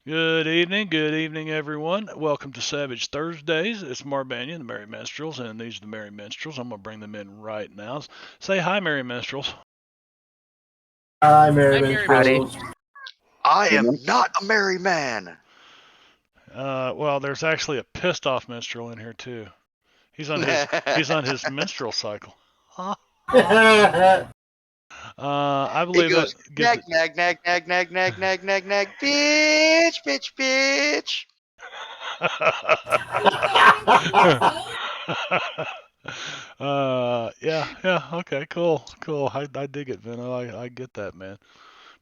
Good evening, everyone. Welcome to Savage Thursdays. It's Marbanya, the Merry Minstrels, and these are the Merry Minstrels. I'm going to bring them in right now. Say hi, Merry Minstrels. Hi, Merry I'm Mary Howdy. Minstrels. I am not a merry man. Well, there's actually a pissed off minstrel in here too. He's on his minstrel cycle. I He believe that goes gives nag it. nag nag nag nag nag nag nag nag bitch bitch bitch. Yeah, okay, cool. I dig it, Vin. I get that, man.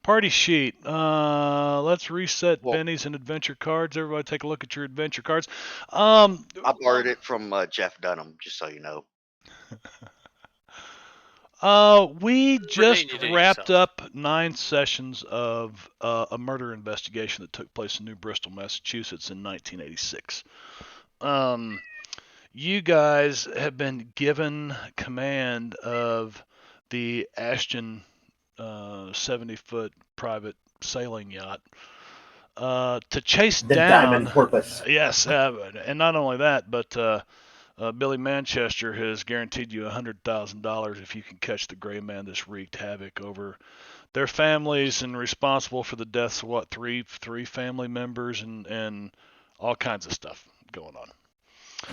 Party sheet. Let's reset Well, bennies and adventure cards. Everybody take a look at your adventure cards. Um, I borrowed it from Jeff Dunham, just so you know. we just Pertaining to wrapped yourself. up 9 sessions of a murder investigation that took place in New Bristol, Massachusetts in 1986. Um, you guys have been given command of the Ashton 70-foot private sailing yacht to chase The Diamond down. Porpoise. Yes, and not only that, but Billy Manchester has guaranteed you $100,000 if you can catch the gray man that's wreaked havoc over their families and responsible for the deaths of what three family members and all kinds of stuff going on.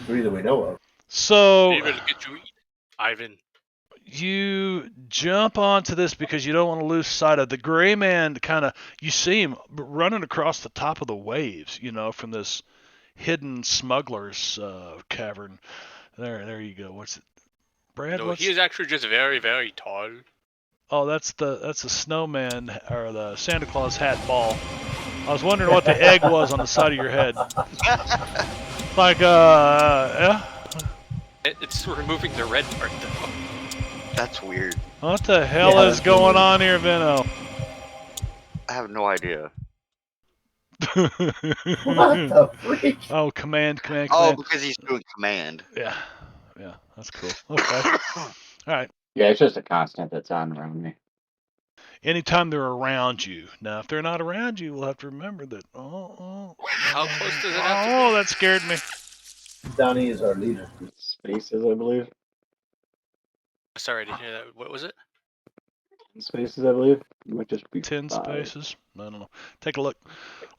Three that we know of. So We will get you, Ivan. you jump onto this because you don't want to lose sight of the gray man. Kind of, you see him running across the top of the waves, from this hidden smuggler's cavern. There you go. What's it, Brad? No, he is actually just very, very tall. Oh, that's the snowman or the Santa Claus hat ball. I was wondering what the egg was on the side of your head. Like, yeah. It's removing the red part, though. That's weird. What the hell Yeah, is that's going weird. on here, Vino? I have no idea. What the freak? Oh, command. Oh, because he's doing command. Yeah, that's cool. Okay, all right. Yeah, it's just a constant that's on around me. Anytime they're around you. Now, if they're not around you, we'll have to remember that. How close does it have to be? Oh, that scared me. Donnie is our leader. Spaces, I believe. Sorry, I didn't hear that. What was it? Spaces, I believe. It might just be 10 5. spaces. I don't know. Take a look.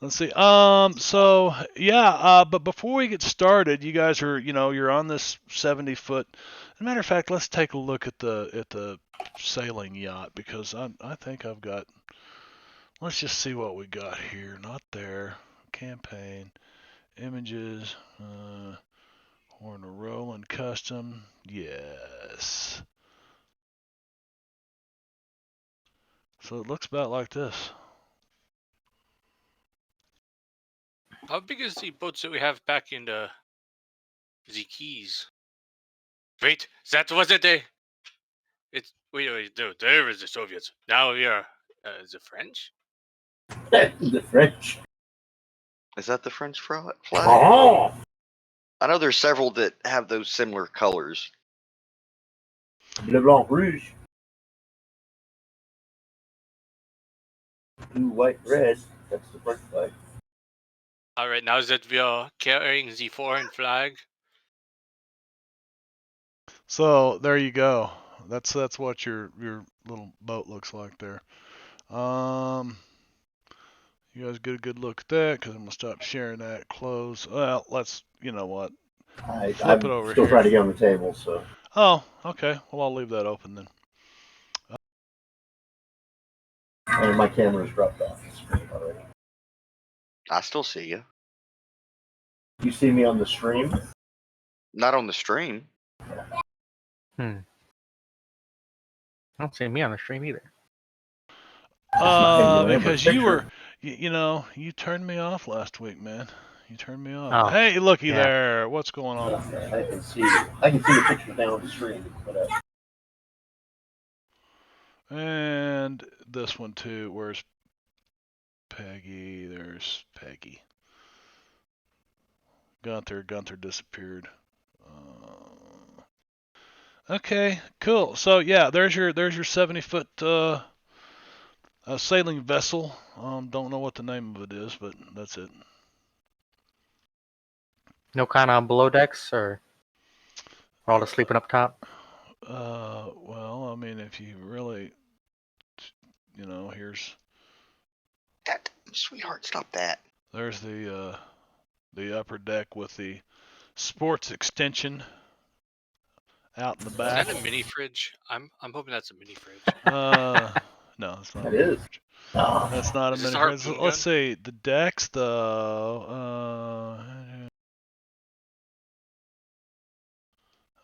Let's see. So yeah. But before we get started, you guys are, you're on this 70-foot. As a matter of fact, let's take a look at the sailing yacht because I think I've got. Let's just see what we got here. Not there. Campaign. Images. Horn of Roland custom. Yes. So it looks about like this. How big is the boats that we have back in the Keys? Wait, that wasn't a. It's wait. No, there was the Soviets. Now we are the French. The French. Is that the French flag? Oh! I know there's several that have those similar colors. Bleu Blanc Rouge. Blue, white, red. That's the French flag. All right, now that we are carrying the foreign flag. So there you go. That's what your little boat looks like there. You guys get a good look at that because I'm gonna stop sharing that. Close. Well, let's. You know what? Flip I'm it over still here. trying to get on the table, so. Oh, okay. Well, I'll leave that open then. And my camera's dropped off the screen already. I still see you. You see me on the stream? Not on the stream. I don't see me on the stream either. Because you were, you turned me off last week, man. You turned me off. Oh, Hey, looky yeah. there. What's going on? I can see the pictures down on the screen. But, And this one too. Where's Peggy? There's Peggy. Gunther disappeared. Okay, cool. So yeah, there's your 70-foot A sailing vessel. Don't know what the name of it is, but that's it. No kind of below decks, or we're all just sleeping up top? Well, I mean, if you really, here's That sweetheart, stop that. there's the upper deck with the sports extension out in the Is back. that a mini fridge? I'm hoping that's a mini fridge. No, it's not. That is. Oh, That's not a Is this mini a fridge. harpoon Let's gun? see the decks though.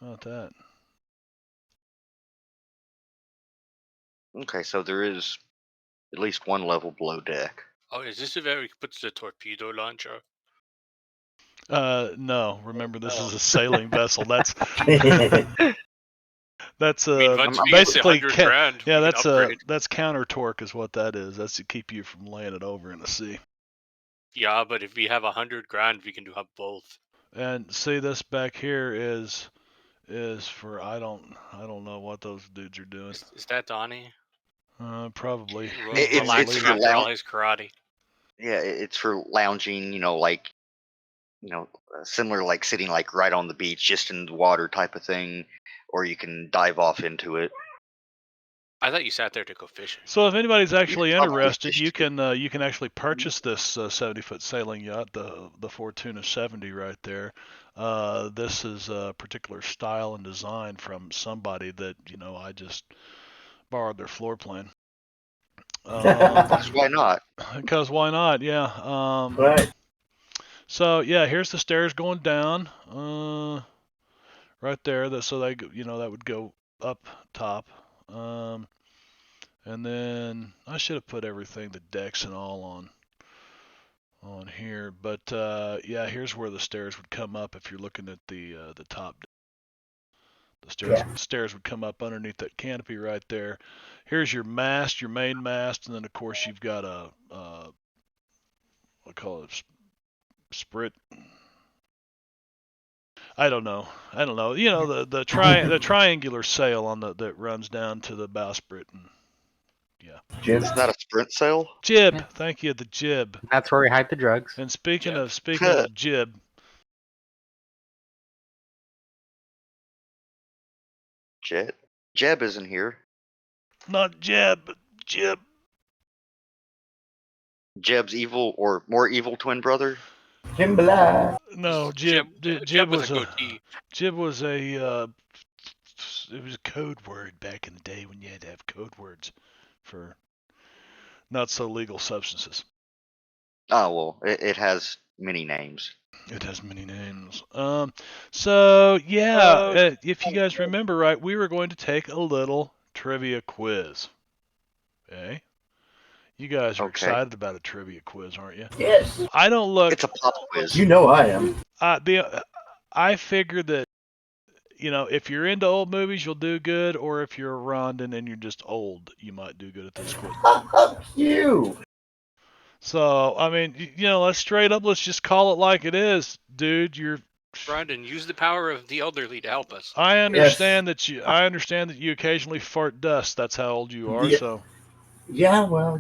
How about that? Okay, so there is at least one level below deck. Oh, is this where we put the torpedo launcher? No. Remember, this is a sailing vessel. That's I mean, once we get to basically 100 grand, yeah. we can upgrade. That's counter torque is what that is. That's to keep you from laying it over in the sea. Yeah, but if we have 100 grand, we can have both. And see, this back here is for I don't know what those dudes are doing. Is that Donnie? Probably. It's Relaxing for after all his karate. Yeah, it's for lounging. Similar like sitting like right on the beach, just in the water type of thing, or you can dive off into it. I thought you sat there to go fishing. So if anybody's actually can probably interested, fish you too. can actually purchase this 70-foot sailing yacht, the Fortuna 70 right there. This is a particular style and design from somebody that I just borrowed their floor plan. Because why not? Because why not? Yeah. right. So yeah, here's the stairs going down. Right there. So they that would go up top. And then I should have put everything, the decks and all on here. But yeah, here's where the stairs would come up if you're looking at the top. The stairs would come up underneath that canopy right there. Here's your mast, your main mast, and then of course you've got a what call it, sprit. I don't know. You know the triangular sail on that runs down to the bowsprit. And yeah. Jim. It's not a sprint sail. Jib. Yeah. Thank you, the jib. That's where we hide the drugs. And speaking Jib. of the jib, Jeb isn't here. not jib, but jib. Jeb's evil or more evil twin brother. Kimberly. No, Jeb jib with was a a goatee. jib was a it was a code word back in the day when you had to have code words for not so legal substances. Oh well, it has many names. It has many names. So yeah, if you guys remember right, we were going to take a little trivia quiz. Okay. You guys are Okay. excited about a trivia quiz, aren't you? Yes. I don't look. It's a pop quiz. You know I am. I figured that if you're into old movies, you'll do good, or if you're a Rondon and you're just old, you might do good at this quiz. You. So I mean, let's straight up, let's just call it like it is, dude. Brandon, use the power of the elderly to help us. I understand that you occasionally fart dust. That's how old you are. Yeah. So Yeah, well,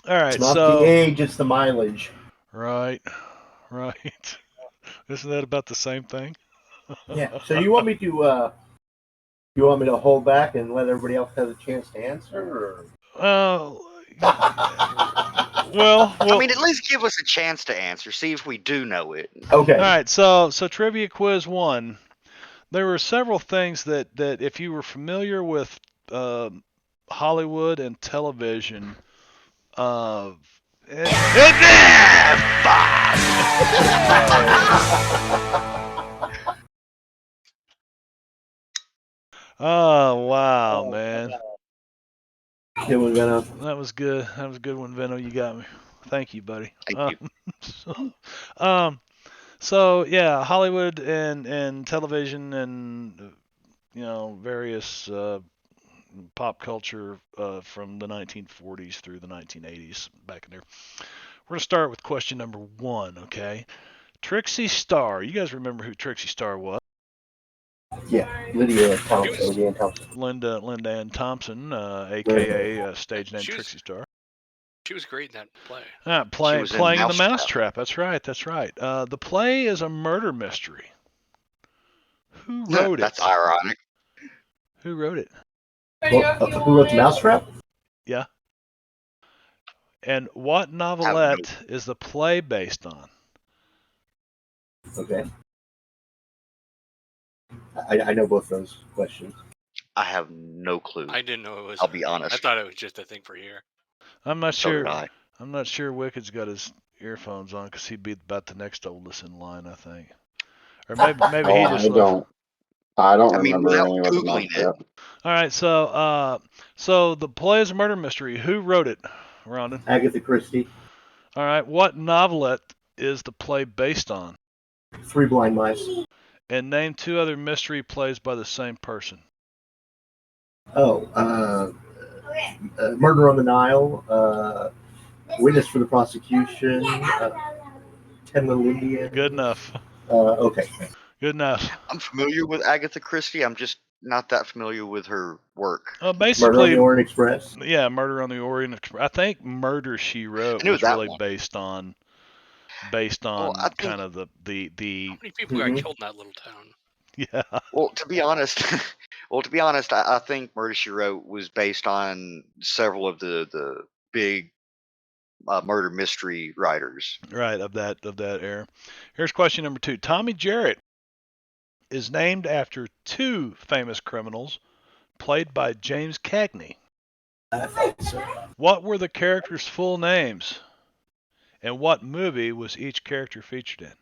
all right. it's not So the age, it's the mileage. right. Isn't that about the same thing? Yeah. So you want me to hold back and let everybody else have a chance to answer, or? Well, I mean, at least give us a chance to answer. See if we do know it. Okay. All right, so trivia quiz 1. There were several things that if you were familiar with Hollywood and television, oh wow, man. It was gonna. That was good. That was a good one, Veno. You got me. Thank you, buddy. Thank you. So yeah, Hollywood and television and various pop culture from the 1940s through the 1980s back in there. We're gonna start with question number 1. Okay, Trixie Star. You guys remember who Trixie Star was? Yeah, Lydia Thompson. Lydia Ann Thompson. Linda Ann Thompson, aka stage name She was- Trixie Star. She was great in that play. was in Playing in the Mousetrap. Mousetrap. That's right. The play is a murder mystery. Who wrote That's it? ironic. Who wrote it? Well, who wrote the Mousetrap? Yeah. And what novelette is the play based on? Okay. I know both those questions. I have no clue. I didn't know it was. I'll be honest. I thought it was just a thing for here. I'm not So sure. did I. I'm not sure Wicked's got his earphones on because he'd be about the next oldest in line, I think. Or maybe he just left. I don't I mean, remember without any with the Googling it. Mousetrap. All right, so the play is a murder mystery. Who wrote it, Roland? Agatha Christie. All right, what novelette is the play based on? Three Blind Mice. And name two other mystery plays by the same person. Oh, Murder on the Nile. Witness for the Prosecution. Ten Little Indians. Good enough. Okay. Good enough. I'm familiar with Agatha Christie. I'm just not that familiar with her work. Murder on Basically, the Orient Express. yeah, Murder on the Orient Express. I think Murder She Wrote I knew was that really one. based on Well, I think, kind of the How many people got killed in that little town? yeah. well, to be honest, I think Murder She Wrote was based on several of the big murder mystery writers. Right, of that era. Here's question number 2. Tommy Jarrett is named after two famous criminals played by James Cagney. I think so. What were the characters' full names? And what movie was each character featured in?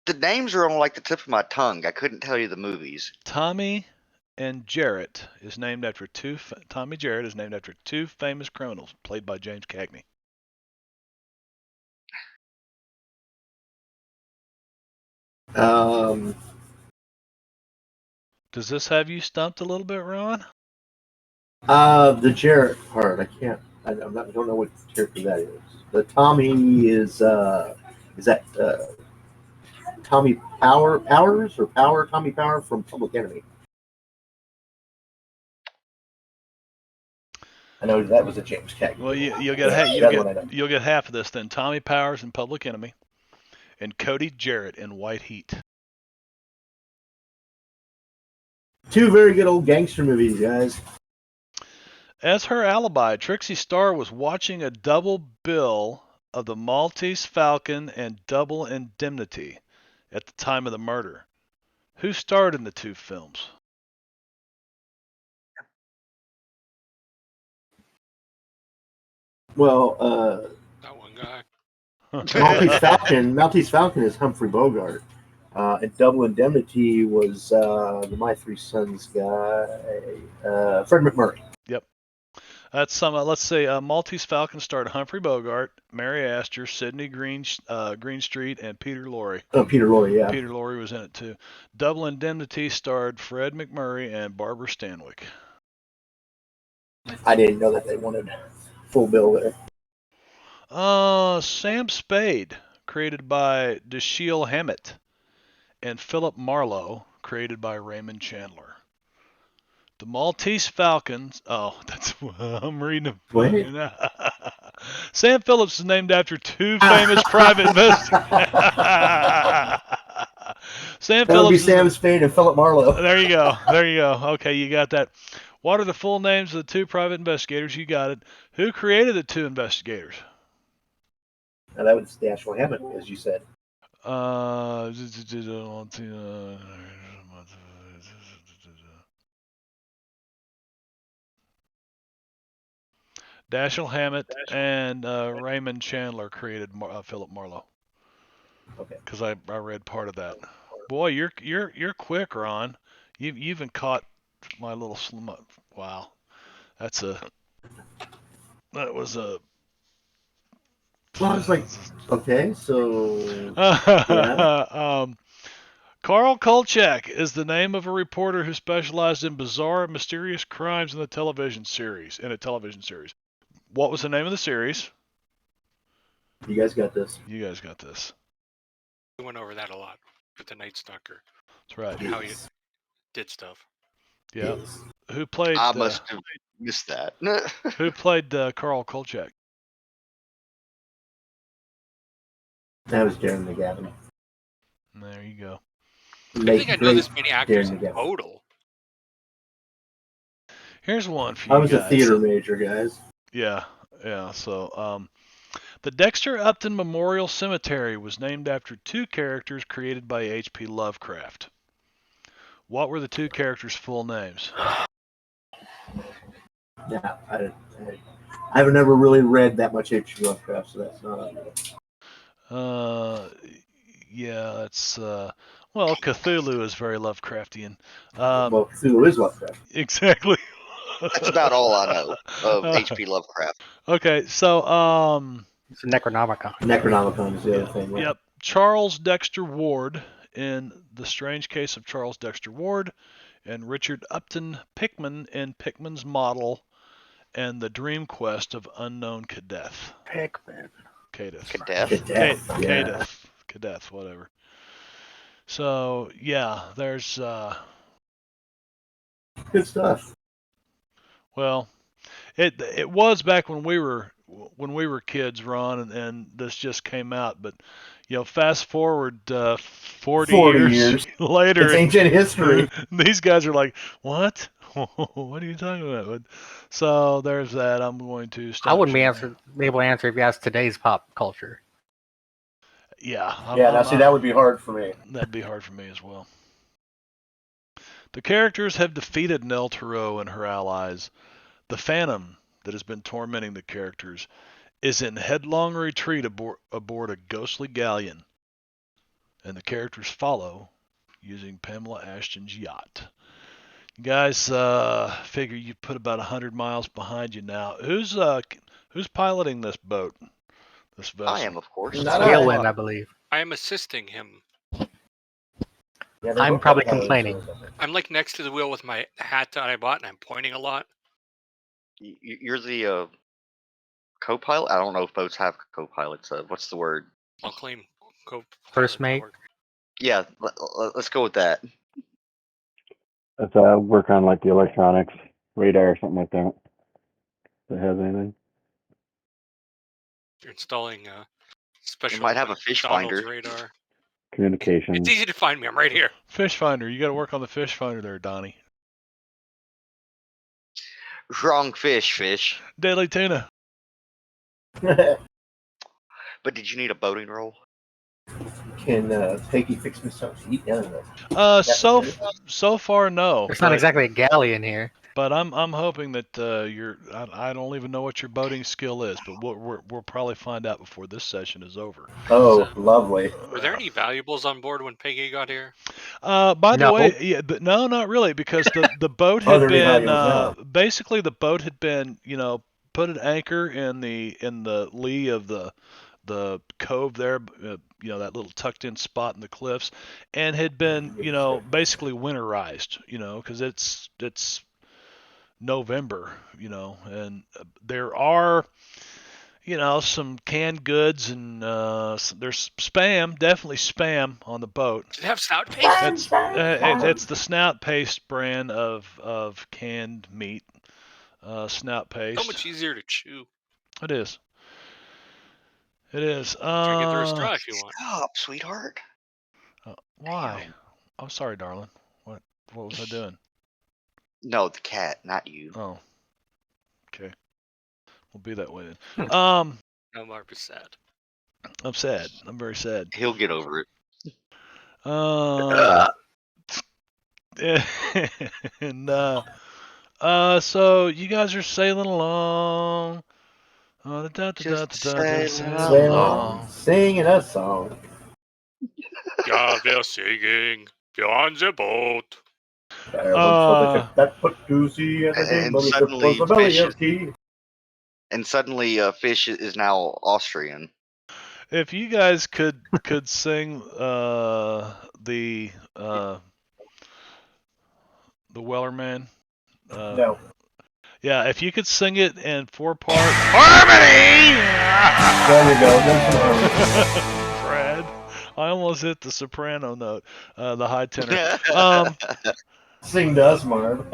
The names are on like the tip of my tongue. I couldn't tell you the movies. Tommy Jarrett is named after two famous criminals played by James Cagney. Does this have you stumped a little bit, Ron? The Jarrett part. I don't know what character that is. The Tommy is that Tommy Powers or Power? Tommy Power from Public Enemy. I know that was a James Cagney. Well, you'll get half of this then. Tommy Powers in Public Enemy, and Cody Jarrett in White Heat. Two very good old gangster movies, guys. As her alibi, Trixie Star was watching a double bill of the Maltese Falcon and Double Indemnity at the time of the murder. Who starred in the two films? Well, That one guy. Maltese Falcon is Humphrey Bogart. And Double Indemnity was the My Three Sons guy, Fred McMurray. Yep. That's some. Let's say Maltese Falcon starred Humphrey Bogart, Mary Astor, Sidney Greenstreet, and Peter Lorre. Oh, Peter Lorre, yeah. Peter Lorre was in it too. Double Indemnity starred Fred McMurray and Barbara Stanwyck. I didn't know that they wanted full bill there. Sam Spade, created by Dashiell Hammett, and Philip Marlowe, created by Raymond Chandler. The Maltese Falcons. Oh, that's I'm reading. Wait. Sam Phillips is named after two famous private investigators. That would be Sam Spade and Philip Marlowe. There you go. Okay, you got that. What are the full names of the two private investigators? You got it. Who created the two investigators? Now that was Dashiell Hammett, as you said. Dashiell Hammett and Raymond Chandler created Philip Marlowe. Okay. Because I read part of that. Boy, you're quick, Ron. You even caught my little slim up. Wow, that was a. Well, I was like, okay, so. Yeah. Carl Kolchak is the name of a reporter who specialized in bizarre and mysterious crimes in a television series. What was the name of the series? You guys got this. You guys got this. We went over that a lot. with the Night Stalker. That's right. How you did stuff. Yeah. Yes. Who played? I must have missed that. Who played Carl Kolchak? That was Darren McGavin. There you go. I think I know this many actors in Darren McGavin. total. Here's one for you I was guys. a theater major, guys. Yeah. So, the Dexter Upton Memorial Cemetery was named after two characters created by H.P. Lovecraft. What were the two characters' full names? Yeah, I haven't never really read that much H.P. Lovecraft, so that's not. Yeah, that's well, Cthulhu is very Lovecraftian. Well, Cthulhu is Lovecraft. Exactly. That's about all I know of H.P. Lovecraft. Okay, so It's a Necronomicon. Necronomicon is the other thing. Yeah. Yep, Charles Dexter Ward in The Strange Case of Charles Dexter Ward, and Richard Upton Pickman in Pickman's Model, and The Dream Quest of Unknown Cadeth. Pickman. Cadeth. Cadeth, whatever. So yeah, there's Good stuff. well, it was back when we were kids, Ron, and this just came out. But fast forward 40 years later, It's ancient history. These guys are like, what? What are you talking about? So there's that. I'm going to stop. I wouldn't be able to answer if you asked today's pop culture. Yeah. That would be hard for me. That'd be hard for me as well. The characters have defeated Nell Tarot and her allies. The Phantom that has been tormenting the characters is in headlong retreat aboard a ghostly galleon, and the characters follow using Pamela Ashton's yacht. You guys figure you put about 100 miles behind you now. Who's piloting this boat? This vessel? I am, of course. Roland, I believe. I am assisting him. Yeah, I'm probably complaining. I'm like next to the wheel with my hat that I bought, and I'm pointing a lot. You're the co-pilot? I don't know if boats have co-pilots. What's the word? I'll claim First mate. Yeah, let's go with that. That's work on like the electronics, radar or something like that. If it has anything. You're installing special. You might have a fish McDonald's finder. radar. Communication. It's easy to find me. I'm right here. Fish finder. You got to work on the fish finder there, Donnie. Wrong fish. Daily tuna. But did you need a boating roll? Can Peggy fix me something to eat? Yeah, So far, no. It's not exactly a galleon here. But I'm hoping that I don't even know what your boating skill is, but we'll probably find out before this session is over. Oh, lovely. Were there any valuables on board when Peggy got here? By the way, yeah, but no, not really, because the boat had been basically the boat had been put at anchor in the lee of the cove there, that little tucked in spot in the cliffs, and had been basically winterized, because it's November, and there are, some canned goods and there's definitely spam on the boat. Does it have snout paste? It's the Snout Paste brand of canned meat. Snout paste. So much easier to chew. It is. It is. You can get through a straw if you want. Stop, sweetheart. Why? Damn. I'm sorry, darling. What was I doing? No, the cat, not you. Oh. Okay. We'll be that way then. No, Mark is sad. I'm sad. I'm very sad. He'll get over it. And so you guys are sailing along. Sailing along, singing a song. Yeah, we're singing beyond the boat. And suddenly, Fish is now Austrian. If you guys could sing the Wellerman. No. Yeah, if you could sing it in 4-part harmony. There you go. Fred, I almost hit the soprano note, the high tenor. Sing to us, Marv.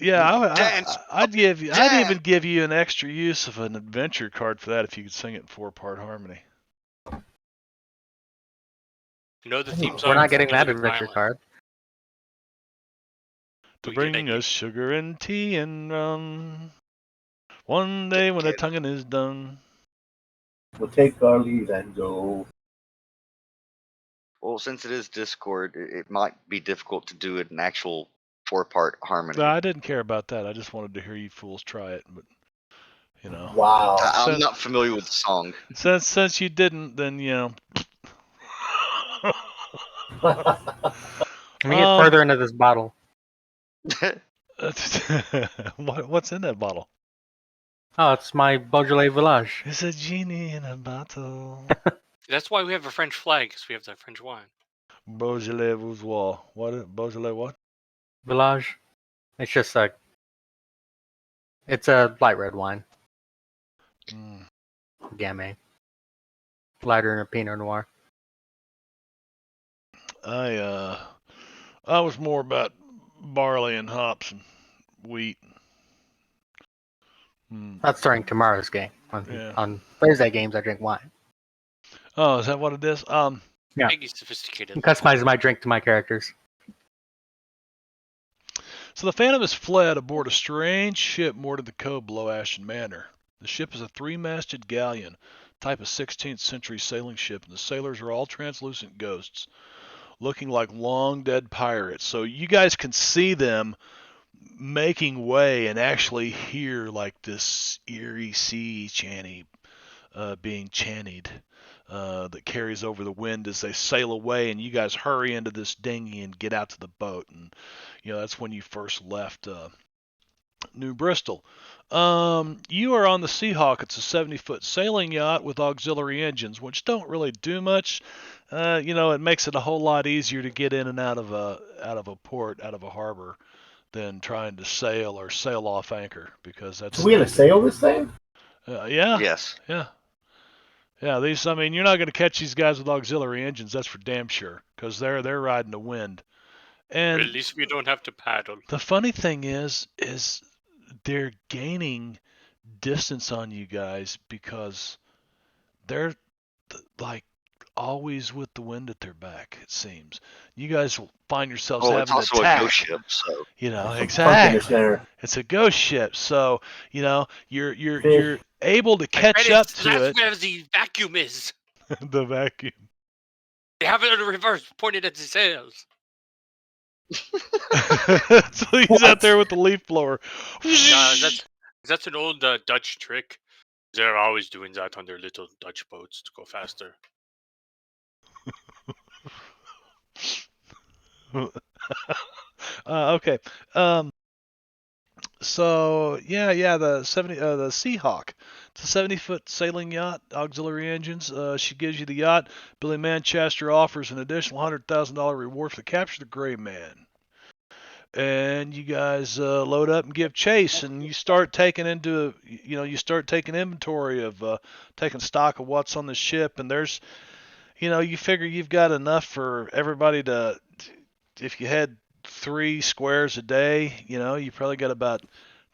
Yeah, Dance, I'd give you. I'd dance. even give you an extra use of an adventure card for that if you could sing it in 4-part harmony. You know the theme We're song not from getting that Gilligan's adventure Island. card. To We get bring that us sugar and tea and rum. One day when the Get- tonguing is done. We'll take our leave and go. Well, since it is Discord, it might be difficult to do it in actual 4-part harmony. No, I didn't care about that. I just wanted to hear you fools try it. But you know, Wow. I'm since not familiar with the song. since you didn't, then you know. Let me get further into this bottle. What's in that bottle? Oh, it's my Beaujolais Village. It's a genie in a bottle. That's why we have a French flag, because we have that French wine. Beaujolais Vouzois. What? Beaujolais what? Village. It's just it's a light red wine. Mm. Gamay. Lighter than a Pinot Noir. I was more about barley and hops and wheat. Mm. That's during tomorrow's game. Yeah. On Thursday games, I drink wine. Oh, is that what it is? Yeah. Peggy's sophisticated. I customize my drink to my characters. So the Phantom has fled aboard a strange ship moored in the cove below Ashton Manor. The ship is a 3-masted galleon, type of 16th century sailing ship, and the sailors are all translucent ghosts, looking like long dead pirates. So you guys can see them making way and actually hear like this eerie sea chanty being chanted that carries over the wind as they sail away, and you guys hurry into this dinghy and get out to the boat. And you know that's when you first left New Bristol. You are on the Seahawk. It's a 70-foot sailing yacht with auxiliary engines, which don't really do much. You know, it makes it a whole lot easier to get in and out of a port, out of a harbor, than trying to sail or sail off anchor, because that's So we had to sail this thing? yeah, Yes. yeah. Yeah, these. I mean, you're not going to catch these guys with auxiliary engines. That's for damn sure, because they're riding the wind. And At least we don't have to paddle. the funny thing is they're gaining distance on you guys because they're like always with the wind at their back. It seems you guys will find yourselves Well, it's having to also a tack. ghost ship, so You know, Funkiness exactly. there. It's a ghost ship, so you know you're Fish. able to My catch friend, up that's to it. where the vacuum is. The vacuum. They have it in reverse, pointed at the sails. So he's out there with the leaf blower. That's an old Dutch trick. They're always doing that on their little Dutch boats to go faster. Okay. So the Seahawk. It's a 70-foot sailing yacht, auxiliary engines. She gives you the yacht. Billy Manchester offers an additional $100,000 reward for the capture of the Gray Man. And you guys load up and give chase, and you start taking inventory of taking stock of what's on the ship, and there's, you figure you've got enough for everybody to, if you had 3 squares a day, you probably got about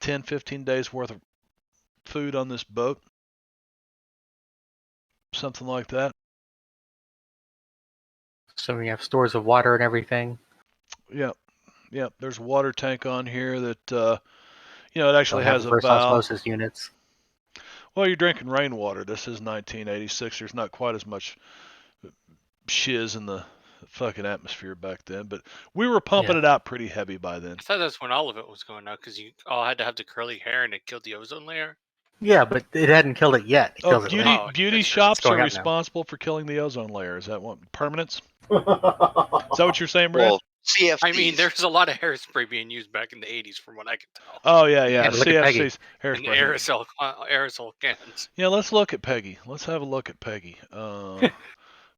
10, 15 days worth of food on this boat, something like that. So we have stores of water and everything. Yep. There's a water tank on here that it actually Don't have has a reverse valve. osmosis units. Well, you're drinking rainwater. This is 1986. There's not quite as much shiz in the fucking atmosphere back then, but we were pumping it out pretty heavy by then. I thought that's when all of it was going out, because you all had to have the curly hair and it killed the ozone layer. Yeah, but it hadn't killed it yet. It kills it beauty later. Oh, beauty that's true. shops It's going are up now. responsible for killing the ozone layer. Is that what permanence? Is that what you're saying, Brad? well, CFCs. I mean, there's a lot of hairspray being used back in the 80s, from what I can tell. Oh yeah. And look at Peggy. CFC's And hairspray. aerosol cans. Yeah, let's look at Peggy. Let's have a look at Peggy.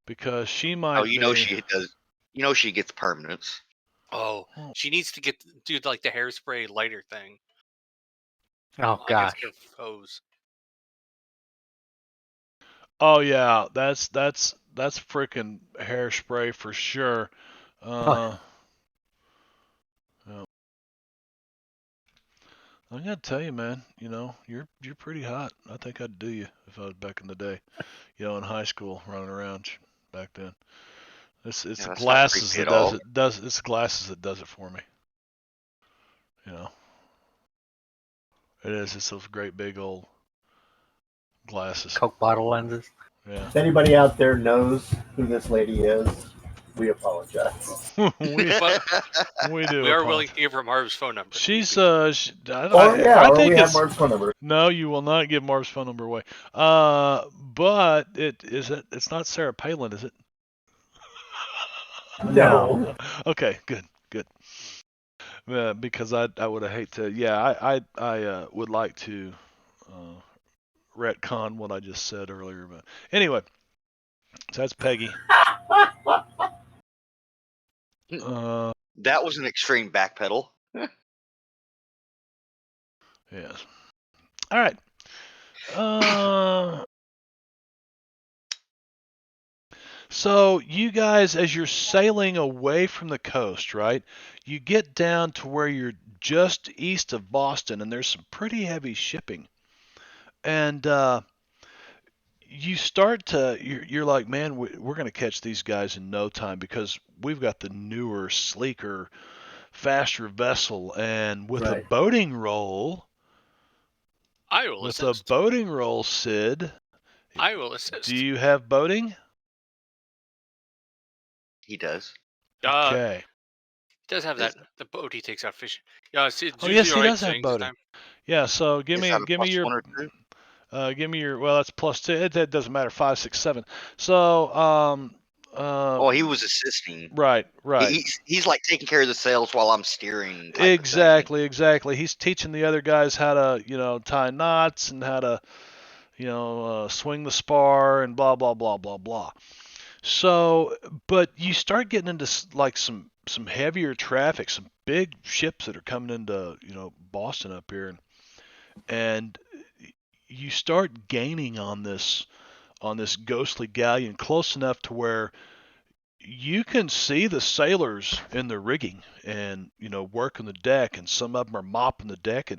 Because she might. Oh, you know she does. You know she gets permanence. Oh, she needs to do like the hairspray lighter thing. Oh gosh. Against her foes. Oh yeah, that's freaking hairspray for sure. Uh, yeah. I gotta tell you, man. You're pretty hot. I think I'd do you if I was back in the day. In high school, running around back then. It's Yeah, the that's not glasses creepy that at all. it's the glasses that does it for me. You know, it is. It's those great big old glasses. Coke bottle lenses. Yeah. If anybody out there knows who this lady is, we apologize. we But we do we are willing apologize. to give her Marv's phone number. She's Or yeah, I or we think have it's Mark's phone number. no, you will not give Marv's phone number away. But it's not Sarah Palin, is it? No. Okay, good. Because I would have hate to. Yeah, I would like to uh, retcon what I just said earlier, but anyway, so that's Peggy. Uh, That was an extreme backpedal. yes. All right. So you guys, as you're sailing away from the coast, right? You get down to where you're just east of Boston, and there's some pretty heavy shipping, and you start to you're like, man, we're going to catch these guys in no time because we've got the newer, sleeker, faster vessel, and with a Right. boating roll, I will with a assist. boating roll, Sid, I will assist. do you have boating? He does. Okay. He does have Is, that. The boat he takes out fishing. Yeah, it's Oh usually yes, the he right does have thing this boating. time. Yeah, so give is me that a give me plus your one or two? give me your well, that's plus two. It doesn't matter. 5, 6, 7. So Oh, he was assisting. right. He's like taking care of the sails while I'm steering type of thing. Exactly. He's teaching the other guys how to tie knots and how to swing the spar and blah blah blah blah blah. So, but you start getting into like some heavier traffic, some big ships that are coming into Boston up here, and you start gaining on this ghostly galleon close enough to where you can see the sailors in the rigging and working the deck, and some of them are mopping the deck,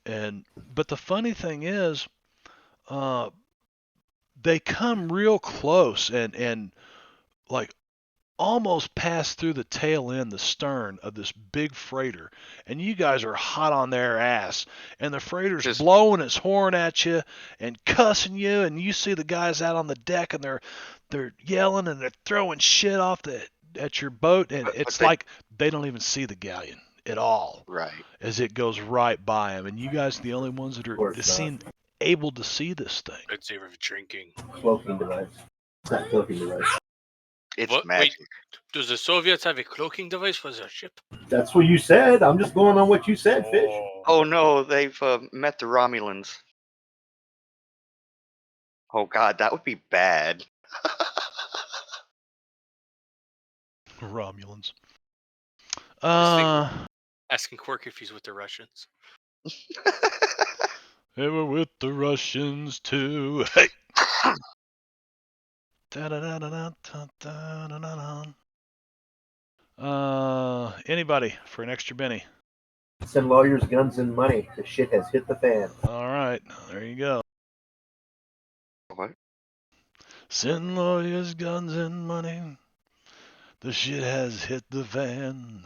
and but the funny thing is, uh, they come real close and like almost pass through the tail end, the stern of this big freighter, and you guys are hot on their ass, and the freighter's Just blowing its horn at you and cussing you, and you see the guys out on the deck, and they're yelling and they're throwing shit off at your boat, and but it's they like they don't even see the galleon at all right. as it goes right by them, and you guys are the only ones that Of are course not. seen able to see this thing. Good savor of drinking. Cloaking device. It's not cloaking device. It's What? magic. Wait, does the Soviets have a cloaking device for their ship? That's what you said. I'm just going on what you said, Fish. Oh no, they've met the Romulans. Oh god, that would be bad. Romulans. Just think, asking Quark if he's with the Russians. They were with the Russians too. Hey. Anybody for an extra Benny? Send lawyers, guns, and money. The shit has hit the fan. All right, there you go. What? Send lawyers, guns, and money. The shit has hit the fan.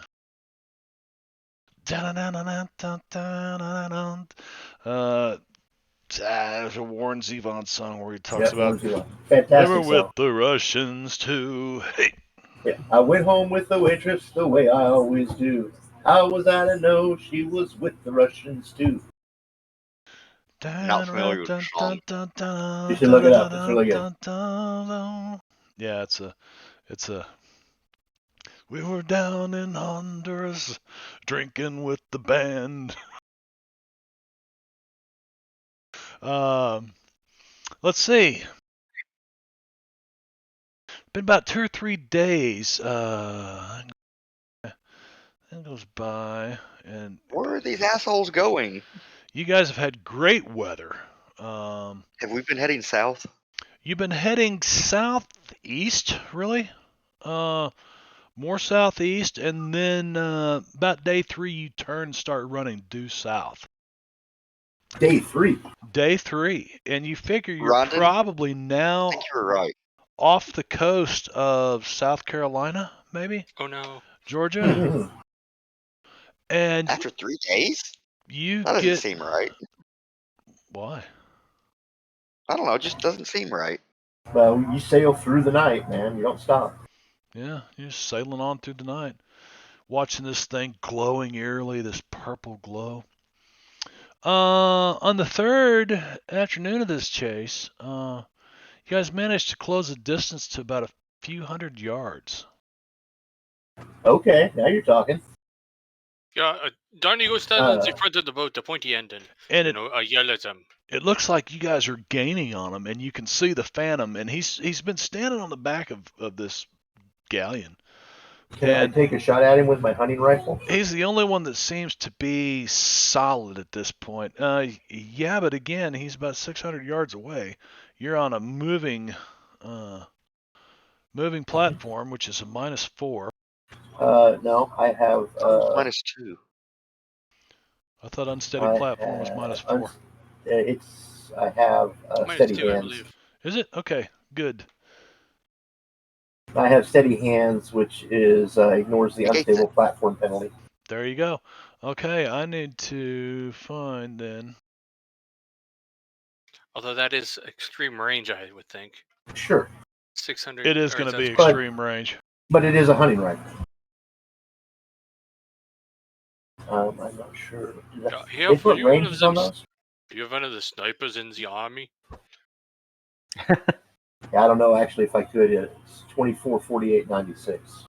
There's a Warren Zevon song where he talks about fantastic they were with song. the Russians too. Hey. Yeah. I went home with the waitress the way I always do. How was I to know she was with the Russians too? Not familiar with the song. You should look it up. It's really good. Yeah, it's a. We were down in Honduras, drinking with the band. Let's see. Been about 2 or 3 days. It goes by, and Where are these assholes going? you guys have had great weather. Have we been heading south? You've been heading southeast, really? More southeast, and then about day 3 you turn and start running due south. Day 3. Day 3, and you figure you're Rondon? probably I now think you were right. off the coast of South Carolina, maybe Oh no. Georgia, and After 3 days? you That doesn't get seem right. why? I don't know. It just doesn't seem right. Well, you sail through the night, man. You don't stop. Yeah, you're just sailing on through the night, watching this thing glowing eerily, this purple glow. On the third afternoon of this chase, you guys managed to close the distance to about a few hundred yards. Okay, now you're talking. Yeah, Darny goes stand in the front of the boat, the pointy end, and yell at them. It looks like you guys are gaining on him, and you can see the Phantom, and he's been standing on the back of this galleon. Can I take a shot at him with my hunting rifle? He's the only one that seems to be solid at this point. Yeah, but again, he's about 600 yards away. You're on a moving platform, which is a -4. No, I have. -2. I thought unsteady platform was -4. I have steady -2, I hands. believe. Is it? Okay, good. I have steady hands, which is ignores the unstable platform penalty. There you go. Okay, I need to find then. Although that is extreme range, I would think. Sure. 600. It is going to be But- extreme range. But it is a hunting rifle. I'm not sure. Yeah, They for put you, one of ranges on them. those? You have one of the snipers in the army. Yeah, I don't know actually if I could. It's 24, 48, 96.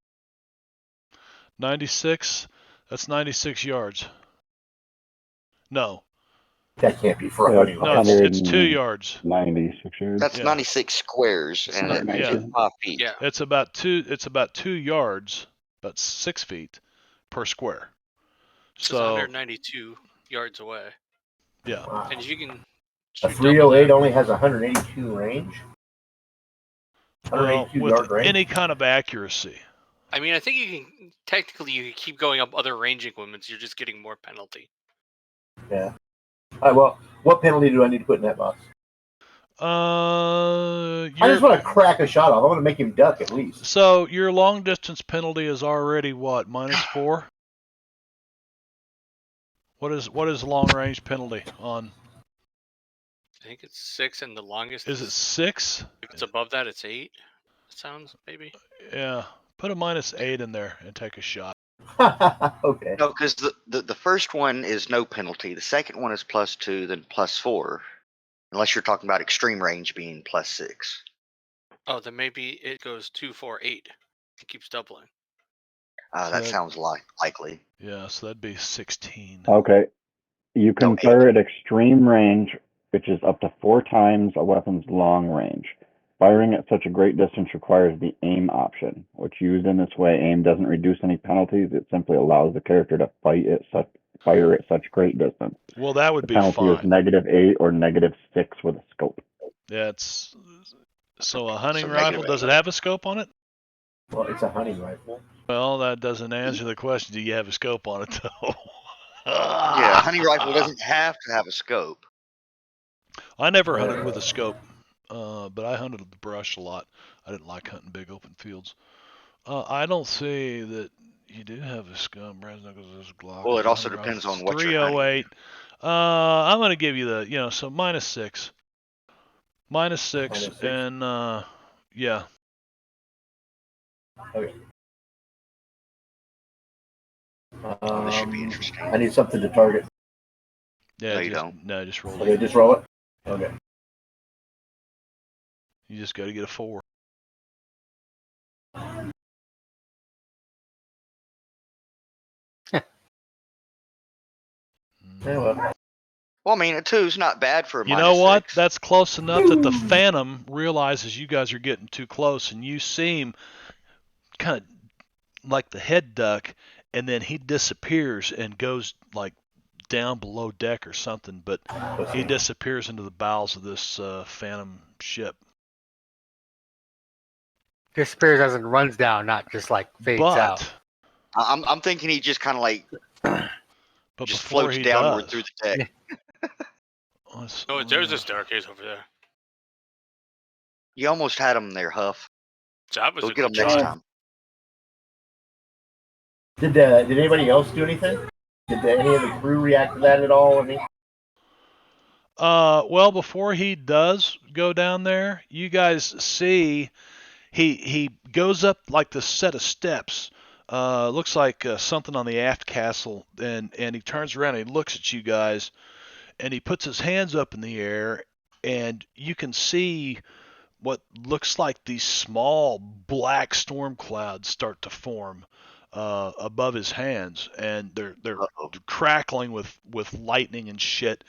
96. That's 96 yards. No, That can't be for a Yeah, hunting no, rifle. it's 2 yards. 96 yards. That's Yeah. 96 squares, It's and not- it makes yeah. it 5 feet. Yeah. It's about 2 yards, about 6 feet per square. It's So 192 yards away. yeah, Wow. And if you can A shoot double 308 that- only has 182 range. well, 182 with yard range. any kind of accuracy. I mean, I think you can technically you can keep going up other range increments. You're just getting more penalty. Yeah. All right, well, what penalty do I need to put in that box? I just Your want to crack a shot off. I want to make him duck at least. so your long distance penalty is already what, -4? What is long range penalty on? I think it's 6, and the longest Is it 6? If it's above that, it's 8. It sounds maybe. Yeah. Put a -8 in there and take a shot. Okay. No, because the first one is no penalty. The second one is +2, then +4. Unless you're talking about extreme range being +6. Oh, then maybe it goes 2, 4, 8. It keeps doubling. So That sounds likely. Yeah, so that'd be 16. Okay. You can No, fire at extreme range, which is up to 4 times a weapon's long range. Firing at such a great distance requires the aim option, which used in this way, aim doesn't reduce any penalties. It simply allows the character to fire at such great distance. Well, that would The be penalty is fine. -8 or -6 with a scope. That's so a hunting So rifle. -8. Does it have a scope on it? Well, it's a hunting rifle. Well, that doesn't answer the question. Do you have a scope on it though? Yeah, a hunting rifle doesn't have to have a scope. I never hunted with a scope, but I hunted the brush a lot. I didn't like hunting big open fields. I don't see that you do have a scope. Well, it also depends on what you're hunting. 308. I'm gonna give you the so -6, -6, -6. and yeah. Okay. This should be interesting. I need something to target. Yeah, No, you don't. No, just roll Okay, it. just roll it. Okay. You just got to get a 4. Yeah, well. Well, I mean, a 2's not bad for a You know what? -6. That's close enough that the Phantom realizes you guys are getting too close, and you see him kind of like the head duck, and then he disappears and goes like down below deck or something, but he disappears into the bowels of this Phantom ship. Disappears as it runs down, not just like fades out. but I'm thinking he just kind of like but just before floats he downward does, through the deck. Oh, there's a staircase over there. You almost had him there, Huff. That was Go a get him good next try. time. Did anybody else do anything? Did any of the crew react to that at all? I mean, well, before he does go down there, you guys see he goes up like this set of steps. Looks like something on the aft castle, and he turns around and he looks at you guys, and he puts his hands up in the air, and you can see what looks like these small black storm clouds start to form above his hands, and they're Uh-oh. crackling with lightning and shit.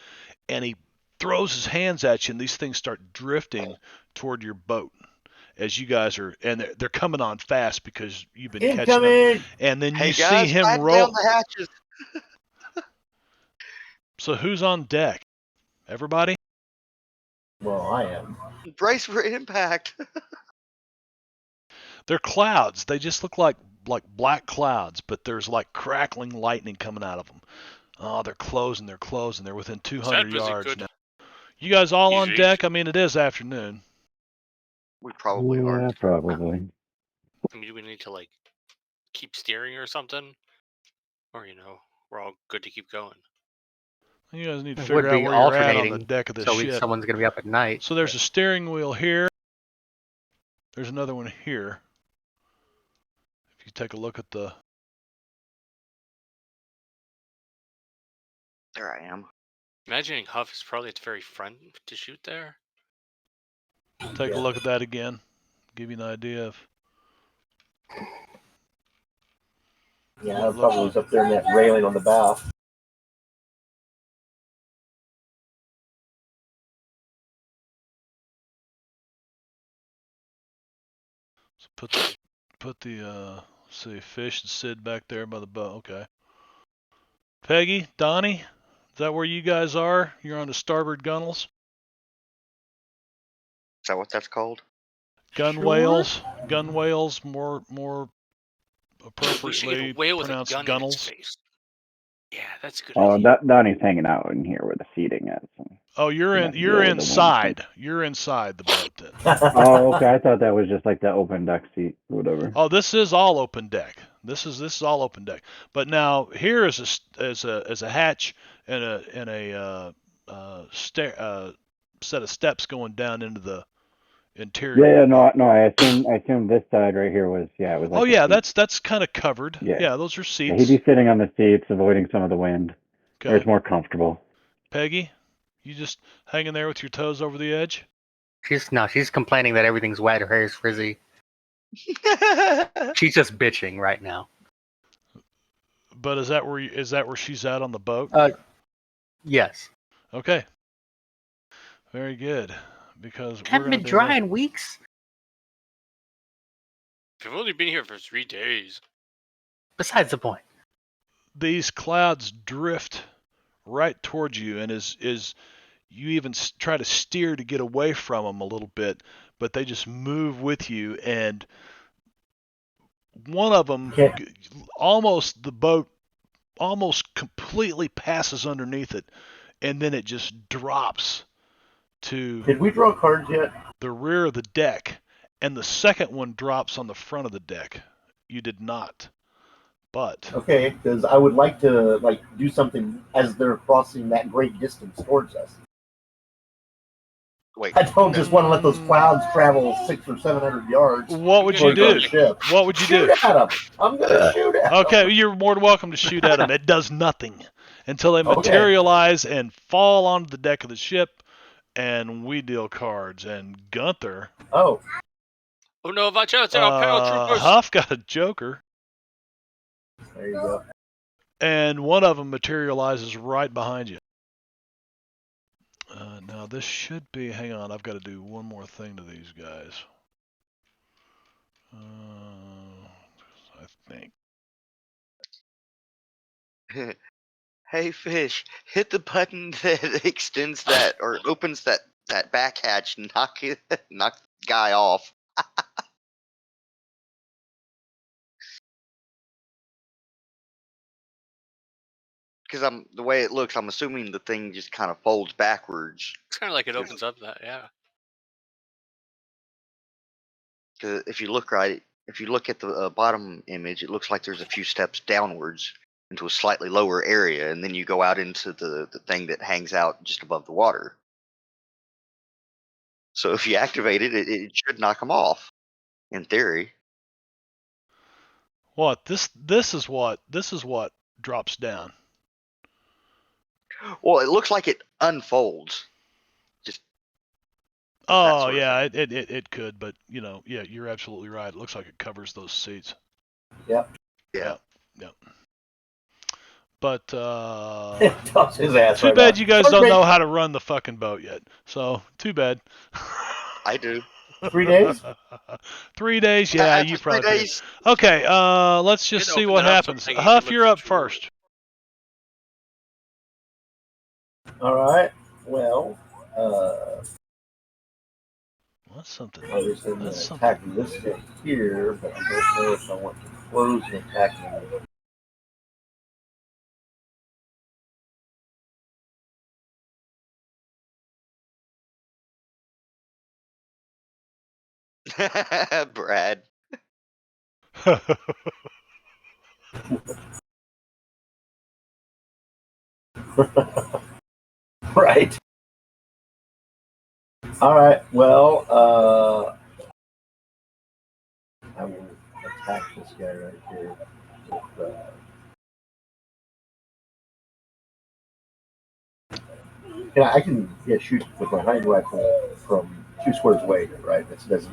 And he throws his hands at you, and these things start drifting toward your boat as you guys are, and they're coming on fast because you've been catching them. incoming. And then Hey you see guys, him batten down roll. the hatches. So who's on deck? Everybody? Well, I am. Brace for impact. They're clouds. They just look like black clouds, but there's like crackling lightning coming out of them. Oh, they're closing. They're closing. They're within 200 That was a yards good. now. You guys all on Easy. deck? I mean, it is afternoon. We probably Yeah, are. probably. I mean, do we need to like keep steering or something, or we're all good to keep going. You guys need to It figure would out be where you're at on the alternating, deck of this so ship. someone's gonna be up at night. So there's a steering wheel here. There's another one here. If you take a look at the... There I am. Imagining Huff is probably at the very front to shoot there. Take a look at that again. Give you an idea of... Yeah, I probably was up there in that railing on the bow. So put the see, Fish and Sid back there by the boat. Okay. Peggy, Donnie, is that where you guys are? You're on the starboard gunnels? Is that what that's called? Gunwales, more We should get a appropriately whale with a pronounced gun in its gunnels. face. Yeah, that's a good Oh, idea. Donnie's hanging out in here where the seating is. Oh, you're inside. You're inside the boat then. Oh, okay. I thought that was just like the open deck seat, or whatever. Oh, this is all open deck. This is all open deck. But now here is a hatch and a set of steps going down into the interior. Yeah, no. I assumed this side right here was it was like. Oh a yeah, seat. that's kind of covered. Yeah. Those are Yeah, seats. he'd be sitting on the seats, avoiding some of the wind. Where Okay. it's more comfortable. Peggy, you just hanging there with your toes over the edge? She's complaining that everything's wet, her hair's frizzy. She's just bitching right now. But is that where she's at on the boat? Yes. Okay. Very good. Because Haven't been dry in weeks. We've only been here for 3 days. Besides the point. These clouds drift right towards you, and as you even try to steer to get away from them a little bit, but they just move with you, and one of them the boat almost completely passes underneath it, and then it just drops to Did we draw cards yet? the rear of the deck, and the second one drops on the front of the deck. You did not. But Okay, because I would like to do something as they're crossing that great distance towards us. Wait. I don't just want to let those clouds travel 600 or 700 yards. what would you do? Ship. What would you Shoot do? at them. I'm gonna shoot at them. Okay, you're more than welcome to shoot at them. It does nothing until they Okay. materialize and fall onto the deck of the ship, and we deal cards. And Gunther, Oh, Oh no, watch out, there are paratroopers! Huff got a joker, there you go. and one of them materializes right behind you. Now this should be. Hang on, I've got to do one more thing to these guys. I think. Hey, Fish, hit the button that extends that or opens that back hatch and knock the guy off. because I'm the way it looks, I'm assuming the thing just kind of folds backwards. It's kind of like it opens up that, yeah. Because if you look right, if you look at the bottom image, it looks like there's a few steps downwards into a slightly lower area, and then you go out into the thing that hangs out just above the water. So if you activate it, it should knock them off, in theory. What? This is what drops down. Well, it looks like it unfolds. Just that Oh sort of yeah, thing. it could, but yeah, you're absolutely right. It looks like it covers those seats. Yep. Yeah. Yep. But Toss his ass too right bad out. you guys Sorry, don't Rick. know how to run the fucking boat yet. So too bad. I do. 3 days? 3 days, yeah, After you 3 probably. days, Okay, let's just Could see open what it up so happens. Peggy can Huff, look you're through up two first. All right. Well, That's something. I was in That's attacking this thing here, but I don't know if I want to close and attack him. Brad. Right. All right. Well, I will attack this guy right here. With, I can shoot with my hunting rifle from 2 squares away, right? That's not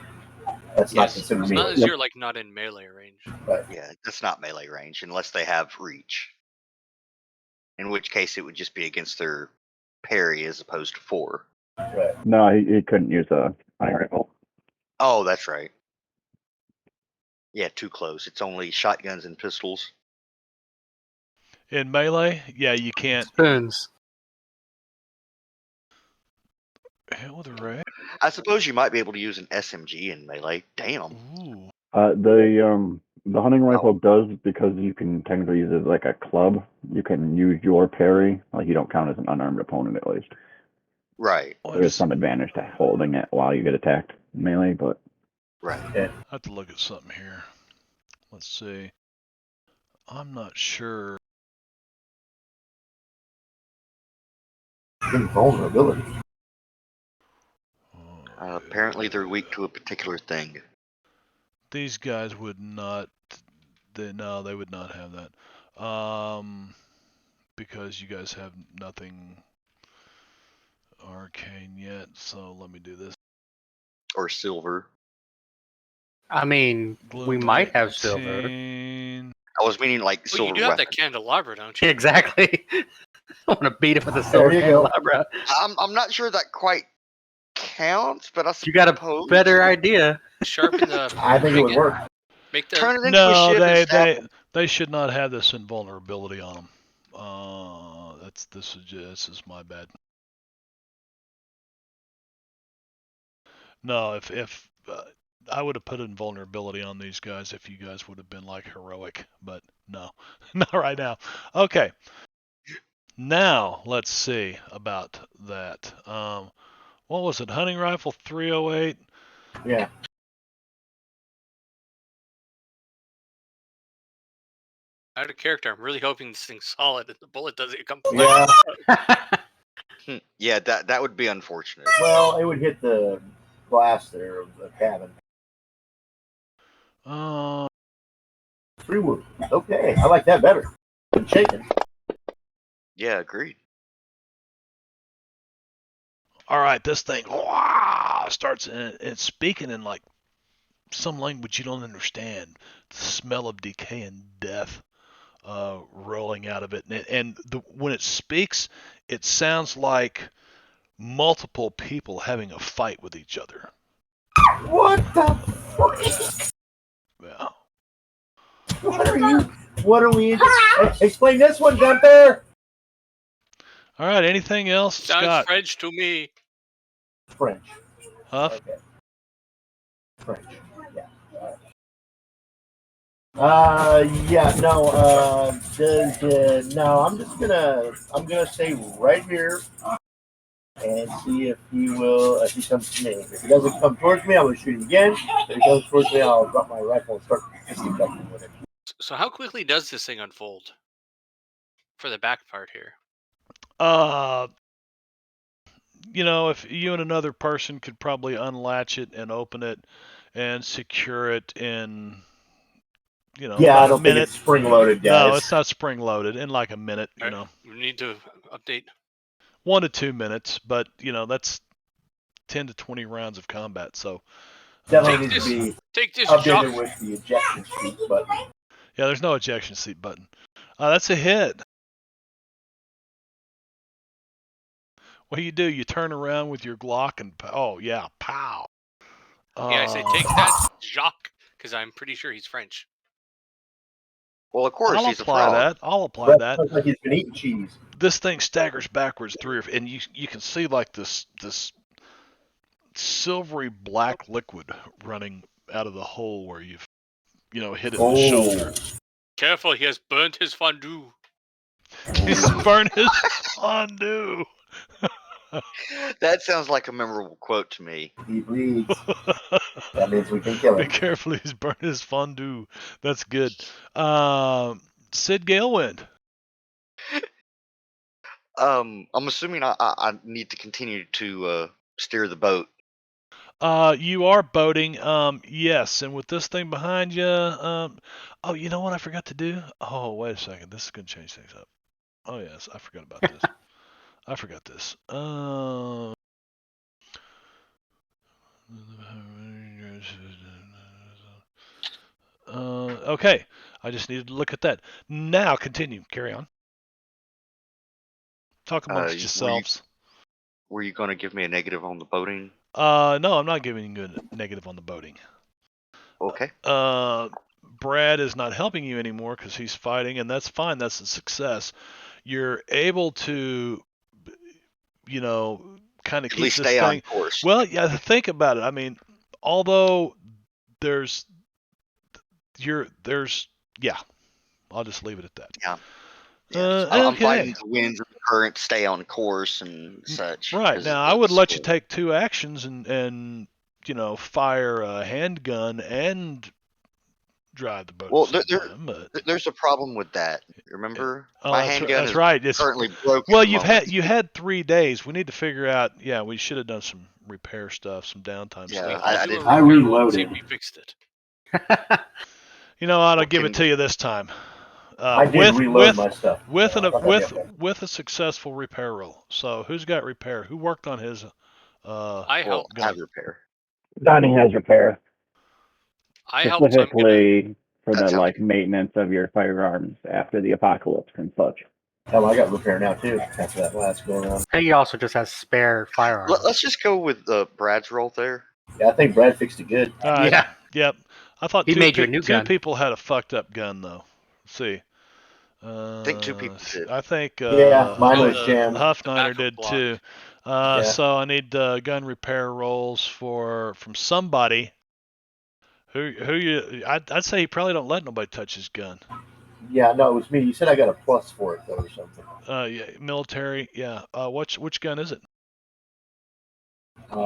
Yes, considered as long melee. as you're like not in melee range. Right. Yeah, that's not melee range unless they have reach. In which case, it would just be against their parry as opposed to 4. Right. No, he couldn't use a hunting rifle. Oh, that's right. Yeah, too close. It's only shotguns and pistols. In melee, yeah, you can't. Spoons. Hell with a ray. I suppose you might be able to use an SMG in melee. Damn. Ooh. The hunting rifle does, because you can technically use it like a club. You can use your parry. Like, you don't count as an unarmed opponent, at least. Right. There's some advantage to holding it while you get attacked in melee, but Right. I have to look at something here. Let's see. I'm not sure. Invulnerability. Apparently, they're weak to a particular thing. These guys would not. No, they would not have that. Because you guys have nothing arcane yet. So let me do this. Or silver. I mean, we Gloom might have silver. 19. I was meaning like Well, silver you do have weapon. that candelabra, don't you? Exactly. I want to beat it with a There silver you go. candelabra. I'm not sure that quite counts, but I suppose You got a better idea. Sharpen the. I think it would work. Make the. Turn it into a No, ship and stab them. they should not have this invulnerability on them. This is my bad. No, if I would have put invulnerability on these guys if you guys would have been like heroic, but no, not right now. Okay, now let's see about that. What was it? Hunting rifle 308. Yeah. Out of character, I'm really hoping this thing's solid and the bullet doesn't come. Yeah. Yeah, that would be unfortunate. Well, it would hit the glass there of the cabin. 3 wood. Okay, I like that better. Good shaking. Yeah, agreed. All right, this thing starts and it's speaking in like some language you don't understand. The smell of decay and death rolling out of it, and when it speaks, it sounds like multiple people having a fight with each other. What the fuck? Yeah. What are you? What are we? Explain this one, Gunther. All right. Anything else, Sounds Scott? French to me. French. Huff? Okay. French. Yeah. Yeah, no, no, I'm gonna stay right here and see if he comes to me. If he doesn't come towards me, I'm gonna shoot him again. If he comes towards me, I'll drop my rifle and start fisticuffing with him. So how quickly does this thing unfold? For the back part here. If you and another person could probably unlatch it and open it and secure it in, Yeah, about I a don't think minute. it's spring loaded, No, guys. it's not spring loaded. In like a minute, All right, we need to update. 1 to 2 minutes, but that's 10 to 20 rounds of combat. So Definitely needs to be Take this, updated Jacques. with the ejection seat button. yeah, there's no ejection seat button. That's a hit. What do? You turn around with your Glock and pow. Yeah, I say take that, Jacques, because I'm pretty sure he's French. Well, of course, I'll he's a apply frog. that. I'll apply Breath that. smells like he's been eating cheese. This thing staggers backwards and you can see like this silvery black liquid running out of the hole where you've hit it in the shoulder. Careful, he has burnt his fondue. He's burned his fondue. That sounds like a memorable quote to me. He bleeds. That means we can kill Be him. careful, he's burned his fondue. That's good. Sid Galewind. I'm assuming I need to continue to steer the boat. You are boating, yes, and with this thing behind you, oh, you know what I forgot to do? Oh, wait a second, this is gonna change things up. Oh yes, I forgot about this. I forgot this. Okay, I just needed to look at that. Now, continue. Carry on. Talk amongst yourselves. Were you going to give me a negative on the boating? No, I'm not giving you a negative on the boating. Okay. Brad is not helping you anymore because he's fighting, and that's fine. That's a success. You're able to, kind of At keep least this stay thing. on course. Well, yeah, think about it. I mean, although there's, yeah, I'll just leave it at that. Yeah. Yes. I'm Okay. fighting the winds and the current, stay on course and such. Right. Now, I would let you take 2 actions and fire a handgun and drive the boat. Well, at the same time, but there's a problem with that. Remember, oh, my that's handgun that's is right. It's currently broken. well, at the you moment. had 3 days. We need to figure out. Yeah, we should have done some repair stuff, some downtime Yeah, stuff. I do didn't- a I review and see reloaded. if we fixed it. I'll give it to you this time. I did reload my stuff. With I thought that'd be okay. with a successful repair roll. So who's got repair? Who worked on his? I helped. I repair. Donnie has repair, I helped. So I'm gonna. specifically for That the sounds maintenance of your firearms after the apocalypse and such. Hell, I got repair now too after that last go around. He also just has spare firearms. Let's just go with Brad's roll there. Yeah, I think Brad fixed it good. Yeah. Yep. I thought He made you a new two gun. people had a fucked up gun though. Let's see. I think 2 people did. I think Yeah, mine was jammed. Huffniner backup did block. too. Yeah. So I need gun repair rolls from somebody. I'd say you probably don't let nobody touch his gun. Yeah, no, it was me. You said I got a plus for it though, or something. Yeah, military. Yeah. Which gun is it? It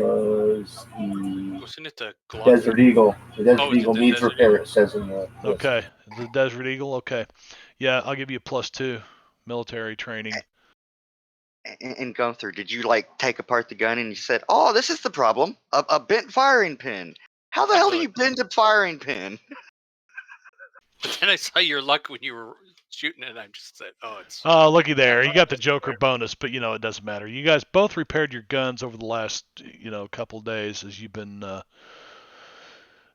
was the Wasn't it the Glock? Desert Eagle. The Desert Oh, it's Eagle the needs Desert repair. It says in the list. Okay, the Desert Eagle. Okay. Yeah, I'll give you a +2 military training. And Gunther, did you take apart the gun and you said, "Oh, this is the problem, a bent firing pin"? How the hell do you bend a firing pin? But then I saw your luck when you were shooting it, and I just said, "Oh, it's." Oh, looky there. You got the Joker bonus, but it doesn't matter. You guys both repaired your guns over the last, couple days as you've been.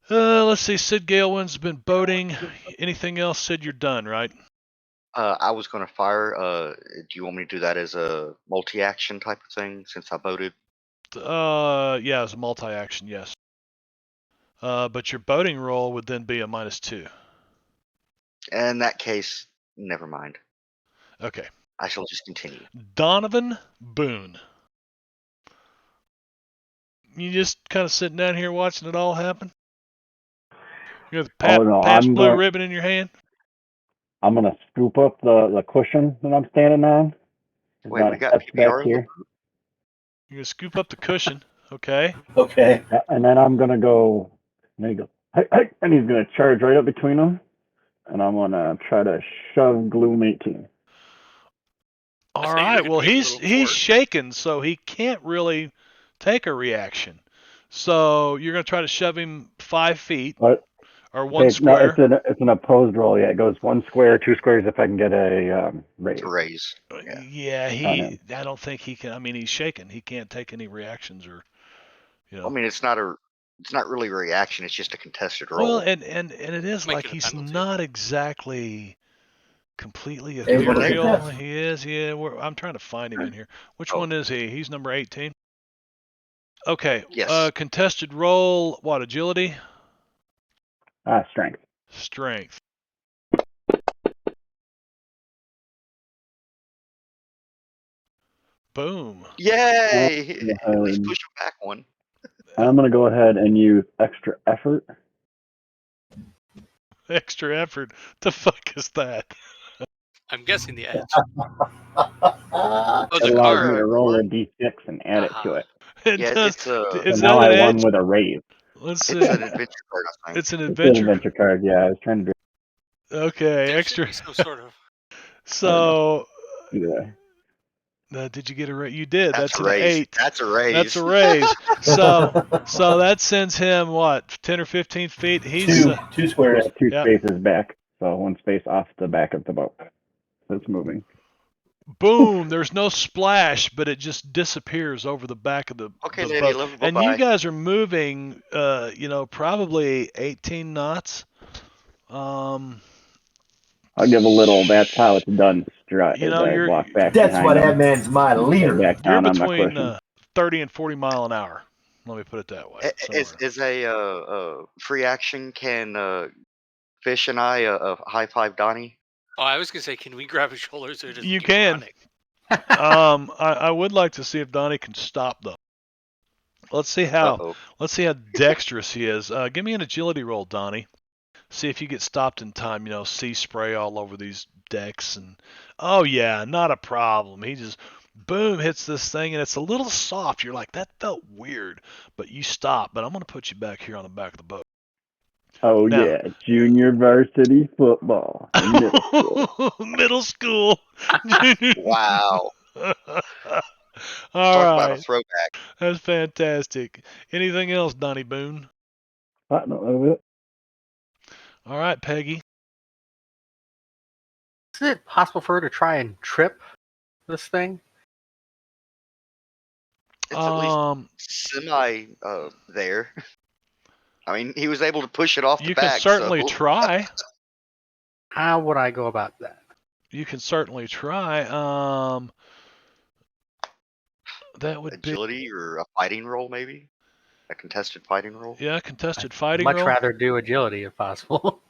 Let's see. Sid Galewin's been boating. Anything else? Sid, you're done, right? I was going to fire. Do you want me to do that as a multi-action type of thing since I voted? Yeah, it's a multi-action, yes. But your boating roll would then be a -2. In that case, never mind. Okay. I shall just continue. Donovan Boone. You just kind of sitting down here watching it all happen? You got the Oh no, patch I'm blue going. ribbon in your hand. I'm gonna scoop up the cushion that I'm standing on. It's Wait, we not got touched back PBR in the here. You're gonna scoop up the cushion. Okay. Okay. And then I'm gonna go. There you go. Hey, hey, and he's gonna charge right up between them, and I'm gonna try to shove Gloom 18. All thought you were right. gonna Well, make a he's little he's fort. shaken, so he can't really take a reaction. So you're gonna try to shove him 5 feet But or one okay, no, square. it's an opposed roll. Yeah, it goes 1 square, 2 squares if I can get a raise to raise. Yeah. Yeah, on him. I don't think he can. I mean, he's shaken. He can't take any reactions or, you I know. mean, it's not really a reaction. It's just a contested Well, roll. and it is Make like it a he's penalty. not exactly completely Able to ethereal. contest. He is. Yeah. I'm trying to find him in here. Which Oh, one is he? He's number 18. Okay. yes. Contested roll. What? Agility. Strength. Strength. Boom. Yay! At least Um, push him back one. I'm gonna go ahead and use extra effort. Extra effort. The fuck is that? I'm guessing the edge. Ah, Oh, That the allows me car. to roll a d6 and add it to Aha. it. It Yeah, does. it's a Is So that now an I edge? won with a raise. Let's it's see. an adventure card, I think. It's an It's an adventure. adventure card. Yeah, I was trying to do. Okay. There should Extra. be some sort of. I don't know. So, Either way. did you get a raise? You did. That's That's a an raise. 8. That's a That's raise. a raise. So that sends him what, 10 or 15 feet. He's two squares. Yeah, two yeah. spaces back. So 1 space off the back of the boat. So it's moving. Boom. There's no splash, but it just disappears over the back of the Okay, the lady, boat. love you. And you Bye-bye. guys are moving, probably 18 knots. I'll give a little. That's how it's done strut. As I You're walk back That's why behind that them man's my and sit leader. back you're down on my between cushion. 30 and 40 mile an hour. Let me put it that way. Somewhere. Is a free action? Can Fish and I high five Donnie? Oh, I was gonna say, can we grab his shoulders or just You keep can. running? I would like to see if Donnie can stop though. Let's see how Uh-oh. dexterous he is. Give me an agility roll, Donnie. See if you get stopped in time. Sea spray all over these decks, and oh yeah, not a problem. He just boom hits this thing, and it's a little soft. You're like, that felt weird, but you stop. But I'm gonna put you back here on the back of the boat. Oh Now, yeah, junior varsity football in middle school. middle school. Wow. All Talk about a right, throwback. that's fantastic. Anything else, Donnie Boone? No, that was it. All right, Peggy. Is it possible for her to try and trip this thing? It's at least Um, semi there. I mean, he was able to push it off the you can back, so certainly try. How would I go about that? You can certainly try. That would be agility or a fighting roll, maybe a contested fighting roll contested I'd fighting much roll. rather do agility if possible.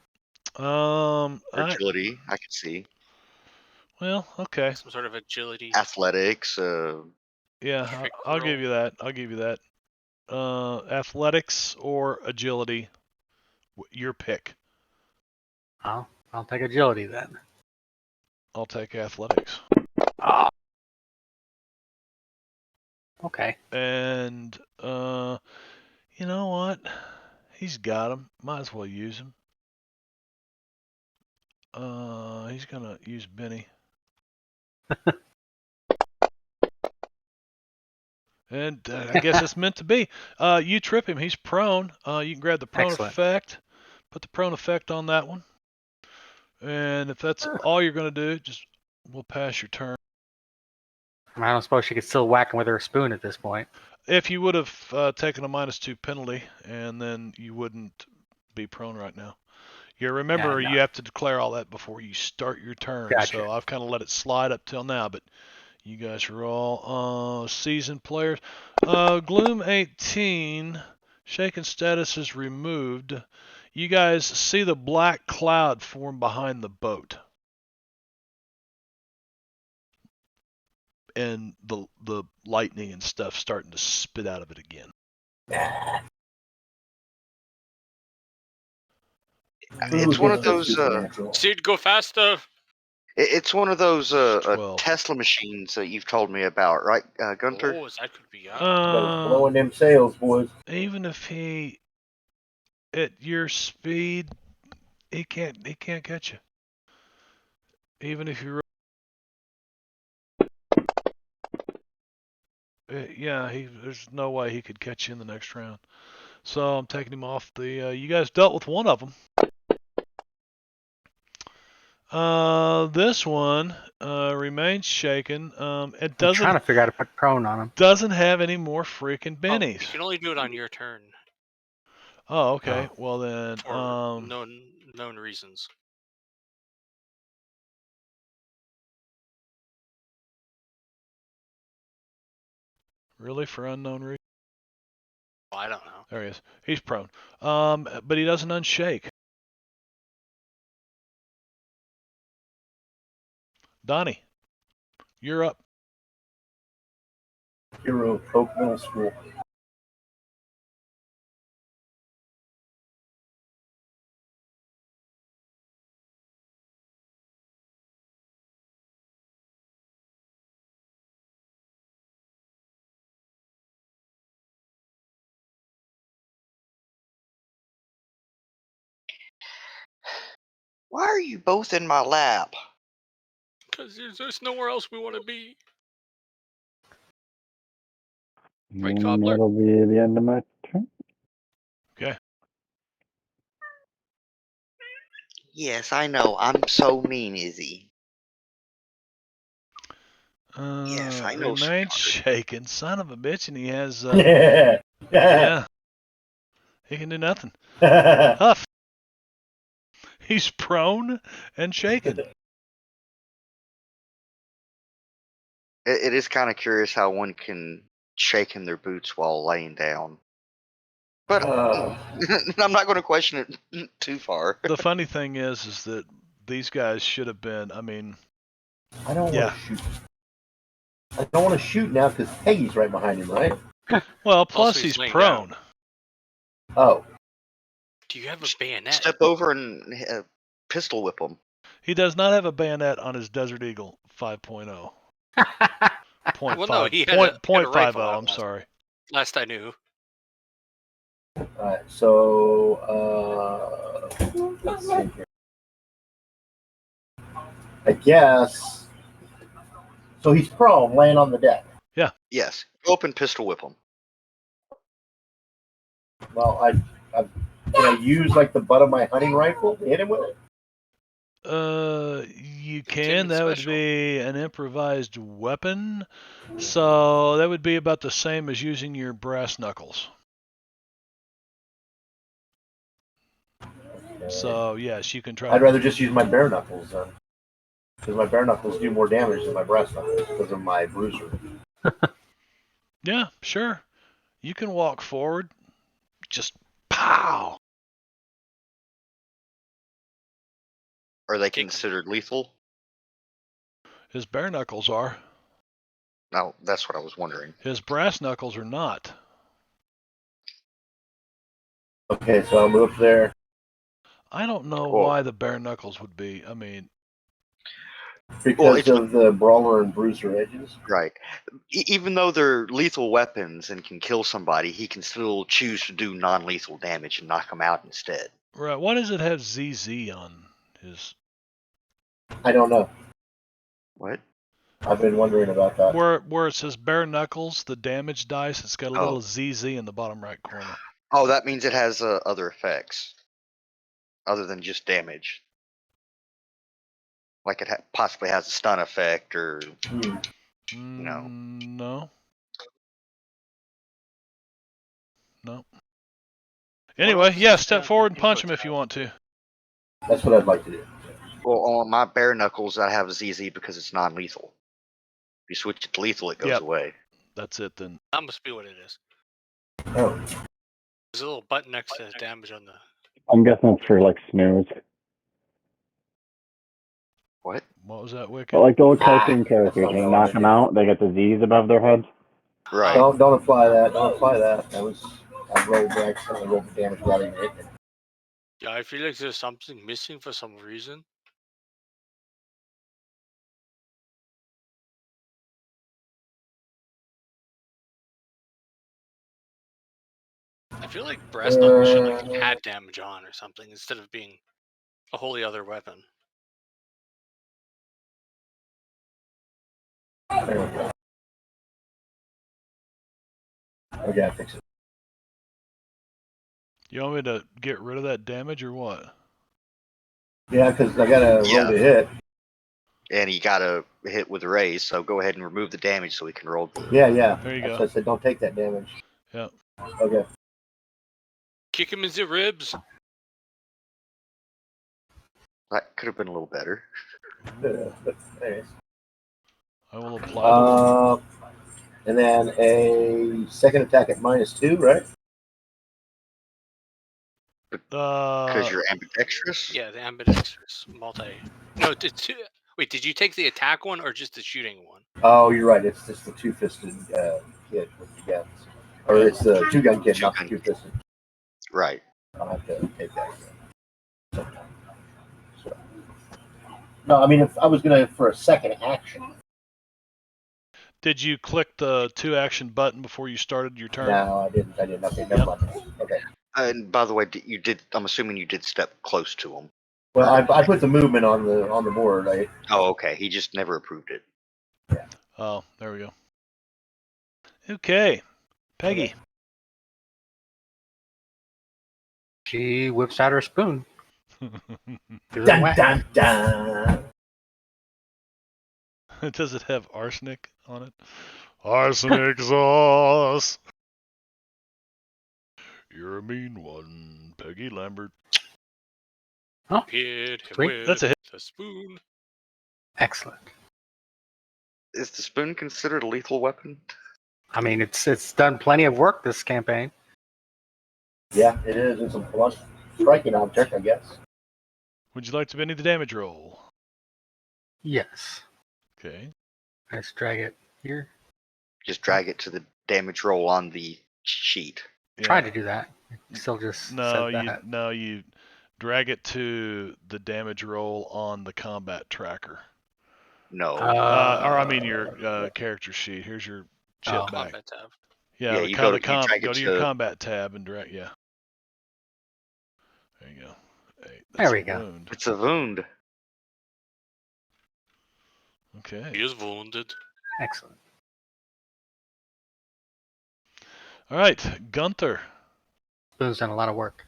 or agility. I could see Well, okay. Some sort of agility. athletics. Yeah, Trick I'll roll. give you that. I'll give you that. Athletics or agility, your pick. I'll take agility then. I'll take athletics. Ah, okay. And you know what? He's got him. Might as well use him. He's gonna use Benny. And I guess it's meant to be. You trip him. He's prone. You can grab the prone Excellent. effect. Put the prone effect on that one. And if that's all you're gonna do, we'll pass your turn. I don't suppose she could still whack him with her spoon at this point. If you would have taken a -2 penalty, and then you wouldn't be prone right now. Yeah, remember, Yeah, no. you have to declare all that before you start your turn. Gotcha. So I've kind of let it slide up till now, but you guys are all seasoned players. Gloom 18, shaken status is removed. You guys see the black cloud form behind the boat. And the lightning and stuff starting to spit out of it again. It's one of Gets the those. supernatural. Sid, go faster. It's one of those 12. Tesla machines that you've told me about, right, Gunter? Oh, that could be. Blowing them sails, boys. Even if he at your speed, he can't catch you. Even if you yeah, there's no way he could catch you in the next round. So I'm taking him off the. You guys dealt with one of them. This one remains shaken. It I'm trying doesn't to figure out how to put prone on him. doesn't have any more freaking Oh, you bennies. can only do it on your turn Oh, okay. Well then, for known reasons. really for unknown reason. Well, I don't know. There he is. He's prone. But he doesn't unshake. Donnie, you're up. Hero Pope Middle School. Why are you both in my lap? Because there's nowhere else we want to be. Right, And Cobbler? that'll be the end of my turn. Okay. Yes, I know. I'm so mean, Izzy. Yes, I know, Remains sweetheart. shaken. Son of a bitch, and he has. Yeah. Yeah. He can do nothing. Huff. He's prone and shaken. It is kind of curious how one can shake in their boots while laying down. But I'm not going to question it too far. The funny thing is that these guys should have been. I mean, I don't Yeah. want to shoot. I don't want to shoot now because Peggy's right behind him, right? well, plus Also, he's he's laying prone. down. Oh. Do you have a bayonet? Step over and pistol whip them. He does not have a bayonet on his Desert Eagle 5.0. Point Well, no, five. he had Point, a point rifle 50, out I'm last- sorry. Last I knew. Alright, so let's see here. I guess. So he's prone, laying on the deck. Yes, go up and pistol whip them. Well, can I use like the butt of my hunting rifle to hit him with it? You can. Containment That would special. be an improvised weapon. So that would be about the same as using your brass knuckles. So yes, you can try. I'd rather just use my bare knuckles then, because my bare knuckles do more damage than my brass knuckles because of my bruiser. Yeah, sure. You can walk forward. Just pow. Are they Kick 'em. considered lethal? His bare knuckles are. No, that's what I was wondering. His brass knuckles are not. Okay, so I'll move there. I don't know Well- why the bare knuckles would be. I mean, Because it's- of the brawler and bruiser edges. Right. Even though they're lethal weapons and can kill somebody, he can still choose to do non-lethal damage and knock them out instead. right? Why does it have ZZ on his? I don't know. What? I've been wondering about that. Where it says bare knuckles, the damage dice, it's got a Oh. little ZZ in the bottom right corner. Oh, that means it has other effects other than just damage. Like it possibly has a stun effect or Hmm. No. No. No. Anyway, else yeah, is step that forward and info punch him if tab? you want to. That's what I'd like to do. well, on my bare knuckles I have ZZ because it's non-lethal. If you switch it to lethal, it goes Yep. away. That's it then. That must be what it is. Oh, There's a little button next to damage on the. I'm guessing it's for like snooze. What? What was that, Wicked? But like the old cartoon characters, that's when you not knock what them I out, they get the Z's above their heads. Right. don't apply that. Don't apply that. I rolled the damage without even hitting it. Yeah, I feel like there's something missing for some reason. I feel like brass knuckles should like add damage on or something instead of being a wholly other weapon. Okay, I fix it. You want me to get rid of that damage or what? Yeah, because I gotta roll Yeah. to hit. And he got a hit with a raise, so go ahead and remove the damage so he can roll. Yeah. There you That's go. why I said don't take that damage. Yep. Okay. Kick him in the ribs. That could have been a little better. Anyways. I will apply the wound. And then a second attack at -2, right? Because you're ambidextrous? Yeah, the ambidextrous multi. No, wait, did you take the attack one or just the shooting one? Oh, you're right. It's just the two-fisted kid with the guns. Or it's the two-gun kid, not the two-fisted. Right. I'll have to take that again. So. No, I mean, if I was going to, for a second action. Did you click the 2-action button before you started your turn? No, I didn't. Okay, never mind. Okay. And by the way, you did. I'm assuming you did step close to him. Well, I put the movement on the board. Right? Oh, okay. He just never approved it. Yeah. Oh, there we go. Okay. Peggy. Okay. She whips out her spoon. Dun, dun, dun. Does it have arsenic on it? Arsenic sauce. You're a mean one, Peggy Lambert. Hit him Sweet. with That's a hit. the spoon. Excellent. Is the spoon considered a lethal weapon? I mean, it's done plenty of work this campaign. Yeah, it is. It's a plus striking object, I guess. Would you like to bend the damage roll? Yes. Okay. Let's drag it here. Just drag it to the damage roll on the sheet. Yeah. Try to do that. It still just No, said that. you drag it to the damage roll on the combat tracker. No. Or I mean your character sheet. Here's your chip Oh. back. Combat tab. Yeah, Yeah, the you con- go the to- you com- drag go it to your to- combat tab and drag. Yeah. There you go. Hey, There that's we a go. wound. It's a wound. Okay. He is wounded. Excellent. All right, Gunther. Spoon's done a lot of work.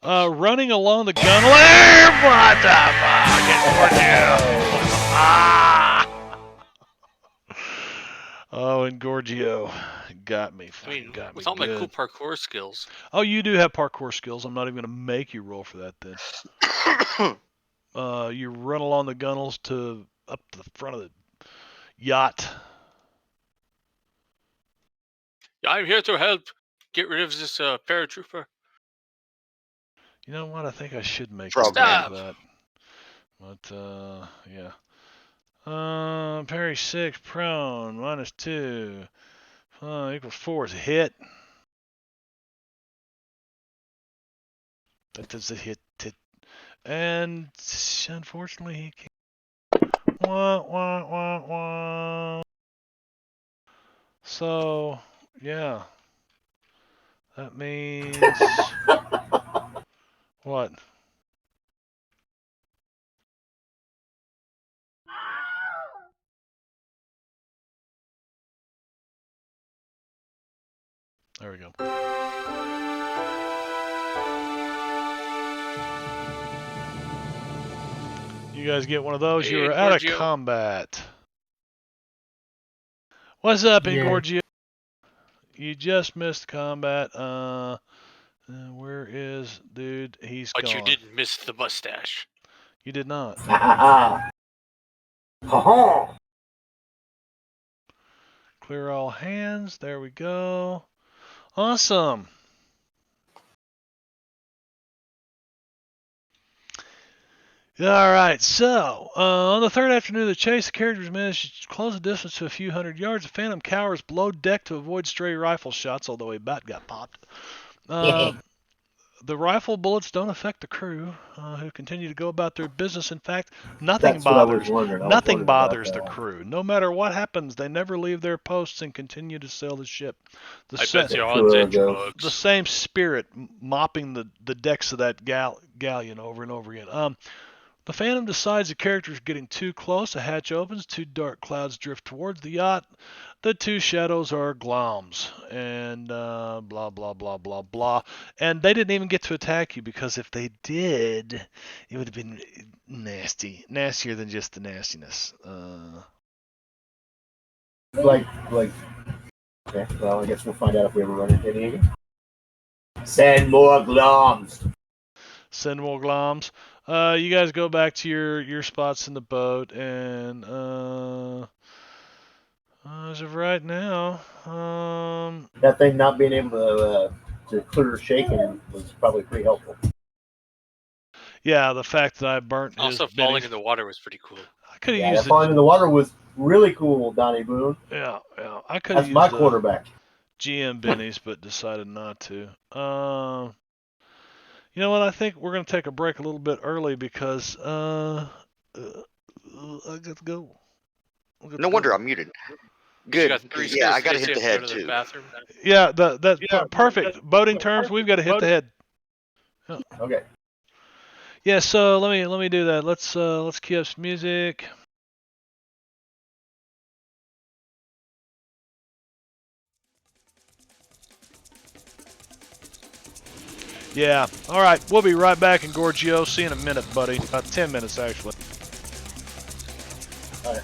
Running along the gun lane. What the fuck? Oh, and Gorgio got me. I mean, Got me with all my good. cool parkour skills. Oh, you do have parkour skills. I'm not even going to make you roll for that then. You run along the gunnels to up to the front of the yacht. I'm here to help get rid of this paratrooper. You know what? I think I should make Frog you roll man. for that. But yeah. Parry 6, prone, -2. Equals 4 is a hit. That does a hit. And unfortunately, he can't. Wah, wah, wah, wah. So, yeah. That means. What? There we go. You guys get one of those. Hey, You're out of Gorgio. combat. What's up, Yeah. Ingorgio? You just missed combat. Where is dude? He's But gone. you didn't miss the mustache. You did not. Ha ha ha. Ha Clear all hands. There we go. Awesome. All right, so on the third afternoon of the chase, the characters managed to close the distance to a few hundred yards. The Phantom cowers below deck to avoid stray rifle shots, although a bat got popped. the rifle bullets don't affect the crew, who continue to go about their business. In fact, nothing That's what I was bothers. wondering. Nothing about bothers the that. crew. No matter what happens, they never leave their posts and continue to sail the ship. I bet you odds and drugs. The same spirit mopping the decks of that galleon over and over again. The Phantom decides the character's getting too close. A hatch opens. Two dark clouds drift towards the yacht. The two shadows are gloms. And blah, blah, blah, blah, blah. And they didn't even get to attack you, because if they did, it would have been nasty. Nastier than just the nastiness. Like, okay, well, I guess we'll find out if we ever run into any again. Send more gloms. Send more gloms. You guys go back to your spots in the boat, and as of right now, That thing not being able to clear shaking was probably pretty helpful. yeah, the fact that I burnt his Also, falling in the water was pretty cool. I could have Yeah, used that falling in the water was really cool, Donnie Boone. Yeah, I could have That's used my quarterback. GM bennies, but decided not to. You know what? I think we're gonna take a break a little bit early because I got to go. No wonder I'm muted. Good. Got 3 Yeah, I gotta seconds hit the to go head to the too. bathroom. Yeah, that's perfect. Boating terms, we've got to hit the head. Yeah. Okay. Yeah, so let me do that. Let's cue up some music. Yeah. All right. We'll be right back in Gorgio. See you in a minute, buddy. About 10 minutes, actually. All right.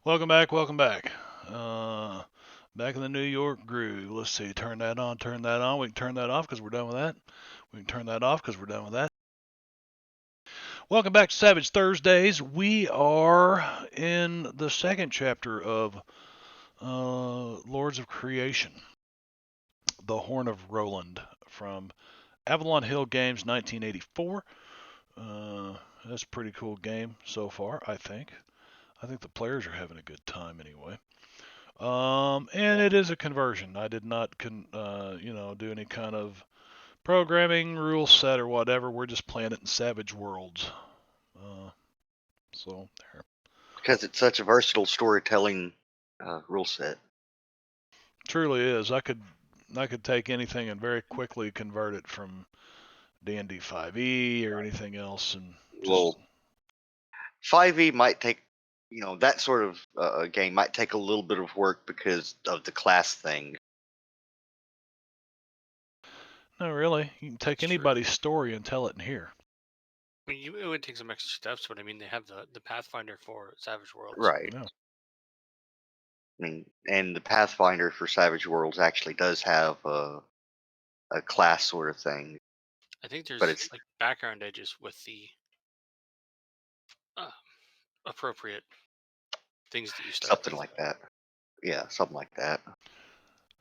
Welcome back. Welcome back. Back in the New York groove. Let's see. Turn that on. Turn that on. We can turn that off because we're done with that. We can turn that off because we're done with that. Welcome back to Savage Thursdays. We are in the second chapter of Lords of Creation, The Horn of Roland from Avalon Hill Games 1984. That's a pretty cool game so far, I think. I think the players are having a good time anyway. And it is a conversion. I did not, do any kind of programming, rule set, or whatever. We're just playing it in Savage Worlds. So there. Because it's such a versatile storytelling rule set. Truly is. I could take anything and very quickly convert it from D&D 5e or anything else, and just... Well, 5e might take, that sort of game might take a little bit of work because of the class thing. No, really. You can take That's true. anybody's story and tell it in here. I mean, it would take some extra steps, but I mean, they have the Pathfinder for Savage Worlds. Right. Yeah. I mean, and the Pathfinder for Savage Worlds actually does have a class sort of thing. I think there's But it's like background edges with the appropriate things that you start something with. like that. Yeah, something like that.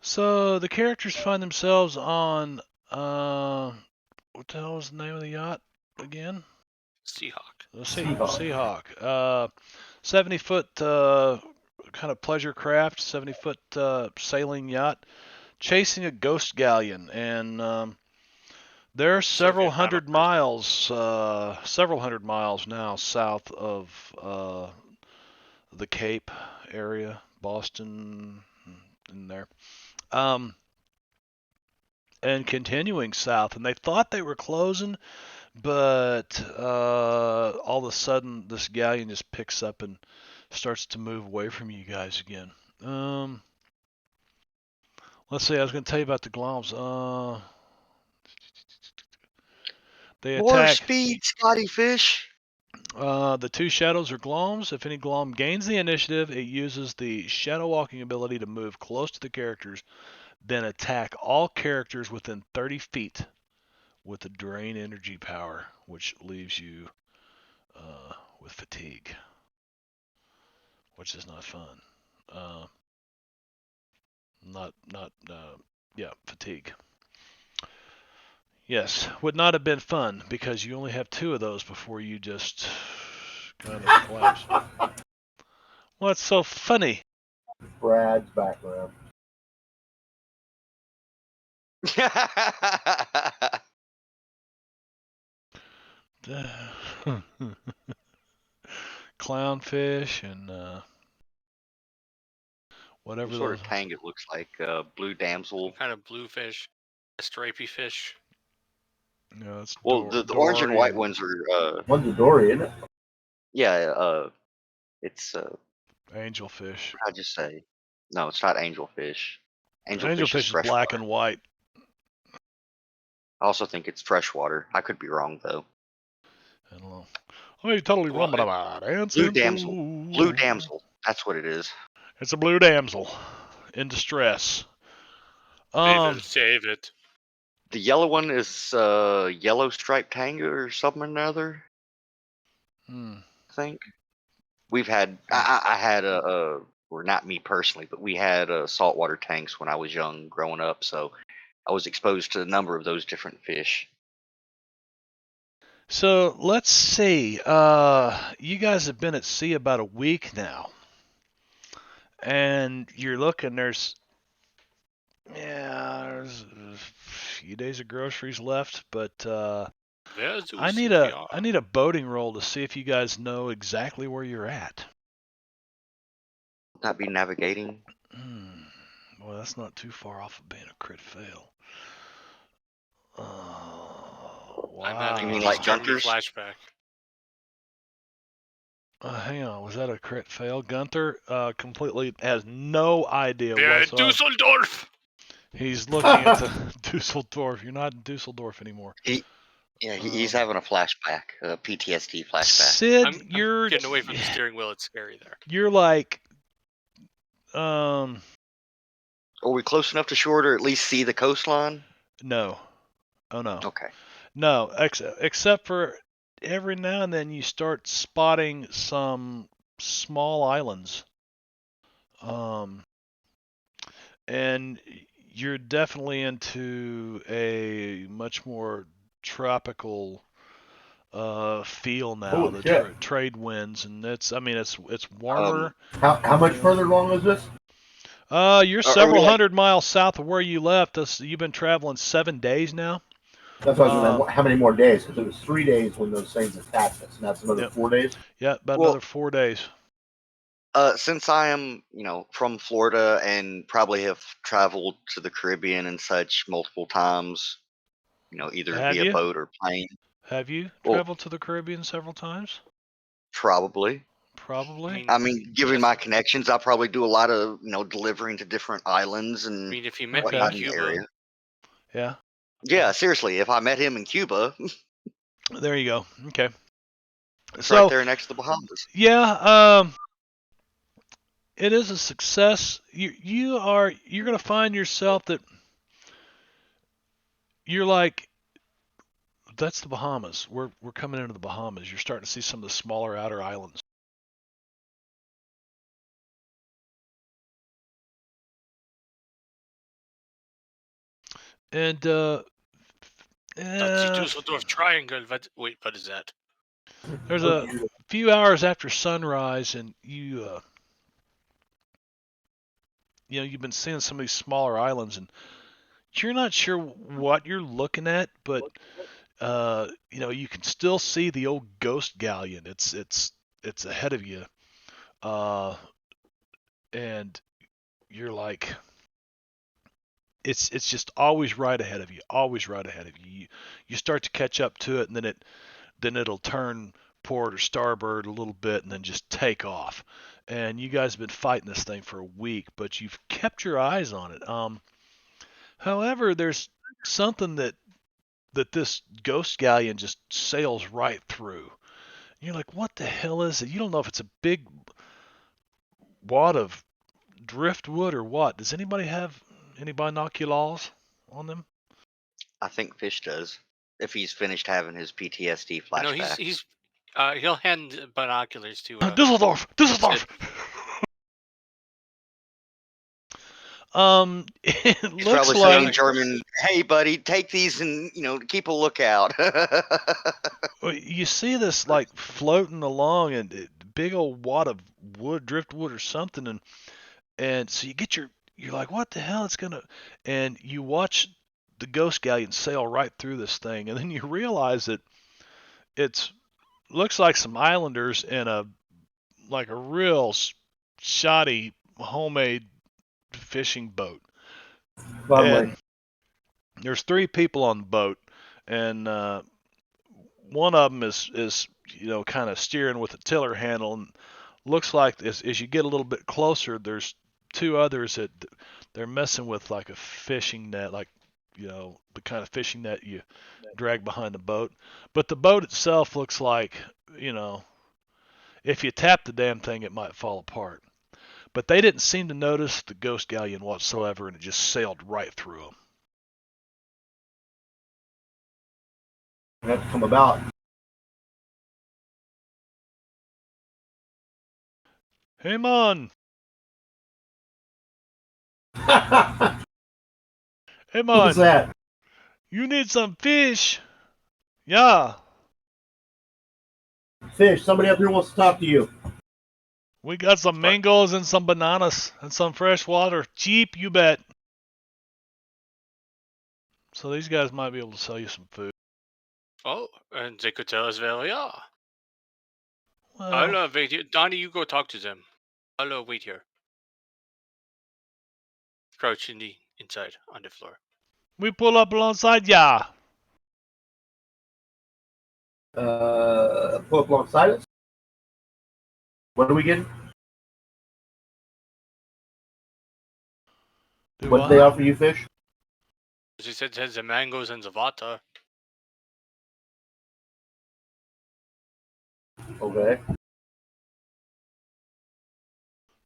So the characters find themselves on what the hell was the name of the yacht again? Seahawk. The Seahawk. 70-foot kind of pleasure craft, 70-foot sailing yacht, chasing a ghost galleon, and they're several hundred miles now south of the Cape area, Boston, in there. And continuing south, and they thought they were closing, but all of a sudden this galleon just picks up and starts to move away from you guys again. Let's see, I was going to tell you about the gloms. They More attack. speed, Scotty Fish. The two shadows are gloms. If any glom gains the initiative, it uses the shadow walking ability to move close to the characters, then attack all characters within 30 feet with the drain energy power, which leaves you with fatigue, which is not fun. Fatigue. Yes, would not have been fun because you only have two of those before you just kind of collapse. What's so funny? Brad's background. Clownfish and whatever What sort those of tang it looks like? Blue damsel. Kind of blue fish, a stripy fish. No, it's Well, the orange and white ones are. One's a dory, isn't it? Yeah. It's angelfish. How'd you say? No, it's not angelfish. Angelfish is fresh black water. and white. I also think it's freshwater. I could be wrong though. I don't know. I mean, totally wrong about it. Blue damsel. Blue damsel. That's what it is. It's a blue damsel in distress. They will save it. The yellow one is yellow striped tang or something or another. I think we've had. I had or not me personally, but we had saltwater tanks when I was young, growing up. So I was exposed to a number of those different fish. So let's see. You guys have been at sea about a week now, and you're looking. There's a few days of groceries left, but I need a boating roll to see if you guys know exactly where you're at. Would that be navigating? Well, that's not too far off of being a crit fail. Wow. I'm having You mean like Gunther's? Flashback. Hang on, was that a crit fail? Gunther completely has no idea Yeah, whatsoever. Dusseldorf! He's looking at the Dusseldorf. You're not in Dusseldorf anymore. He's having a flashback, a PTSD flashback. Sid, I'm you're getting away from the steering wheel. It's scary there. You're like Are we close enough to shore to at least see the coastline? No. Oh no. Okay. No, except for every now and then you start spotting some small islands. And you're definitely into a much more tropical feel now. Holy The shit. trade winds, and it's Um, warmer. How much further along is this? You're are we several like? hundred miles south of where you left us. You've been traveling 7 days now. That's what I was Um, wondering. How many more days? Because it was 3 days when those things attacked us, and that's another yep, 4 days. yeah, about Well, another 4 days. Since I am, from Florida and probably have traveled to the Caribbean and such multiple times, either Have via you? boat or plane. Have you Well, traveled to the Caribbean several times? probably. Probably. I mean, given Yes. my connections, I probably do a lot of, delivering to different islands I and mean, if you met me Okay. in whatnot in the Cuba, area. Yeah. Yeah, seriously, if I met him in Cuba, There you go. Okay. it's right So there next to the Bahamas. yeah, it is a success. You're gonna find yourself that you're like, that's the Bahamas. We're coming into the Bahamas. You're starting to see some of the smaller outer islands. And that's the eh, Dusseldorf Triangle. Wait, what is that? there's a few hours after sunrise, and you've been seeing some of these smaller islands, and you're not sure what you're looking at, but you can still see the old ghost galleon. It's ahead of you, uh, and you're like, it's just always right ahead of you, always right ahead of you. You start to catch up to it, and then it'll turn port or starboard a little bit, and then just take off. And you guys have been fighting this thing for a week, but you've kept your eyes on it. However, there's something that this ghost galleon just sails right through. You're like, what the hell is it? You don't know if it's a big wad of driftwood or what. Does anybody have any binoculars on them? I think Fish does, if he's finished having his PTSD No, he's flashbacks. he'll hand binoculars to Dusseldorf! Dusseldorf! It He's looks probably saying in like German, "Hey, buddy, take these and keep a lookout." you see this like floating along and big old wad of wood, driftwood or something, and so you're like, what the hell? And you watch the ghost galleon sail right through this thing, and then you realize that it's looks like some islanders in a real shoddy homemade fishing boat, Lovely. and there's 3 people on the boat, and one of them is kind of steering with a tiller handle, and looks like as you get a little bit closer, there's 2 others that they're messing with like a fishing net, like the kind of fishing net you drag behind the boat. But the boat itself looks like, if you tap the damn thing, it might fall apart. But they didn't seem to notice the ghost galleon whatsoever, and it just sailed right through them. Have to come about. Hey man, hey Who was man, that? you need some fish? Yeah, Fish. Somebody up here wants to talk to you. we got some What? mangoes and some bananas and some fresh water. Cheap, you bet. So these guys might be able to sell you some food. Oh, and they could tell us where we are. Well, I'll wait here. Donnie, you go talk to them. I'll wait here. Crouch in the inside on the floor. we pull up alongside ya. Pull up alongside us. What are we getting? Do What did they I? offer you, Fish? She said it has the mangoes and the water. Okay.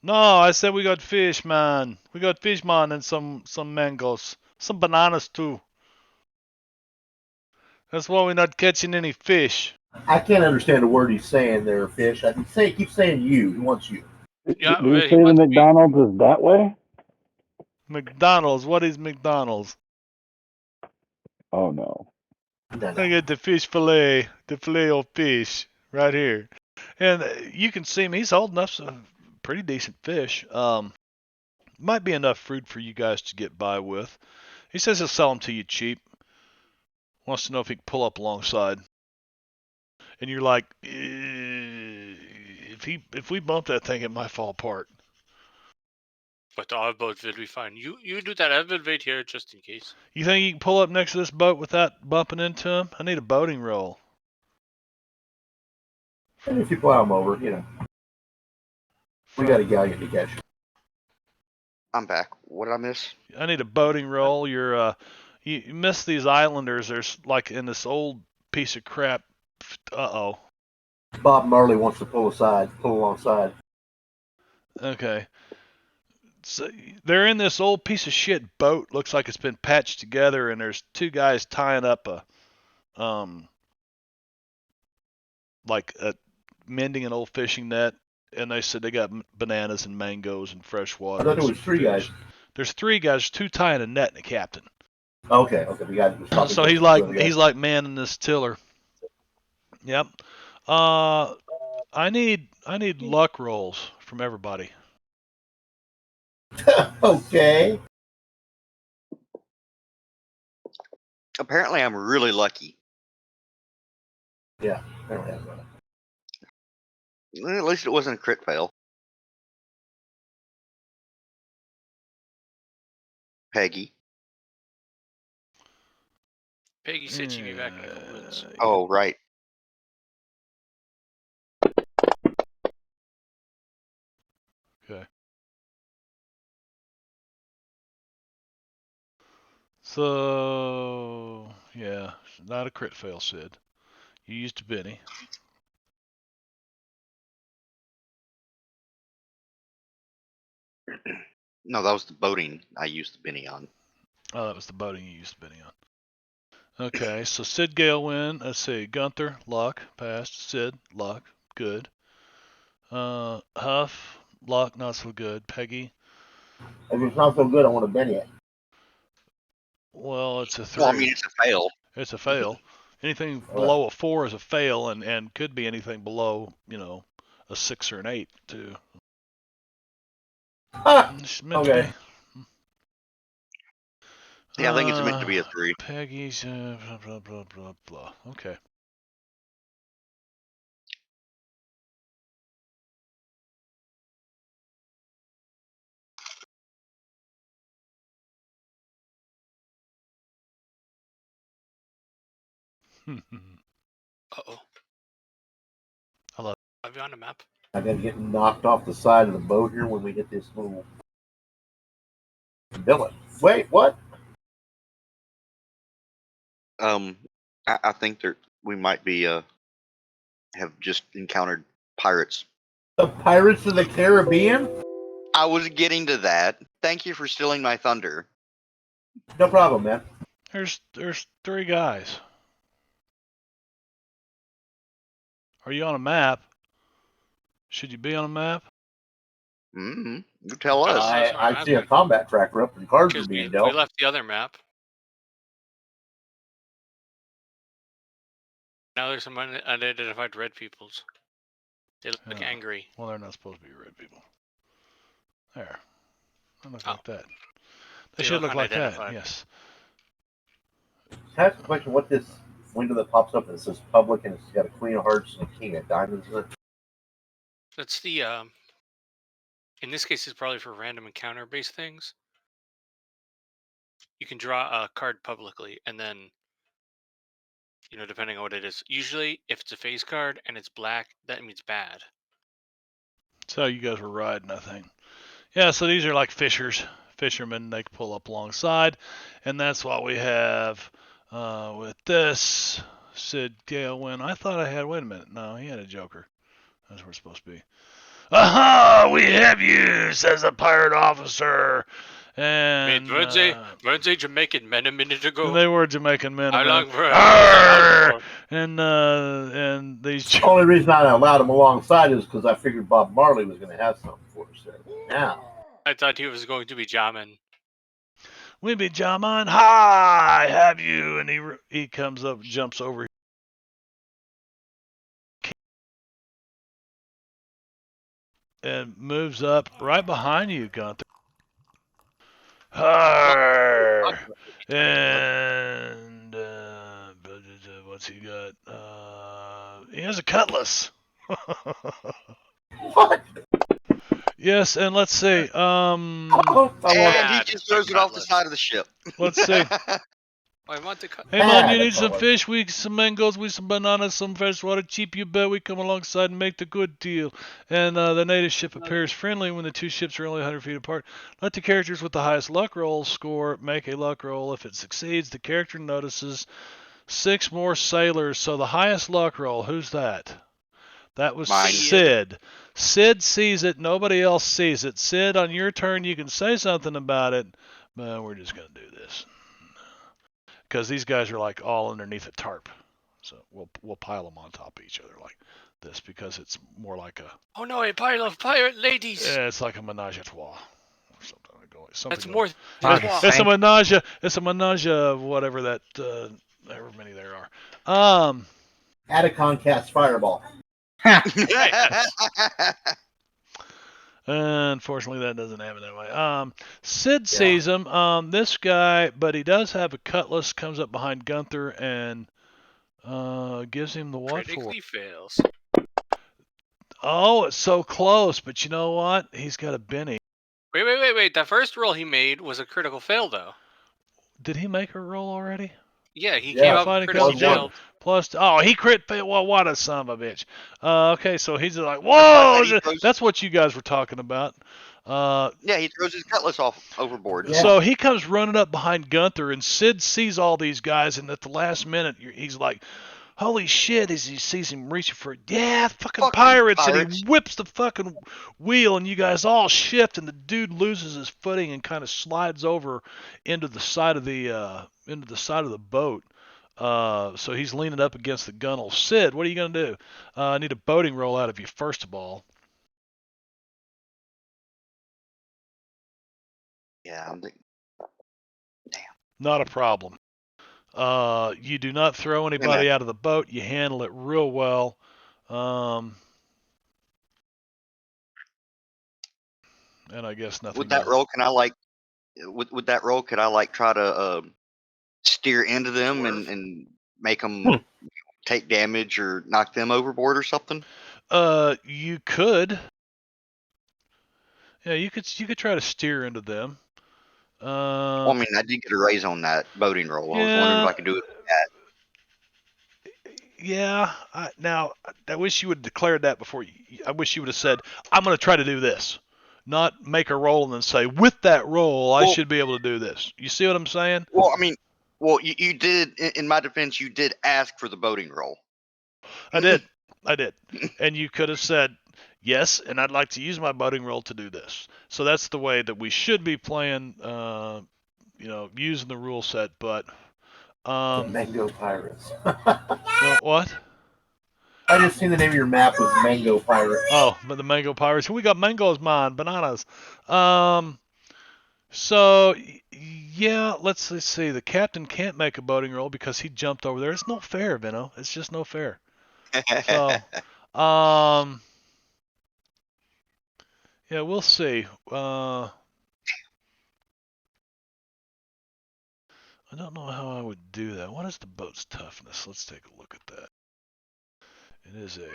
No, I said we got fish, man. We got fish, man, and some mangoes, some bananas too. That's why we're not catching any fish. I can't understand a word he's saying there, Fish. I keep saying you. He wants you. Yeah, Did you he say the wants me. McDonald's is that way? McDonald's. What is McDonald's? Oh no. No, I no. get the filet of fish right here, and you can see him. He's holding up some pretty decent fish. Might be enough food for you guys to get by with. He says he'll sell them to you cheap. Wants to know if he can pull up alongside. And you're like, if we bump that thing, it might fall apart. But our boat will be fine. You do that. I will wait here just in case. You think you can pull up next to this boat without bumping into him? I need a boating roll. And if you plow him over, we got a galleon to catch. I'm back. What did I miss? I need a boating roll. You miss these islanders. There's like in this old piece of crap. Uh-oh. Bob Marley wants to pull alongside. Okay. So they're in this old piece of shit boat. Looks like it's been patched together, and there's two guys tying up mending an old fishing net, and they said they got bananas and mangoes and fresh water. I thought and there was some three fish. guys. There's three guys, two tying a net and a captain. Okay, we got. So he's like manning this tiller. Yep. I need luck rolls from everybody. Okay. Apparently, I'm really lucky. Yeah. Apparently that's right. At least it wasn't a crit fail. Peggy. Peggy said she'd be back in a couple minutes. Oh, right. Okay. So yeah, not a crit fail, Sid. You used a Benny. No, that was the boating I used the Benny on. Oh, that was the boating you used a Benny on. Okay, so Sid Gale win. Let's see. Gunther, luck, passed. Sid, luck, good. Huff, luck, not so good. Peggy, If it's not so good, I want to bend it. well, it's a 3. Well, I mean, it's a fail. It's a fail. Anything All below a 4 is a fail, and could be anything below, a 6 or an 8 too. Ah, It's meant okay. to be. Yeah, I think it's meant to be a 3. Peggy's blah blah blah blah blah. Okay. Uh-oh. Hello. Are we on the map? I gotta get knocked off the side of the boat here when we hit this little billet. Wait, what? I think we might be have just encountered pirates. The Pirates of the Caribbean? I was getting to that. Thank you for stealing my thunder. No problem, man. There's 3 guys. Are you on a map? Should you be on a map? Mm-hmm. You tell Oh, us. sorry, I see a combat tracker up and cards are Because being we dealt. left the other map. Now there's some unidentified red peoples. They look Yeah. angry. Well, they're not supposed to be red people. There. They look Oh. like that. They They should look look like that. unidentified. Yes. Can I ask a question? What this window that pops up and it says public and it's got a Queen of Hearts and a King of Diamonds in it? That's the in this case it's probably for random encounter based things. You can draw a card publicly and then depending on what it is. Usually if it's a face card and it's black, that means bad. That's how you guys were riding, I think. Yeah, so these are like fishermen. They can pull up alongside, and that's what we have with this. Sid Gale win. I thought I had. Wait a minute. No, he had a joker. That's where it's supposed to be. Aha! We have you, says the pirate officer. And weren't they Jamaican men a minute ago? they were Jamaican men. How a long minute. were Arr! And these. The only reason I allowed him alongside is because I figured Bob Marley was going to have something for us there. Now, I thought he was going to be jamming. We be jamming. Hi, have you? And he comes up, jumps over, and moves up right behind you, Gunther. Arr! And what's he got? He has a cutlass. what? Yes, and let's see. And he just throws it off the side of the ship. Let's see. I want to cut. Hey man, Ah, you need that's some all fish, some mangoes, some bananas, some fresh water. Cheap, you bet. We come alongside and make the good deal. And the native ship appears friendly when the two ships are only 100 feet apart. Let the characters with the highest luck roll score make a luck roll. If it succeeds, the character notices 6 more sailors. So the highest luck roll, who's that? That was Mine. Sid. Sid sees it. Nobody else sees it. Sid, on your turn, you can say something about it. But we're just going to do this. Because these guys are like all underneath a tarp, so we'll pile them on top of each other like this because it's more like a. Oh no, a pile of pirate ladies. Yeah, it's like a menage a trois or something. That's more. It's a menage. It's a menage of whatever that. However many there are. Atacon casts Fireball. Unfortunately, that doesn't happen that way. Sid sees him. This guy, but he does have a cutlass. Comes up behind Gunther and gives him the what for? Critically fails. Oh, it's so close, but you know what? He's got a Benny. Wait. The first roll he made was a critical fail, though. Did he make a roll already? Yeah, he came up critically failed. Plus, he crit fail. Well, what a son of a bitch. Okay, so he's like, whoa! That's what you guys were talking about. Yeah, he throws his cutlass off overboard. Yeah. So he comes running up behind Gunther, and Sid sees all these guys, and at the last minute, he's like, holy shit, as he sees him reaching for, fucking pirates, and he whips the fucking wheel, and you guys all shift, and the dude loses his footing and kind of slides over into the side of the boat. So he's leaning up against the gunwale. Sid, what are you going to do? I need a boating roll out of you, first of all. Yeah, I'm thinking, Not a problem. You do not throw anybody out of the boat. You handle it real well. And I guess nothing. With that roll, can I like? With that roll, could I like try to steer into them and make them take damage or knock them overboard or something? You could. Yeah, you could try to steer into them. Well, I mean, I did get a raise on that boating roll. I was wondering if I could do it with that. Yeah. I wish you would have declared that before. I wish you would have said, I'm going to try to do this. Not make a roll and then say, with that roll, I should be able to do this. You see what I'm saying? Well, I mean, you did, in my defense, you did ask for the boating roll. I did. And you could have said, yes, and I'd like to use my boating roll to do this. So that's the way that we should be playing, using the rule set. But the Mango Pirates. What? I just seen the name of your map was Mango Pirates. Oh, but the Mango Pirates. We got mangoes, mine, bananas. So yeah, let's see. The captain can't make a boating roll because he jumped over there. It's no fair, Vino. It's just no fair. So, yeah, we'll see. I don't know how I would do that. What is the boat's toughness? Let's take a look at that. It is a.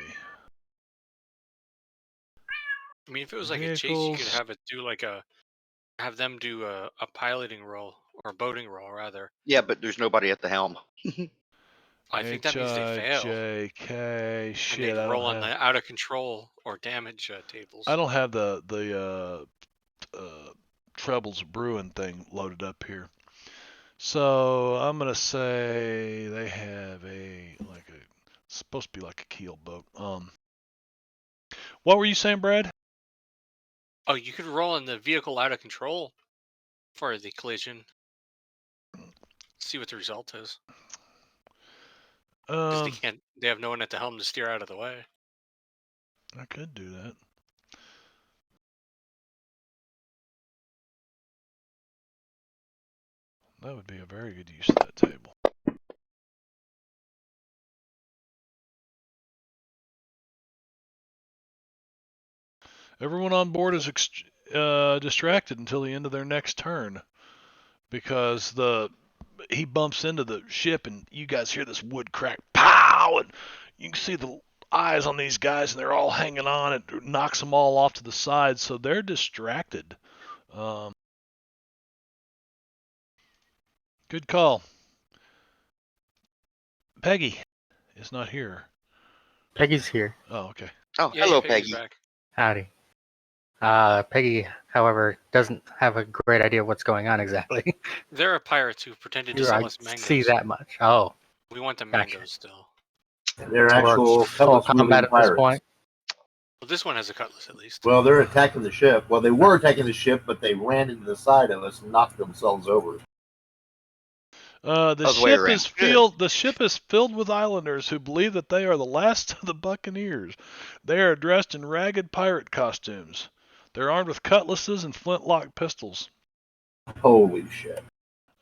I mean, if it was like a chase, you could have them do a piloting roll or a boating roll rather. Yeah, but there's nobody at the helm. I think that means they fail. J-K, shit, and they roll on the out of control or damage tables. I don't have the Troubles Brewing thing loaded up here. So I'm gonna say they have it's supposed to be like a keel boat. What were you saying, Brad? Oh, you could roll in the vehicle out of control for the collision. See what the result is. Because they can't. They have no one at the helm to steer out of the way. I could do that. That would be a very good use of that table. Everyone on board is distracted until the end of their next turn, because he bumps into the ship and you guys hear this wood crack, pow, and you can see the eyes on these guys and they're all hanging on. It knocks them all off to the side, so they're distracted. Good call. Peggy is not here. Peggy's here. Oh, okay. Oh, Yeah, hello, Peggy's Peggy. back. Howdy. Peggy, however, doesn't have a great idea of what's going on exactly. There are pirates who pretended to Here, sell I us mangoes. see that much. Oh, We want the Gotcha. mangoes still. They're so we're actual full cutlass combat wielding at this pirates. point. Well, this one has a cutlass at least. Well, they're attacking the ship. Well, they were attacking the ship, but they ran into the side of us and knocked themselves over. Other way around. The ship is filled with islanders who believe that they are the last of the buccaneers. They are dressed in ragged pirate costumes. They're armed with cutlasses and flintlock pistols. Holy shit.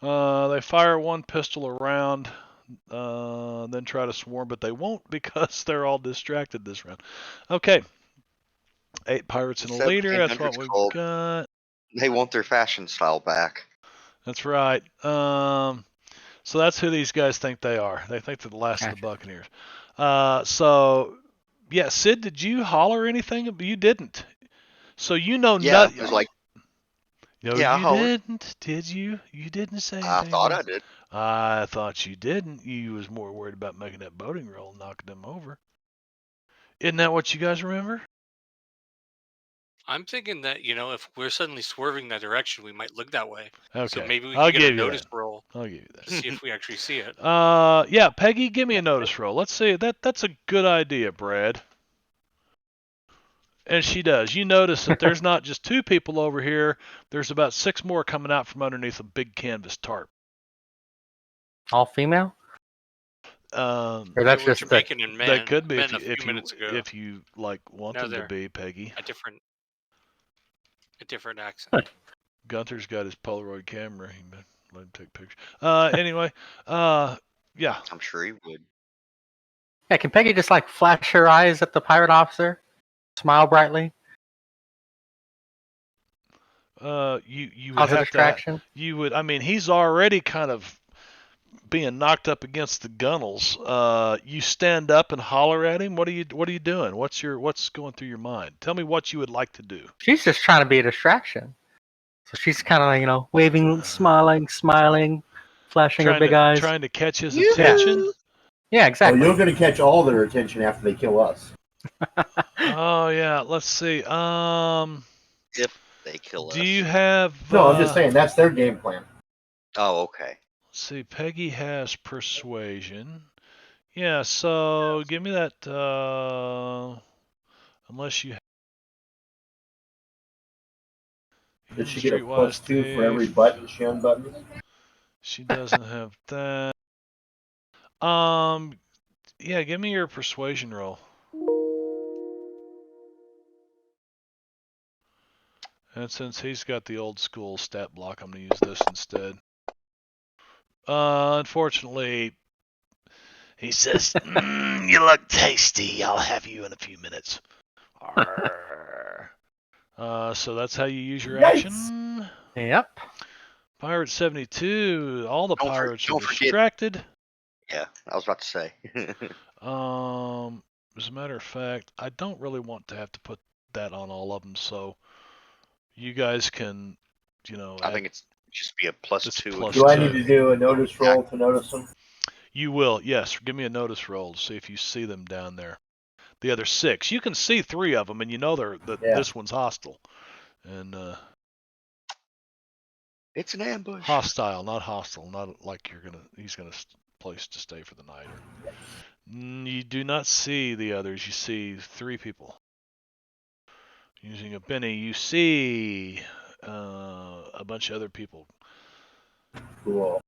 They fire one pistol around, then try to swarm, but they won't because they're all distracted this round. Okay. 8 pirates and a leader. That's what we've got. They want their fashion style back. That's right. So that's who these guys think they are. They think they're the last of the Buccaneers. So, yeah, Sid, did you holler anything? You didn't. So you know nothing. It was like, no, yeah, you didn't. Did you? You didn't say anything. I thought I did. I thought you didn't. You was more worried about making that boating roll and knocking them over. Isn't that what you guys remember? I'm thinking that, if we're suddenly swerving that direction, we might look that way. Okay. So maybe we I'll can get a give you notice that. roll I'll give you that. to see if we actually see it. Yeah, Peggy, give me a notice roll. Let's see. That's a good idea, Brad. And she does. You notice that there's not just 2 people over here. There's about 6 more coming out from underneath a big canvas tarp. All female? Or that's just Jamaican and That could be men if you like want them to be, Peggy. A different accent. Gunther's got his Polaroid camera. He can let him take pictures. Anyway, yeah. I'm sure he would. Yeah, can Peggy just flash her eyes at the pirate officer? Smile brightly? You would Cause a have distraction? you would. I mean, he's already kind of being knocked up against the gunnels. You stand up and holler at him. What are you doing? What's going through your mind? Tell me what you would like to do. She's just trying to be a distraction. So she's kind of waving, smiling, flashing her big eyes. Trying to catch his attention. Yeah, exactly. Well, you're going to catch all their attention after they kill us. Oh yeah, let's see. If they kill us. Do you have? No, I'm just saying that's their game plan. Oh, okay. Let's see. Peggy has persuasion. Yeah. So give me that. Unless you. Did she get a +2 for every button she unbuttons? She doesn't have that. Yeah. Give me your persuasion roll. And since he's got the old school stat block, I'm going to use this instead. Unfortunately, he says, you look tasty. I'll have you in a few minutes. So that's how you use your action. Yep. Pirate 72. All the pirates are distracted. Yeah, I was about to say. As a matter of fact, I don't really want to have to put that on all of them, so you guys can, I think it's just be a +2. Do I need to do a notice roll to notice them? You will, yes. Give me a notice roll to see if you see them down there. The other 6. You can see 3 of them, and you know this one's hostile. And it's an ambush. Hostile, not hostile. Not like he's gonna place to stay for the night. You do not see the others. You see 3 people. Using a Benny, you see a bunch of other people. Cool.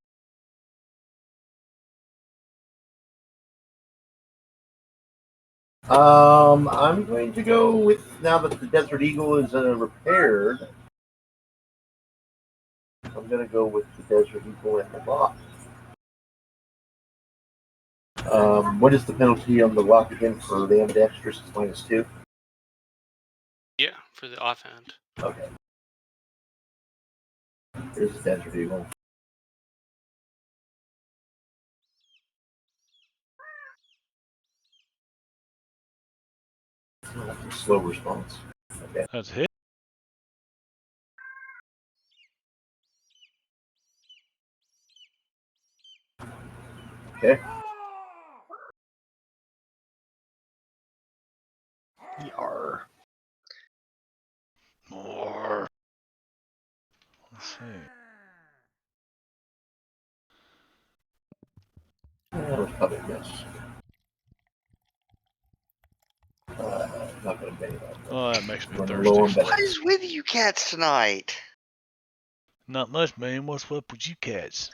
I'm going to go with, now that the Desert Eagle is repaired, I'm going to go with the Desert Eagle and the lock. What is the penalty on the lock again for the ambidextrous? It's -2. Yeah, for the offhand. Okay. Here's the Desert Eagle. Slow response. Okay. That's a hit. Okay. Yar. More. Let's see. That was probably a miss. Not going to bang that. Oh, that makes me Running thirsty. low on What is with you cats tonight? Not much, man. What's up with you cats?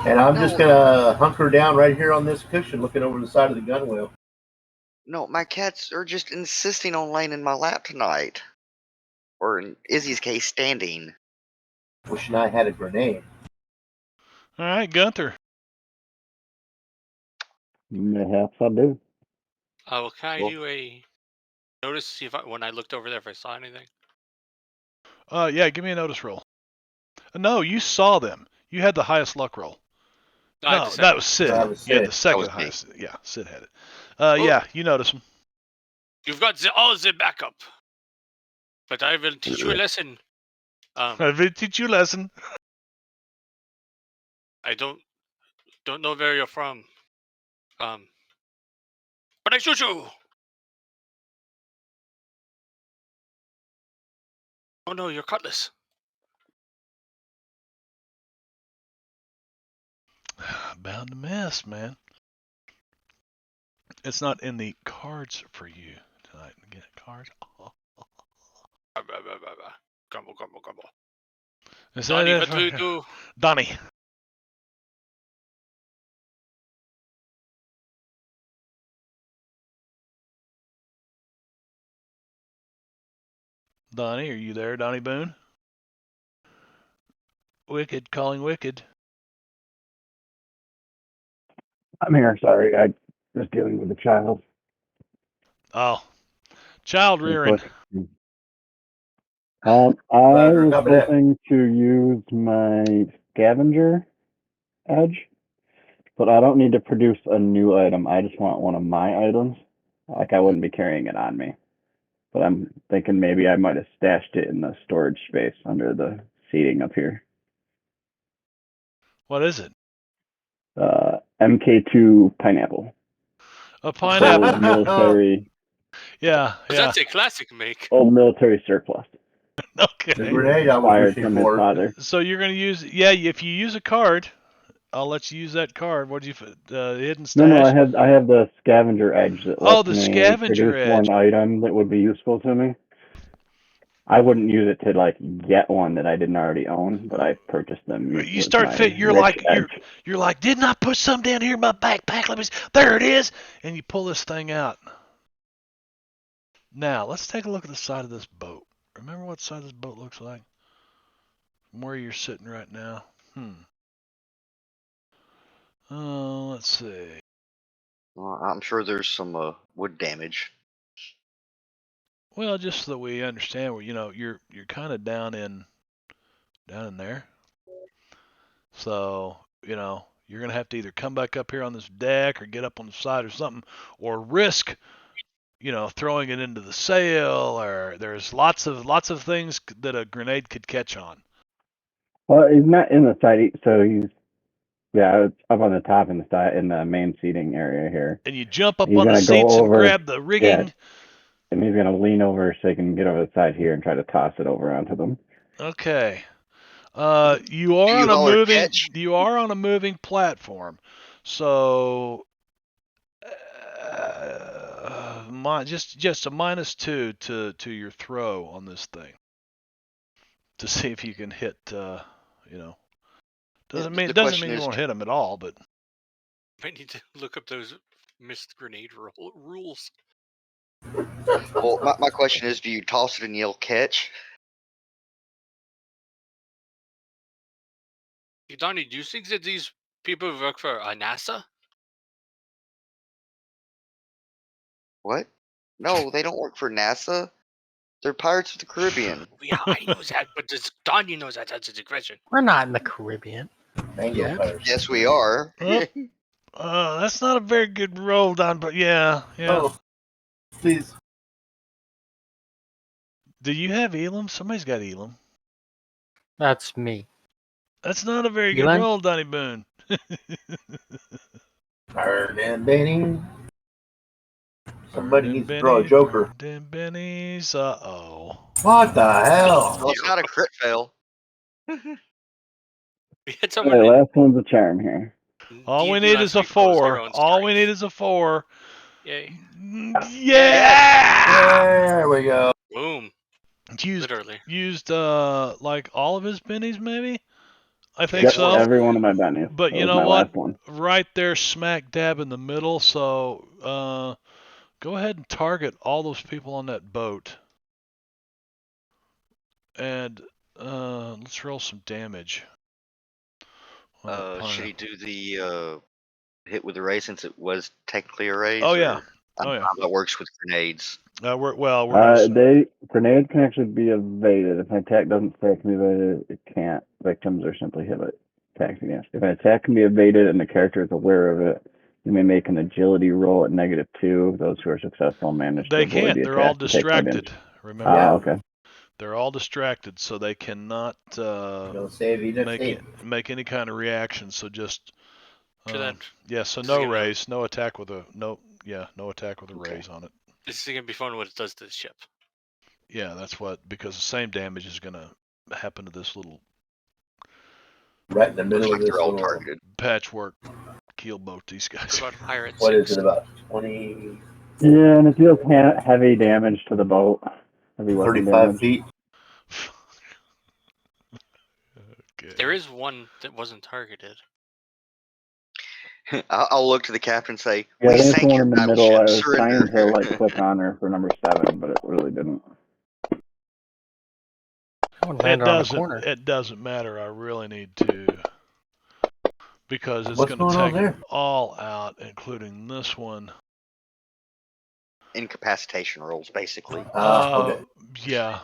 And I'm just gonna hunker down right here on this cushion, looking over the side of the gunwale. No, my cats are just insisting on laying in my lap tonight. Or in Izzy's case, standing. Wishing I had a grenade. All right, Gunther. Mayhaps I do. Well, can I Well- do a notice to see if when I looked over there if I saw anything? Yeah, give me a notice roll. No, you saw them. You had the highest luck roll. I had No, the that second. was Sid. That was You had Sid. the second was me. highest. Yeah, Sid had it. Oh. Yeah, you notice them. You've got all the backup, but I will teach you a lesson. I will teach you a lesson. I don't know where you're from. But I shoot you. Oh no, your cutlass. Bound to miss, man. It's not in the cards for you tonight. Get cards. Oh. Grumble, grumble, grumble. Is Donnie, that what do you it? do? Donnie. Donnie, are you there, Donnie Boone? Wicked, calling Wicked. I'm here. Sorry, I was dealing with a child. Oh, child rearing. I Roger, was copy that. hoping to use my scavenger edge, but I don't need to produce a new item. I just want one of my items. Like, I wouldn't be carrying it on me. But I'm thinking maybe I might have stashed it in the storage space under the seating up here. What is it? MK2 pineapple. A pineapple. Old military, Yeah, yeah. That's a classic make. old military surplus. The Okay. grenade I was Fired wishing from his for. father. So you're gonna use? Yeah, if you use a card, I'll let you use that card. What do you hidden stash? No, I have the scavenger edge that Oh, lets the me scavenger produce edge. one item that would be useful to me. I wouldn't use it to like get one that I didn't already own, but I purchased them. You with start my fit. You're rich like edge. you're like, didn't I put some down here in my backpack? Let me. There it is. And you pull this thing out. Now let's take a look at the side of this boat. Remember what side this boat looks like? From where you're sitting right now. Let's see. I'm sure there's some wood damage. Well, just so that we understand, where you're kind of down in there. So you're gonna have to either come back up here on this deck or get up on the side or something, or risk throwing it into the sail, or there's lots of things that a grenade could catch on. Well, he's not in the side, so he's it's up on the top in the main seating area here. And you jump up He's on the gonna go seats and over- grab the rigging. And he's gonna lean over so he can get over the side here and try to toss it over onto them. Okay. You Do are you on a holler moving catch? you are on a moving platform. So just a -2 to your throw on this thing to see if you can hit. You know, doesn't The mean question you is, won't hit them at all, but Might need to look up those missed grenade rules. well, my question is, do you toss it and yell catch? Hey, Donnie, do you think that these people work for NASA? What? No, they don't work for NASA. They're Pirates of the Caribbean. Yeah, I know that, but does Donnie knows that? That's a question. We're not in the Caribbean. Mango Yeah. Pirates. Yes, we are. Oh, that's not a very good roll, Don. But yeah. Oh, please. Do you have Elam? Somebody's got Elam. That's me. That's not a very good Elon? roll, Donnie Boone. Burn and Benny. Somebody Burning needs to draw a Joker. Burning Bennies. Uh-oh. What the hell? Well, it's not a crit fail. We had All someone right, in last one's a charm here. All we D&D need last is a week that was 4. their own All we strength. need is a 4. Yay. Yeah! There we go. Boom. Used Literally. like all of his bennies, maybe? I think Yep, so. every one of my bennies. But That you was know my what? last one. Right there, smack dab in the middle. So go ahead and target all those people on that boat. And let's roll some damage. On that Should he pineapple. do the hit with the ray since it was technically a raise? Oh yeah. Or, I Oh don't yeah. know how that works with grenades. We're gonna. Grenades can actually be evaded. If an attack doesn't stack can be evaded, it can't. Victims are simply hit by attacks against. If an attack can be evaded and the character is aware of it, you may make an agility roll at -2. Those who are successful manage to They avoid can't. the They're all attack and take no damage. distracted. Remember. Yeah. Okay. They're all distracted, so they cannot No save, you just save. make any kind of reaction. So just So then, yeah. So this no is gonna- raise, no attack with a no attack with a Okay. raise on it. this is gonna be fun what it does to the ship. Yeah, that's what because the same damage is gonna happen to this little Right in the Looks middle like of this they're all little. targeted. patchwork keelboat. These What guys. about Pirate What 6? is it about? 20, Yeah, and it deals heavy damage to the boat. Heavy weapon 35 damage. feet? Okay. There is one that wasn't targeted. I'll look to the captain and say, Yeah, "We there's sank the one your in the middle. I battleship. was trying Surrender." to click on her for number 7, but it really didn't. Someone landed on the corner. It doesn't matter. I really need to because it's What's going to going on take there? them all out, including this one. Incapacitation rolls, basically. Okay. Yeah.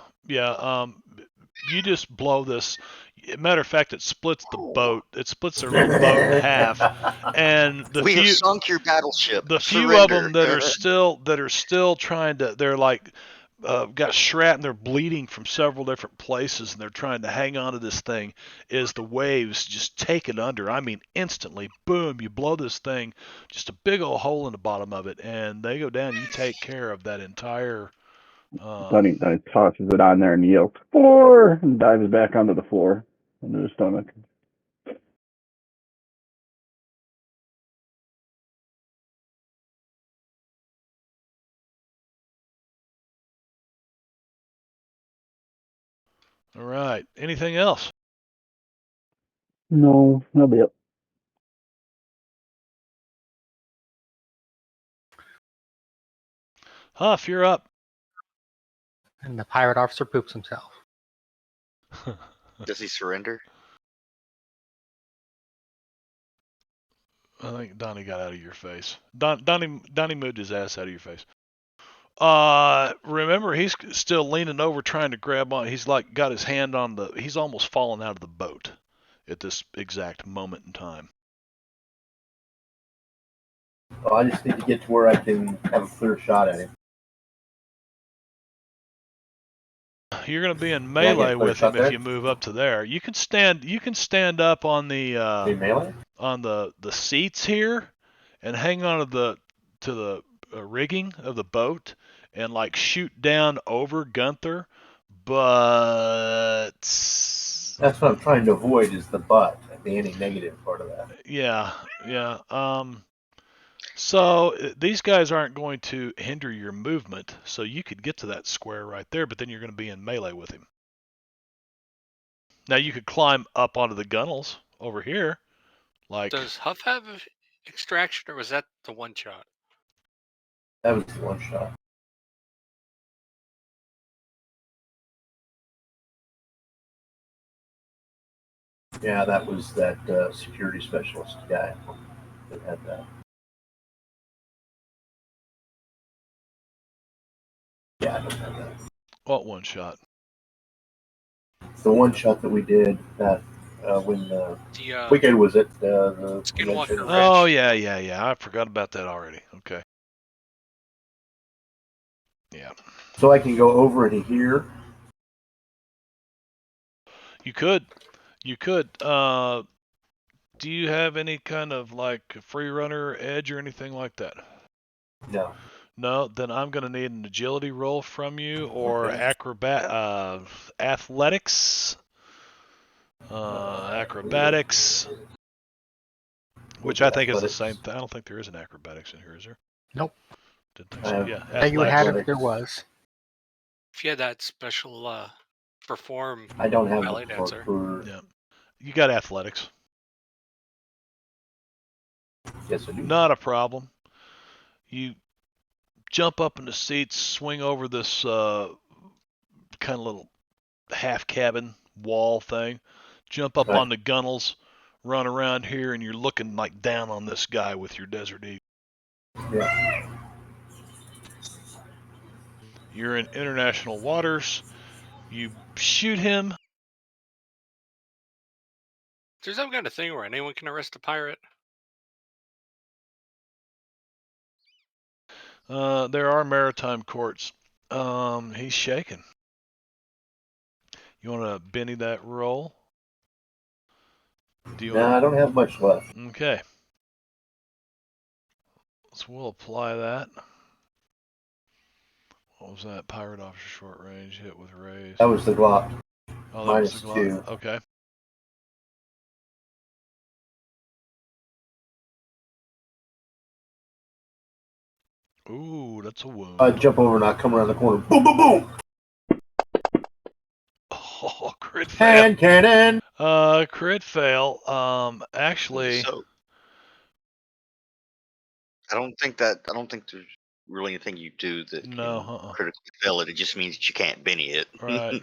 You just blow this. Matter of fact, it splits the boat. It splits their little boat in half, and We have sunk your battleship. the few Surrender. of them that are still trying to, they're like got shrapnel, they're bleeding from several different places, and they're trying to hang on to this thing. Is the waves just take it under? I mean, instantly, boom! You blow this thing, just a big old hole in the bottom of it, and they go down. You take care of that entire. Then he tosses it on there and yells, 4! And dives back onto the floor, into his stomach. All right. Anything else? No, that'll be it. Huff, you're up. And the pirate officer poops himself. Does he surrender? I think Donnie got out of your face. Donnie moved his ass out of your face. Remember, he's still leaning over trying to grab on. He's like got his hand on the. He's almost fallen out of the boat at this exact moment in time. Well, I just need to get to where I can have a clear shot at him. You're going to be in I get melee a clear with shot him if there? you move up to there. You can stand up on In the melee? seats here, and hang on to the rigging of the boat, and like shoot down over Gunther. But That's what I'm trying to avoid is the butt, the anti-negative part of that. yeah. So these guys aren't going to hinder your movement, so you could get to that square right there, but then you're going to be in melee with him. Now you could climb up onto the gunnels over here, like Does Huff have extraction, or was that the one shot? That was the one shot. Yeah, that was that security specialist guy that had that. Yeah, I don't have that. what one shot? The one shot that we did that when The weekend was at the Skinwalker convention. Ranch. Oh yeah. I forgot about that already. Okay. Yeah. So I can go over into here. You could. Do you have any kind of like free runner edge or anything like that? No. No, then I'm going to need an agility roll from you or Okay. athletics. Acrobatics, which I think is the same thing. I don't think there is an acrobatics in here, is there? Nope. Didn't think so. Yeah, That you would have athletics. if there was. If you had that special perform I don't have ballet the dancer. for Yeah, you got athletics. Yes, I do. Not a problem. You jump up in the seats, swing over this kind of little half cabin wall thing, jump up Right. on the gunnels, run around here, and you're looking like down on this guy with your Desert Eagle. Yeah. You're in international waters. You shoot him. There's some kind of thing where anyone can arrest a pirate. There are maritime courts. He's shaking. You want to Benny that roll? Do you No, I don't have much left. Okay. So we'll apply that. What was that? Pirate officer short range hit with raise. That was the Glock. Oh, that was the -2. Glock. Okay. Ooh, that's a wound. I jump over and I come around the corner. Boom, boom, boom. Oh, crit fail. Hand cannon. Crit fail. Actually, So I don't think there's really anything you do that no. can critically fail it. It just means that you can't Benny it. Right.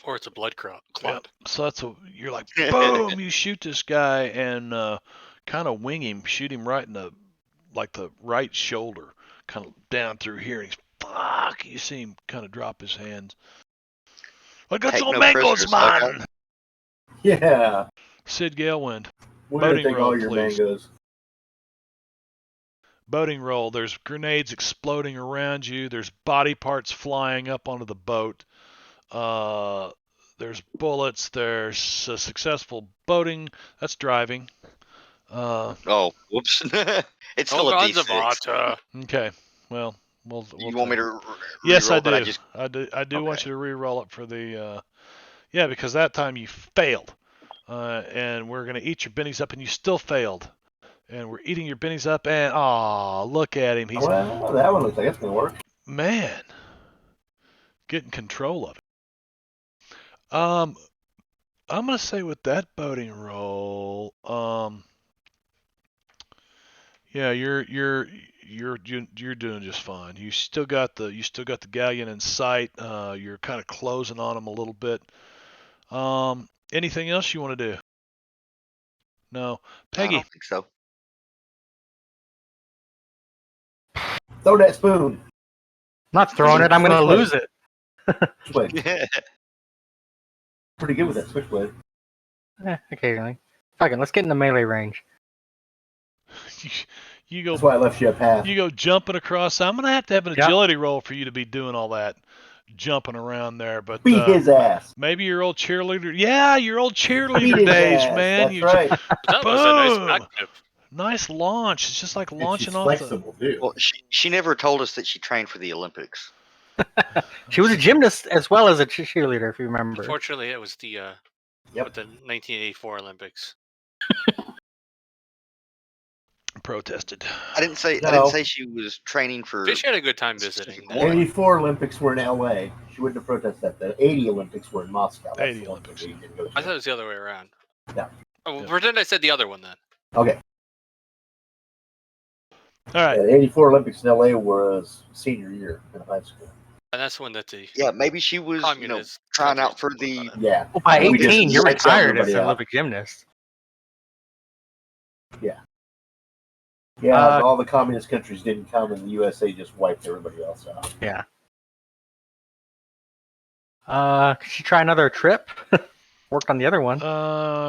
Or it's a blood clot. Yep. So you're like, boom! You shoot this guy and kind of wing him, shoot him right in the right shoulder, kind of down through here. And he's fuck. You see him kind of drop his hands. I got Take some no mangoes, prisoners, I got- man. Yeah. Sid Galewind. We're going to Boating take roll, all your please. mangoes. Boating roll. There's grenades exploding around you. There's body parts flying up onto the boat. There's bullets. There's a successful boating. That's driving. Oh, whoops! It's still Oh, a gods of D6. Ata. Okay. Well, You want me to Yes, I re-roll do. that? I do want Okay. you to re-roll it for the. Yeah, because that time you failed, and we're gonna eat your bennies up, and you still failed, and we're eating your bennies up, and look at him. He's Well, that one looks like it's going to work. man, getting control of it. I'm gonna say with that boating roll, yeah, you're doing just fine. You still got the galleon in sight. You're kind of closing on him a little bit. Anything else you want to do? No, I Peggy. don't think so. Throw that spoon. Not throwing it, I'm going to lose it. Switchblade. Pretty good with that switchblade. Occasionally. Fuck it, let's get in the melee range. You go. That's why I left you a path. You go jumping across. I'm gonna have to have an Yep. agility roll for you to be doing all that jumping around there. But Beat his ass. maybe your old cheerleader. Yeah, your old Beat cheerleader his days, ass. man. That's right. That was a nice Boom! backflip. Nice launch. It's just like And launching she's off flexible, too. Well, she never told us that she trained for the Olympics. She was a gymnast as well as a cheerleader, if you remember. Unfortunately, it was the with the 1984 Olympics. protested. I didn't say No. she was training for. Fish had a good time visiting. Specific one. 84 Olympics were in LA. She wouldn't have protested that. The 80 Olympics were in Moscow. That's 80 the one Olympics. that we didn't go to. I thought it was the other way around. Yeah. Oh, well, Yeah. pretend I said the other one then. Okay. All right. Yeah, the 84 Olympics in LA was senior year in high school. And that's the one that the Yeah, maybe she was, communist trying out countries for know the. about it. Yeah. Well, by We just 18, you're psyched retired as everybody an out. Olympic gymnast. Yeah, Uh, all the communist countries didn't come, and the USA just wiped everybody else out. Yeah. Could she try another trip? Worked on the other one.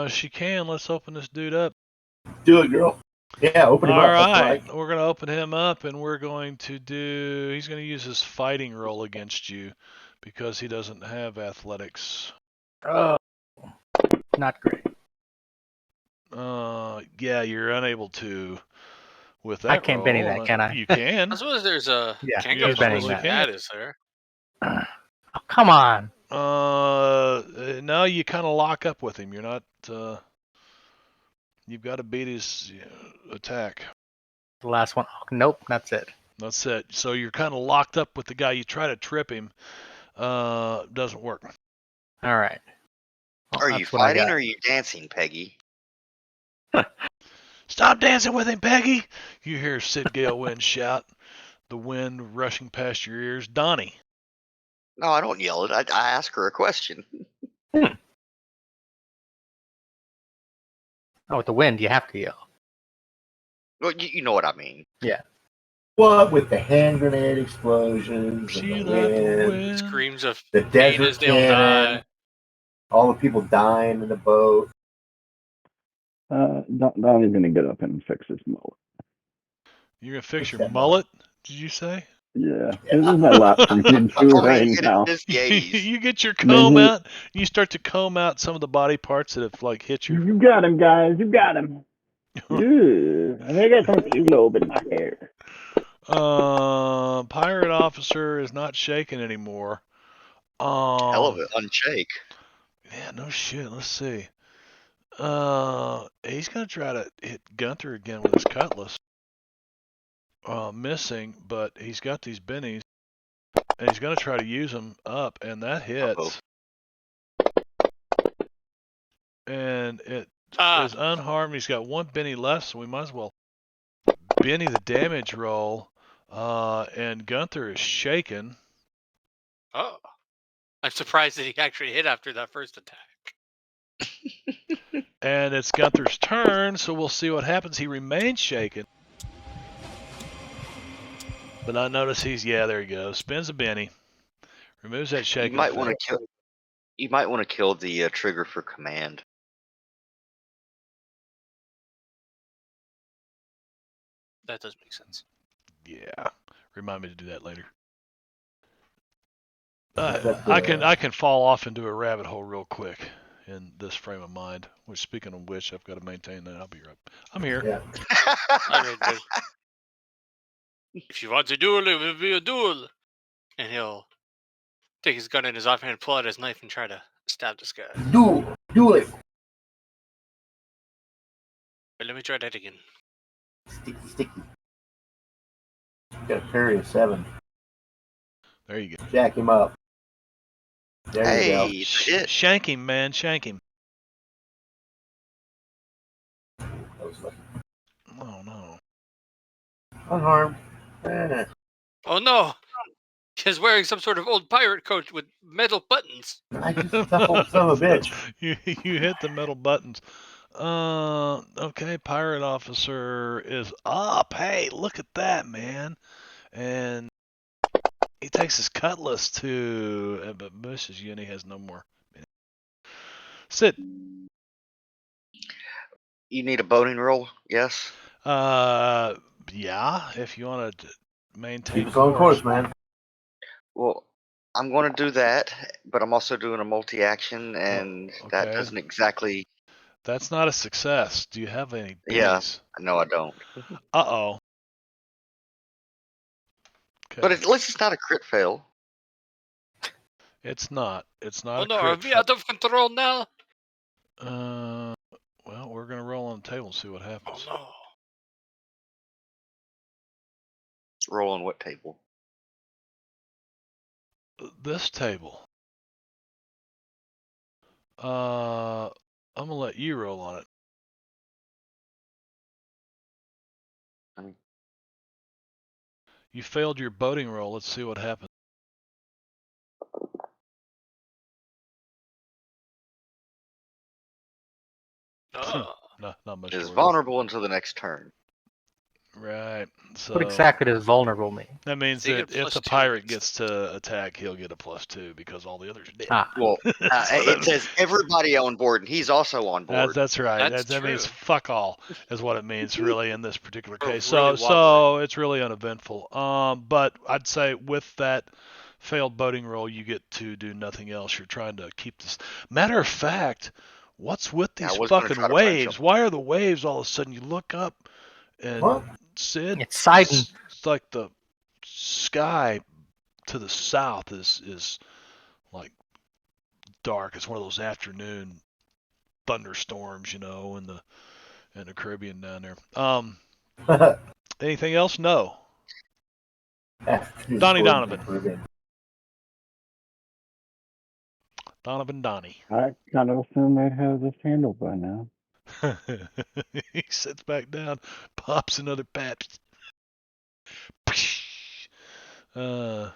She can. Let's open this dude up. Do it, girl. Yeah, open him All up. That's right. right. We're going to open him up, and we're going to do. He's going to use his fighting roll against you because he doesn't have athletics. Oh, not great. Yeah, you're unable to with that I can't Benny roll. that, can I? You can. I suppose there's a Yeah, can you go absolutely something like can. that, is there? Oh, come on. No, you kind of lock up with him. You're not. You've got to beat his attack. The last one. Oh, nope, that's it. That's it. So you're kind of locked up with the guy. You try to trip him. Doesn't work. All right. Well, Are you that's what I fighting got. or are you dancing, Peggy? Stop dancing with him, Peggy! You hear Sid Galewind shout, the wind rushing past your ears. Donnie. No, I don't yell it. I ask her a question. Oh, with the wind, you have to yell. Well, you know what I mean. What with the hand grenade explosions See and the that wind, wind? Screams of the pain desert as they'll die. cannon, all the people dying in the boat. Donnie's gonna get up and fix his mullet. You're going to fix Fix your that mullet, did you say? Yeah, this is my last routine too Oh, right you get now. it this the 80s. You get your I mean, comb he- out. You start to comb out some of the body parts that have like hit your. You got him, guys. You got him. Ooh, I think I got some elobe in my hair. Pirate officer is not shaking anymore. Hell of it, unshake. Yeah, no shit. Let's see. He's gonna try to hit Gunther again with his cutlass. Missing, but he's got these bennies, and he's gonna try to use them up, and that hits. And it is unharmed. He's got one Benny left, so we might as well Benny the damage roll. And Gunther is shaken. Oh. I'm surprised that he actually hit after that first attack. And it's Gunther's turn, so we'll see what happens. He remains shaken. But I notice there he goes. Spins a Benny. Removes that shaking. You might want effect. to kill. You might want to kill the trigger for command. That does make sense. Yeah. Remind me to do that later. But, I can fall off into a rabbit hole real quick in this frame of mind. Which, speaking of which, I've got to maintain that. I'll be right. I'm here. Yeah. All right, then. If you want a duel, it will be a duel. And he'll take his gun in his offhand, pull out his knife, and try to stab this guy. Do it. But let me try that again. Sticky. Got a parry of 7. There you go. Jack him up. There Hey, you it's a hit. Shank him, man. Shank him. go. That was lucky. Oh, no. Unharmed. Oh no! He's wearing some sort of old pirate coat with metal buttons. I just tough old son of a bitch. You hit the metal buttons. Okay, pirate officer is up. Hey, look at that, man. And he takes his cutlass to, but misses you, and he has no more. Sit. You need a boning roll, yes? Yeah, if you want to maintain Keep us on course, man. Well, I'm going to do that, but I'm also doing a multi-action, and that okay. doesn't exactly. That's not a success. Do you have any Yeah. bennies? No, I don't. Uh-oh. Okay. But at least it's not a crit fail. It's not. It's not Oh a no, crit are we out of control now? Well, we're going to roll on the table and see what Oh happens. no. roll on what table? This table. I'm gonna let you roll on it. I mean, You failed your boating roll. Let's see what happens. Not much. is to worry vulnerable until the next turn. about. Right. So What exactly does vulnerable mean? that means They that get if plus the 2 pirate next. gets to attack, he'll get a +2 because all the others are dead. Ah, Well, So it says everybody on board, and he's also on board. that's right. That's That means true. fuck all is what it means really in this particular We're case. really So it's really uneventful. But I'd say with that failed boating roll, you get to do nothing else. You're trying to keep this. Matter of fact, what's with Yeah, I these was gonna fucking try to punch waves? him. Why are the waves all of a sudden? You look up and What? Sid, it's Sidon. it's like the sky to the south is like dark. It's one of those afternoon thunderstorms, in the Caribbean down there. Anything else? No. Donnie Donovan. Donnie. I kind of assumed they'd have this handled by now. He sits back down, pops another Pabst. Uh,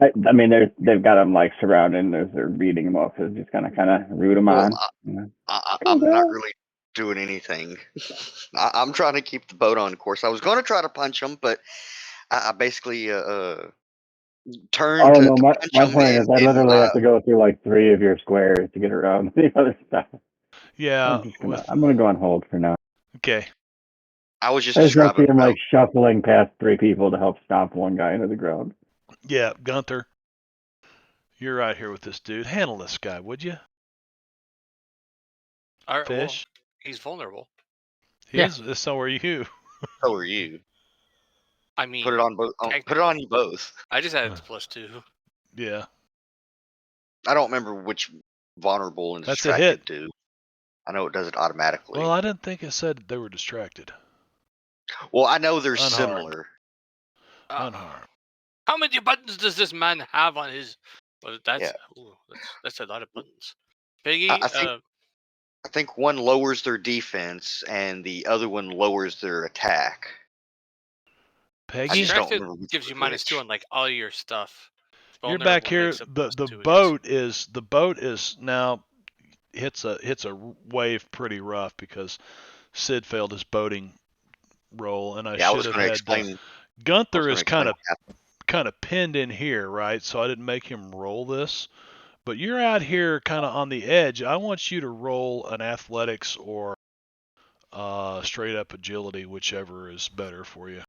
I mean, they've got him like surrounded as they're beating him up. So just kind of root him Well, on. You know. I'm not really doing anything. I'm trying to keep the boat on course. I was going to try to punch him, but I basically turned Oh to no, my punch him, point is I and literally have to go through like 3 of your squares to get around the other stuff. yeah. I'm gonna go on hold for now. Okay. I was just I just don't see describing him about like shuffling past 3 people to help stomp one guy into the ground. Yeah, Gunther. You're right here with this dude. Handle this guy, would you? All right, well, Fish. he's vulnerable. He Yeah. is. So are you. so are you. I mean, Put it on both. Put it on you both. I just added the +2. Yeah. I don't remember which vulnerable and That's a hit. distracted do. I know it does it automatically. Well, I didn't think it said they were distracted. Well, I know they're Unharmed. similar. Unharmed. How many buttons does this man have on his? Well, Yeah. that's a lot of buttons. Piggy, I think one lowers their defense and the other one lowers their attack. I Peggy, just don't distracted remember which gives you was -2 which. on like all your stuff. you're back Vulnerable here. makes it The +2 boat is now hits a wave pretty rough because Sid failed his boating roll, and I Yeah, I was should have going to had explain. Gunther gonna is explain kind what happened. of pinned in here, right? So I didn't make him roll this. But you're out here kind of on the edge. I want you to roll an athletics or straight up agility, whichever is better for you.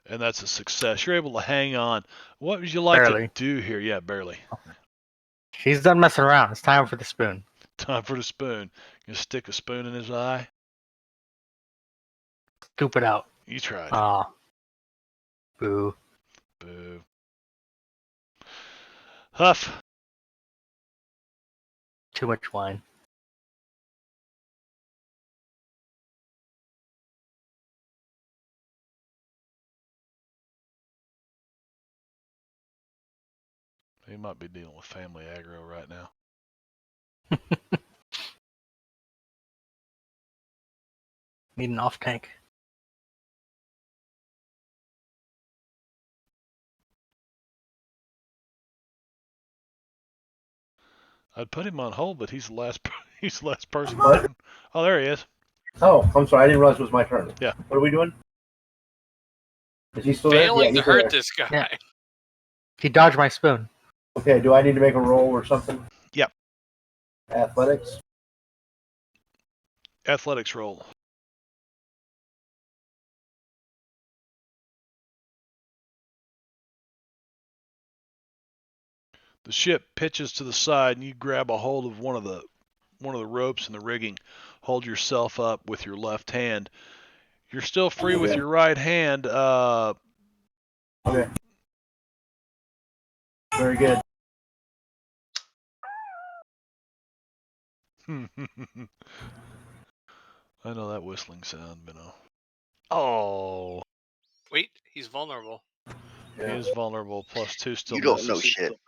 And that's a success. You're able to hang on. What would you like Barely. to do here? Yeah, barely. She's done messing around. It's time for the spoon. Time for the spoon. You stick a spoon in his eye. Scoop it out. You tried. Ah. Boo. Boo. Huff. Too much wine. He might be dealing with family aggro right now. Need an off tank. I'd put him on hold, but he's the last. He's the last person. What? Oh, there he is. Oh, I'm sorry. I didn't realize it was my turn. Yeah. What are we doing? Is he still there? Failing Yeah, to he's hurt there. this guy. Yeah. He dodged my spoon. Okay, do I need to make a roll or something? Yep. Athletics? Athletics roll. The ship pitches to the side, and you grab a hold of one of the ropes in the rigging. Hold yourself up with your left hand. You're still free with Okay. your right hand. Okay. Very good. I know that whistling sound, Minnow. Oh, Wait, he's vulnerable. he is vulnerable. +2 still You don't know misses. shit.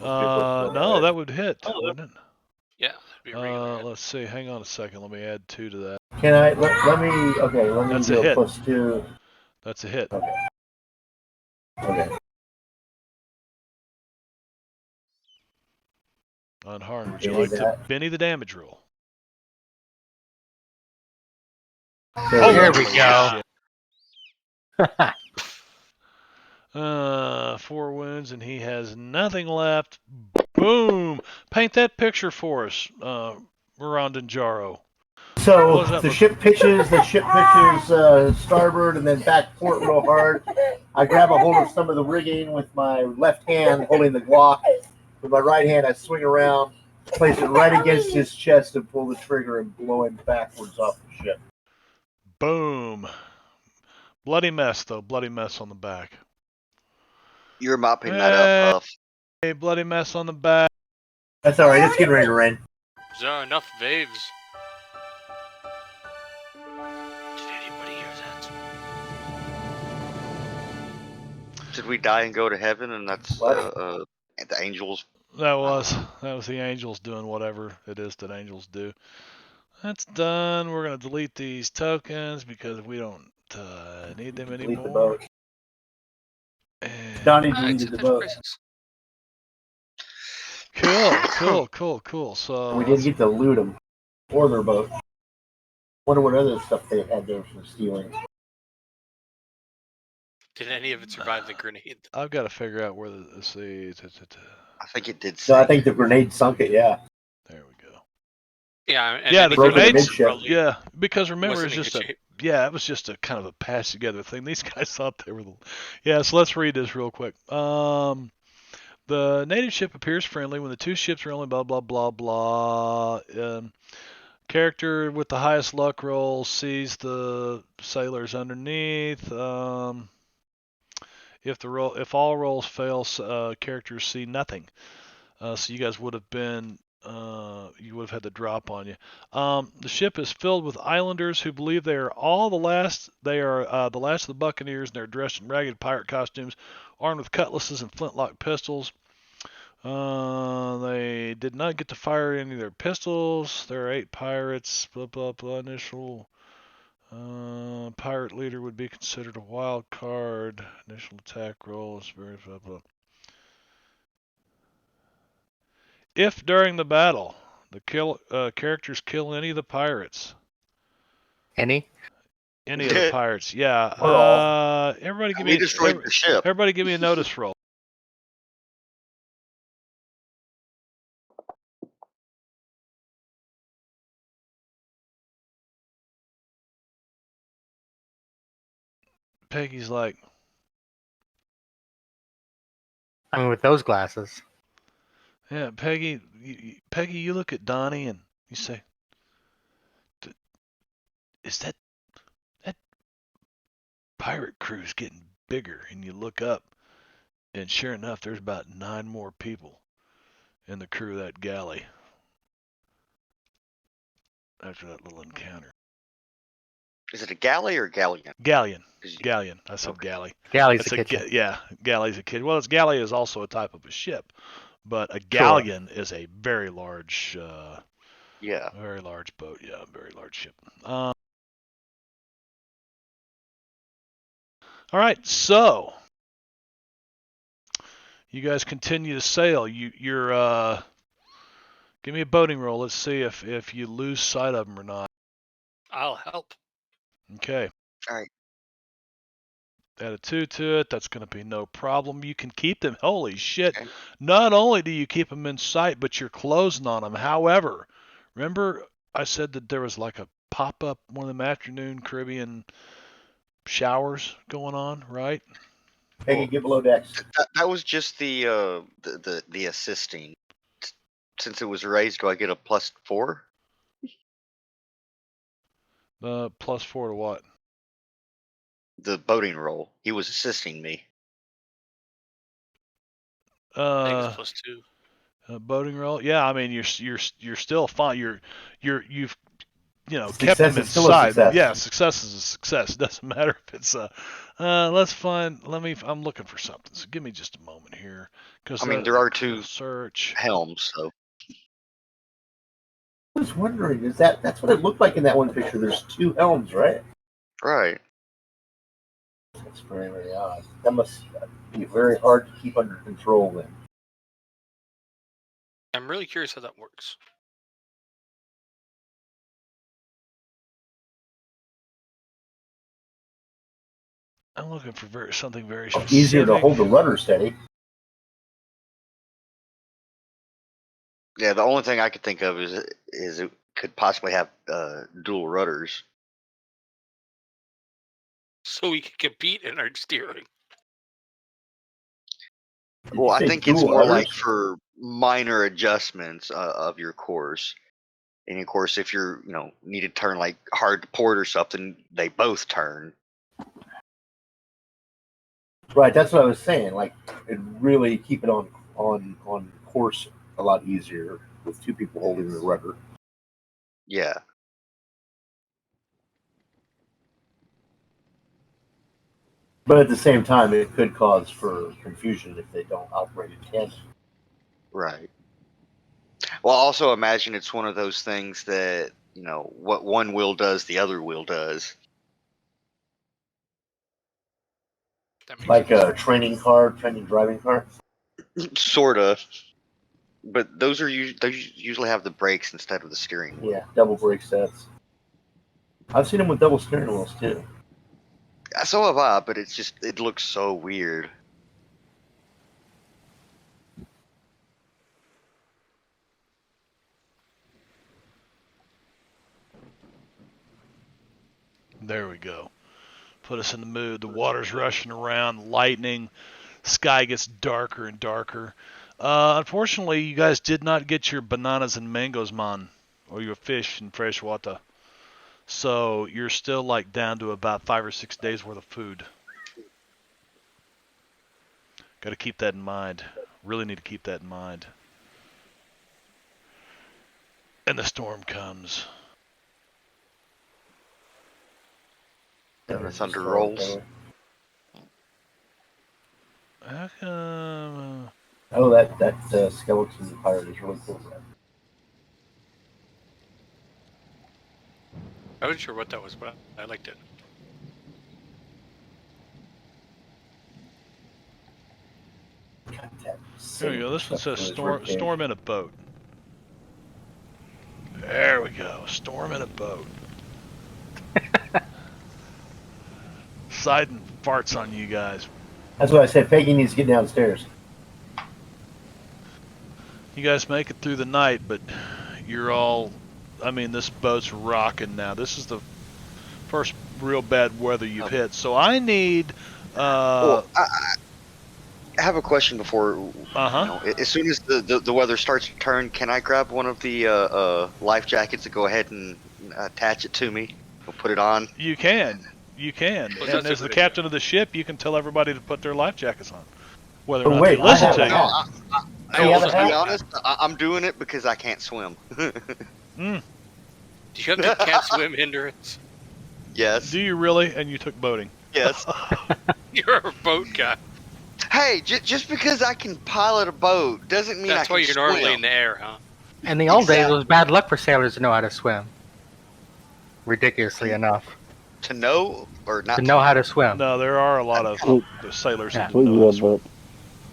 No, that would hit, wouldn't it? Yeah, that'd be a regular hit. Let's see. Hang on a second. Let me add 2 to that. Can I let me? Okay, let me That's a do a hit. +2. That's a hit. Okay. Unharmed. Would you Benny like to that. Benny the damage roll? There we Holy go. shit. 4 wounds, and he has nothing left. Boom! Paint that picture for us, Roland and Jaro. So What does that the look ship pitches starboard and then back port real hard. I grab a hold of some of the rigging with my left hand, holding the Glock. With my right hand, I swing around, place it right against his chest, and pull the trigger and blow him backwards off the ship. Boom! Bloody mess, though. Bloody mess on the back. You're mopping that up, Huff. Hey, bloody mess on the back. That's all right. It's getting ready to rain. Is there enough waves? Did anybody hear that? Did we die and go to heaven, and that's the angels? That was the angels doing whatever it is that angels do. That's done. We're gonna delete these tokens because we don't need them Delete anymore. the boat. And Donnie Ah, deleted accept the that boat. prices. Cool. So We didn't get to loot them or their boat. Wonder what other stuff they had there for stealing. Did any of it survive the grenade? I've got to figure out where let's see. I think it did. So I think the grenade sunk it. Yeah. There we go. Yeah, and Yeah, then the broke the grenades. midship. Yeah, because remember, wasn't it's in just good a shape. it was just a kind of a patch together thing. These guys thought they were the. Yeah, so let's read this real quick. The native ship appears friendly when the 2 ships are only blah blah blah blah. Character with the highest luck roll sees the sailors underneath. If all rolls fail, characters see nothing. So you guys would have been you would have had the drop on you. The ship is filled with islanders who believe they are all the last. They are the last of the buccaneers, and they're dressed in ragged pirate costumes, armed with cutlasses and flintlock pistols. They did not get to fire any of their pistols. There are 8 pirates. Blah blah blah. Initial pirate leader would be considered a wild card. Initial attack roll is very blah blah. If during the battle the characters kill any of the pirates, Any? any of the pirates, yeah. Or all. Everybody give We me destroyed the ship. everybody give me a notice roll. Peggy's like, I mean, with those glasses. yeah, Peggy, you look at Donnie and you say, is that pirate crew's getting bigger? And you look up, and sure enough, there's about 9 more people in the crew of that galley after that little encounter. Is it a galley or galleon? Galleon. 'Cause you- Galleon. I said Okay. galley. Galley's That's the kitchen. yeah, galley's a kid. Well, it's galley is also a type of a ship, but a galleon is a very large, Yeah. very large boat. Yeah, very large ship. All right, so you guys continue to sail. You're give me a boating roll. Let's see if you lose sight of them or not. I'll help. Okay. All right. Add a 2 to it. That's going to be no problem. You can keep them. Holy shit. Okay. Not only do you keep them in sight, but you're closing on them. However, remember I said that there was like a pop-up, one of them afternoon Caribbean showers going on, right? Peggy, get below decks. That was just the assisting. Since it was raised, do I get a +4? +4 to what? The boating roll. He was assisting me. I think it's +2. Boating roll. Yeah, I mean you're still fine. You've kept them Success is still a inside. success. Yeah, success is a success. It doesn't matter if it's I'm looking for something. So give me just a moment here, because I mean, there are two search. helms, so I was wondering, that's what it looked like in that one picture? There's 2 helms, right? right. That's very, very odd. That must be very hard to keep under control then. I'm really curious how that works. I'm looking for something very specific. Easier to hold the rudder steady. Yeah, the only thing I could think of is it could possibly have dual rudders. So we can compete in our steering. Well, I say think it's dual more like rudders? for minor adjustments of your course. And of course, if you're, need to turn like hard to port or something, they both turn. Right, that's what I was saying. Like, it really keep it on course a lot easier with 2 people holding the rudder. Yeah. But at the same time, it could cause for confusion if they don't operate in tandem. Right. Well, also imagine it's one of those things that, what one wheel does, the other wheel does. That makes Like sense. a training driving car. Sort of. But those usually have the brakes instead of the steering wheel. Yeah, double brake sets. I've seen them with double steering wheels too. So have I, but it looks so weird. There we go. Put us in the mood. The water's rushing around, lightning, sky gets darker and darker. Unfortunately, you guys did not get your bananas and mangoes, man, or your fish and fresh water. So you're still like down to about 5 or 6 days worth of food. Got to keep that in mind. Really need to keep that in mind. And the storm comes. And the thunder rolls. How come? Oh, that skeleton pirate is really cool. Man. I wasn't sure what that was, but I liked it. There we go. This one says storm in a boat. There we go. Storm in a boat. Siding farts on you guys. That's what I said. Peggy needs to get downstairs. You guys make it through the night, but you're all... I mean, this boat's rocking now. This is the first real bad weather you've hit. So I need... Well, I have a question before. As soon as the weather starts to turn, can I grab one of the life jackets and go ahead and attach it to me? Or put it on? You can. You can. Well, and as the captain of the ship, you can tell everybody to put their life jackets on. Whether or But not wait, they listen I to you. have To a be hat? honest, I'm doing it because I can't swim. Do you have the can't swim hindrance? Yes. Do you really? And you took boating. Yes. You're a boat guy. Hey, just because I can pilot a boat doesn't mean That's I why can you're swim. normally in the air, huh? In the old days, it Exactly. was bad luck for sailors to know how to swim. Ridiculously enough. To know or not To know how to swim. No, there are a lot of the sailors Yeah. that didn't know how to Yeah, swim.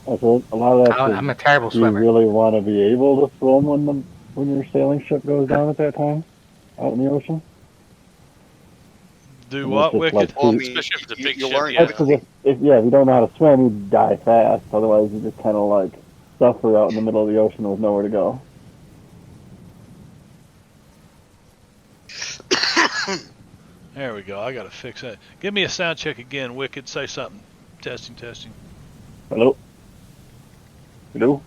but I think a lot of that I'm a terrible do you swimmer. really want to be able to swim when your sailing ship goes down at that time out in the ocean? Do And what, it's just Wicked? like Well, I too- mean, Especially if it's a big you ship, learn yeah. That's 'cause if you don't know how to swim, you die fast. Otherwise, you just kind of like suffer out in the middle of the ocean with nowhere to go. There we go. I gotta fix that. Give me a sound check again, Wicked. Say something. Testing. Hello? Hello?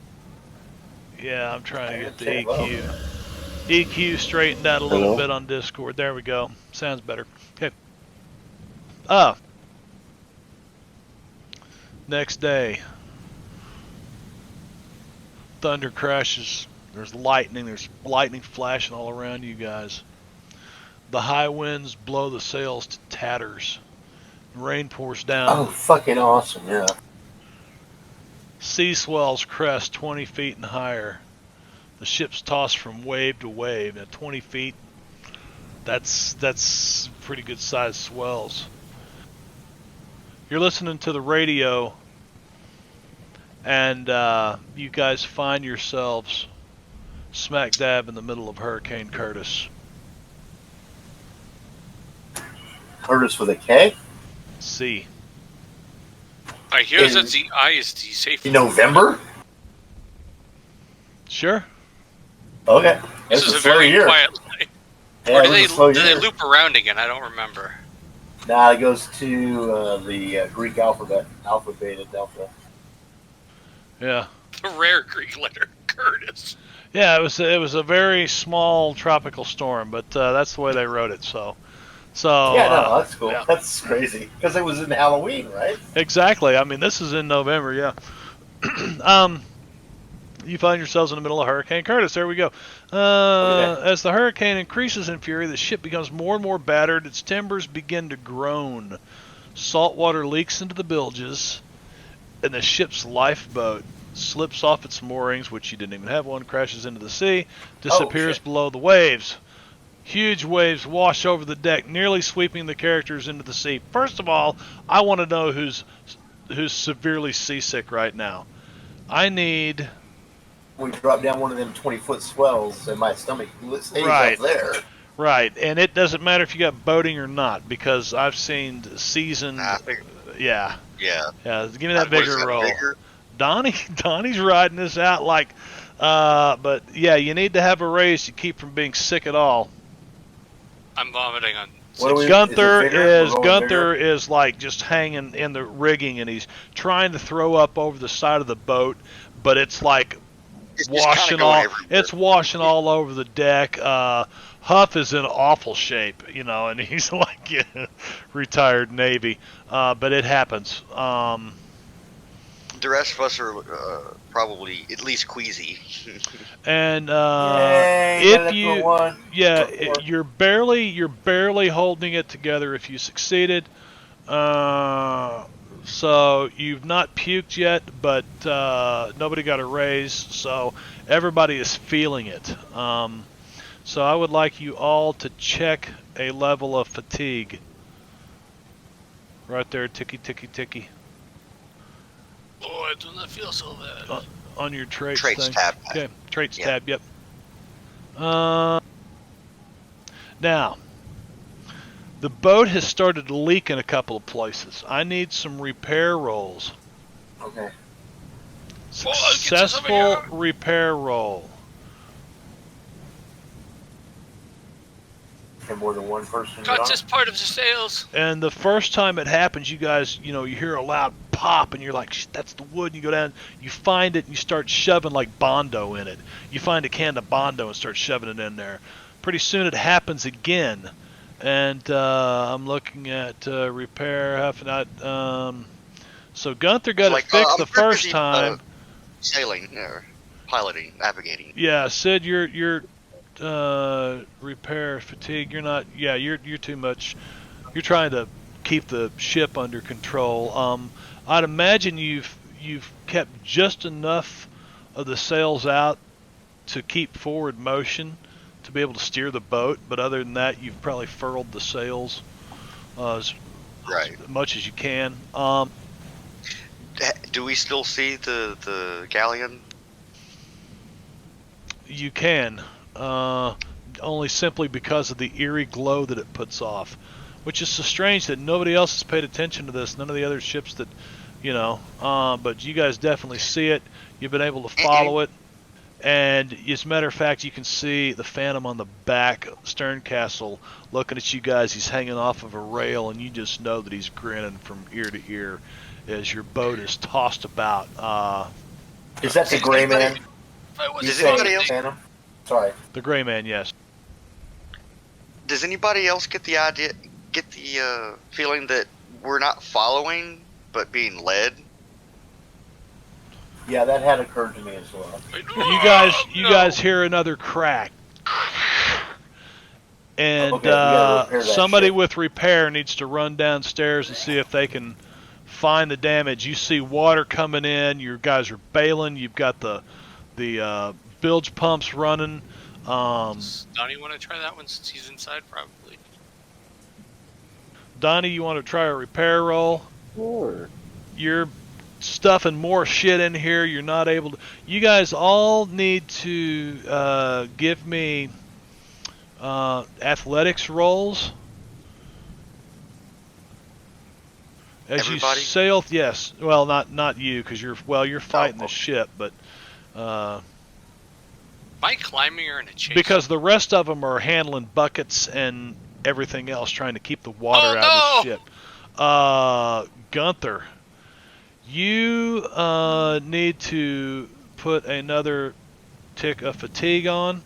Yeah, I'm trying to get the Well. EQ straightened out a little Hello? bit on Discord. There we go. Sounds better. Okay. Next day. Thunder crashes. There's lightning flashing all around you guys. The high winds blow the sails to tatters. Rain pours Oh, down. fucking awesome! Yeah. Sea swells crest 20 feet and higher. The ship's tossed from wave to wave. Now 20 feet, that's pretty good sized swells. You're listening to the radio, and you guys find yourselves smack dab in the middle of Hurricane Curtis. Curtis with a K? C. I hear In- that the ISD safe. In November? Sure. Okay. This It's is a a slow very year. quiet. Yeah, Or it do was they a slow do they year. loop around again? I don't remember. Nah, it goes to the Greek alphabet. Alpha, beta, delta. Yeah. The rare Greek letter, Curtis. Yeah, it was a very small tropical storm, but that's the way they wrote it. So Yeah, no, that's cool. yeah. That's crazy. Because it was in Halloween, right? Exactly. I mean, this is in November. Yeah. You find yourselves in the middle of Hurricane Curtis. There we go. Okay. As the hurricane increases in fury, the ship becomes more and more battered. Its timbers begin to groan. Salt water leaks into the bilges, and the ship's lifeboat slips off its moorings, which you didn't even have one, crashes into the sea, disappears shit. below the waves. Huge waves wash over the deck, nearly sweeping the characters into the sea. First of all, I want to know who's severely seasick right now. I need... We dropped down one of them 20-foot swells, and my stomach stays Right. up there. Right, and it doesn't matter if you got boating or not, because I've seen seasoned... I think, Yeah. yeah. Give me that What is bigger that, roll. bigger? Donnie's riding this out like... but, yeah, you need to have a raise to keep from being sick at all. I'm vomiting on. What do we- Gunther is it bigger? is We're rolling Gunther bigger? is like just hanging in the rigging, and he's trying to throw up over the side of the boat, but it's like It's just kinda washing going all. everywhere. It's washing all over the deck. Huff is in awful shape, and he's like retired Navy, but it happens. The rest of us are probably at least queasy. And Yay, got if it you, for one. yeah, For four. you're barely holding it together if you succeeded. So you've not puked yet, but nobody got a raise, so everybody is feeling it. So I would like you all to check a level of fatigue. Right there, ticky, ticky, ticky. Oh, I do not feel so bad. On your traits Traits thing. tab. Okay, traits Yeah. tab, yep. Now, the boat has started to leak in a couple of places. I need some repair rolls. Okay. I'll get you some Successful of repair roll. Can more than one person get Got on? this part of the sails. And the first time it happens, you guys, you hear a loud pop, and you're like, "Shit, that's the wood." And you go down, you find it, and you start shoving like Bondo in it. You find a can of Bondo and start shoving it in there. Pretty soon it happens again. And I'm looking at repair, half an hour. So Gunther got Like, it fixed I'm the very first busy, time. Sailing, or piloting, navigating. Yeah, Sid, you're repair fatigue. You're not. Yeah, you're too much. You're trying to keep the ship under control. I'd imagine you've kept just enough of the sails out to keep forward motion to be able to steer the boat. But other than that, you've probably furled the sails as much as you can. Do we still see the galleon? You can, only simply because of the eerie glow that it puts off, which is so strange that nobody else has paid attention to this. None of the other ships that, but you guys definitely see it. You've been able to follow it, and as a matter of fact, you can see the Phantom on the back stern castle looking at you guys. He's hanging off of a rail, and you just know that he's grinning from ear to ear as your boat is tossed about. Is that the gray man? If I was You Does say anybody else- Phantom? Sorry. The Gray Man, yes. Does anybody else get the feeling that we're not following, but being led? Yeah, that had occurred to me as well. You guys hear another crack, And Okay, we gotta repair that somebody ship. with repair needs to run downstairs and see if they can find the damage. You see water coming in. Your guys are bailing. You've got the bilge pumps running. Does Donnie want to try that one since he's inside? Probably. Donnie, you want to try a repair roll? Sure. You're stuffing more shit in here. You're not able to. You guys all need to give me athletics rolls. As Everybody? you sail, yes. Well, not you, because you're fighting the okay. ship, but Am I climbing or in a chase? because the rest of them are handling buckets and everything else, trying to keep the water out of the ship. Gunther, you need to put another tick of fatigue on,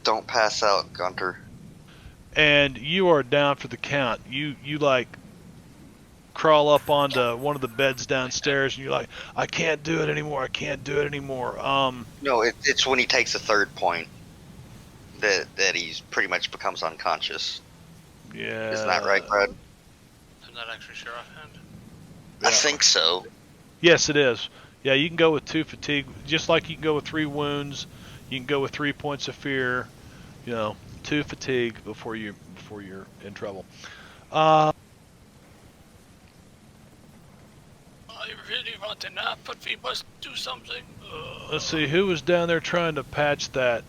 Don't pass out, Gunter. and you are down for the count. You like crawl up onto one of the beds downstairs, and you're like, I can't do it anymore. I can't do it anymore. No, it's when he takes a third point that he's pretty much becomes unconscious. Yeah. Isn't that right, Brad? I'm not actually sure offhand. I think so. Yes, it is. Yeah, you can go with 2 fatigue, just like you can go with 3 wounds. You can go with 3 points of fear. 2 fatigue before you're in trouble. I really want to nap, but we must do something. Let's see, who was down there trying to patch that?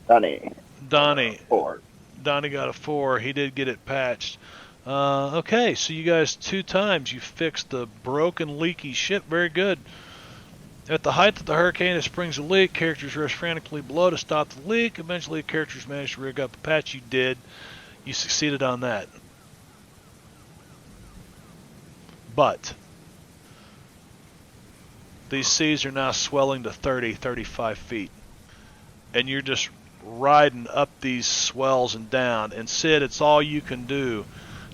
Donnie. Donnie. 4. Donnie got a 4. He did get it patched. Okay, so you guys 2 times you fixed the broken, leaky ship. Very good. At the height of the hurricane, it springs a leak. Characters rush frantically below to stop the leak. Eventually, characters manage to rig up a patch. You did. You succeeded on that. But these seas are now swelling to 30, 35 feet. And you're just riding up these swells and down. And Sid, it's all you can do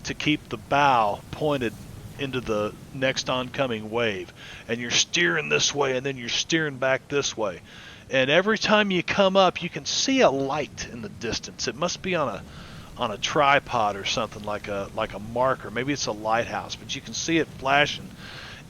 to keep the bow pointed into the next oncoming wave. And you're steering this way, and then you're steering back this way. And every time you come up, you can see a light in the distance. It must be on a tripod or something, like a marker. Maybe it's a lighthouse, but you can see it flashing.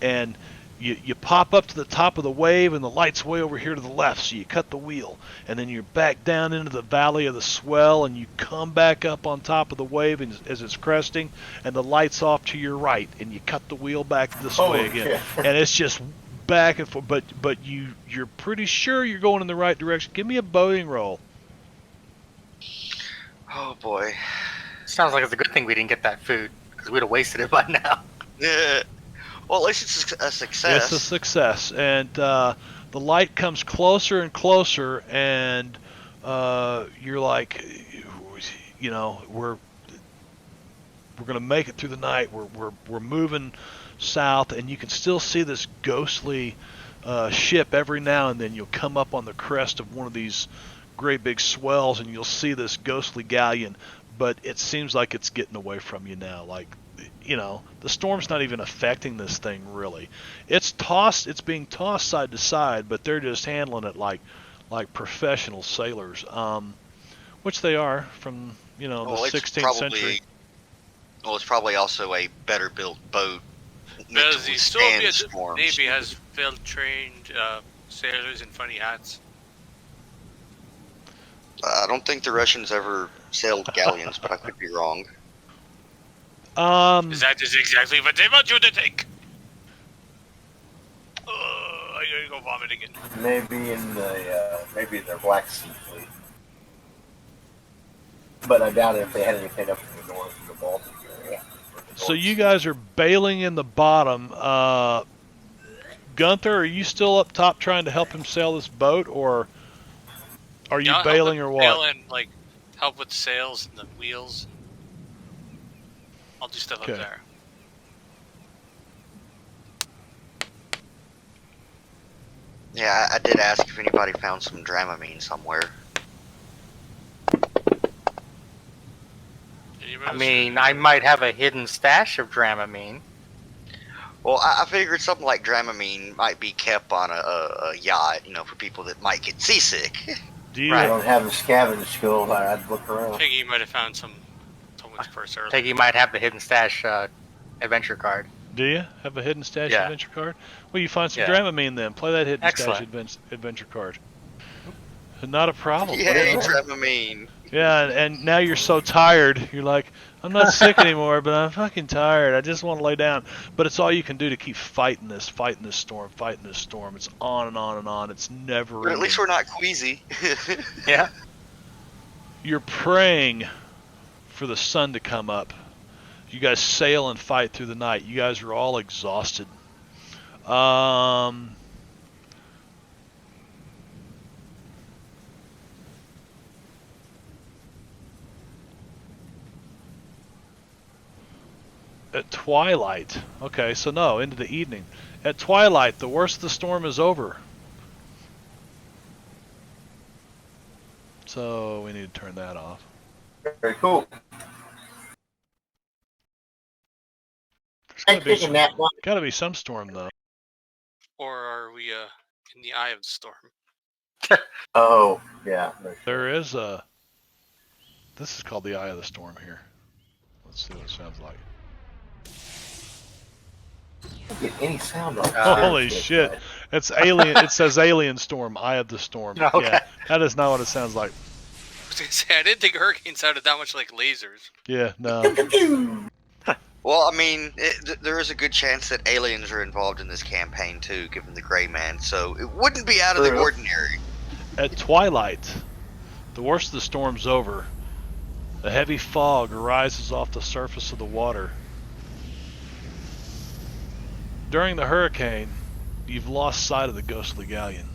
And you pop up to the top of the wave, and the light's way over here to the left, so you cut the wheel. And then you're back down into the valley of the swell, and you come back up on top of the wave as it's cresting, and the light's off to your right, and you cut the wheel back this way again. yeah. And it's just back and forth, but you're pretty sure you're going in the right direction. Give me a boating roll. Oh boy. Sounds like it's a good thing we didn't get that food, because we'd have wasted it by now. Yeah. Well, at least it's a success. It's a success, and the light comes closer and closer, and you're like, we're gonna make it through the night. We're moving south, and you can still see this ghostly ship every now and then. You'll come up on the crest of one of these great big swells, and you'll see this ghostly galleon, but it seems like it's getting away from you now. Like, the storm's not even affecting this thing really. It's being tossed side to side, but they're just handling it like professional sailors, which they are from the 16th century. Well, it's probably also a better built boat. Because the Soviet storms. Navy has well-trained sailors in funny hats. I don't think the Russians ever sailed galleons, but I could be wrong. That is exactly what they want you to think. I gotta go vomit again. Maybe in their Black Sea fleet. But I doubt if they had anything up in the north of the Baltic area. So you guys are bailing in the bottom. Gunther, are you still up top trying to help him sail this boat, or are you bailing or what? Bail and help with sails and the wheels. I'll do stuff Okay. up there. Yeah, I did ask if anybody found some Dramamine somewhere. I mean, I might have a hidden stash of Dramamine. Well, I figured something like Dramamine might be kept on a yacht, for people that might get seasick. Do you I don't have the scavenge skill, but I'd look around. Piggy might have found someone's purse earlier. Peggy might have the hidden stash adventure card. do you have a hidden stash Yeah. adventure card? Well, you find some Yeah. Dramamine then. Play that hidden stash Excellent. adventure card. Not a problem. Yay, Whatever. Dramamine. Yeah, and now you're so tired. You're like, I'm not sick anymore, but I'm fucking tired. I just want to lay down. But it's all you can do to keep fighting this storm. It's on and on and on. It's never But at ending. least we're not queasy. Yeah. You're praying for the sun to come up. You guys sail and fight through the night. You guys are all exhausted. At twilight, okay, so no, into the evening. At twilight, the worst of the storm is over. So we need to turn that off. Very cool. There's I'm taking that one. gotta be some storm though. Or are we in the eye of the storm? Oh, yeah. There is a. This is called the Eye of the Storm here. Let's see what it sounds like. Don't get any sound on Holy shit! It's alien. It says Alien Storm, Eye of the Storm. Okay. Yeah, that is not what it sounds like. I was gonna say I didn't think hurricane sounded that much like lasers. Yeah, no. Well, I mean, there is a good chance that aliens are involved in this campaign too, given the Gray Man. So it wouldn't be out of the True. ordinary. At twilight, the worst of the storm's over. A heavy fog rises off the surface of the water. During the hurricane, you've lost sight of the ghostly galleon.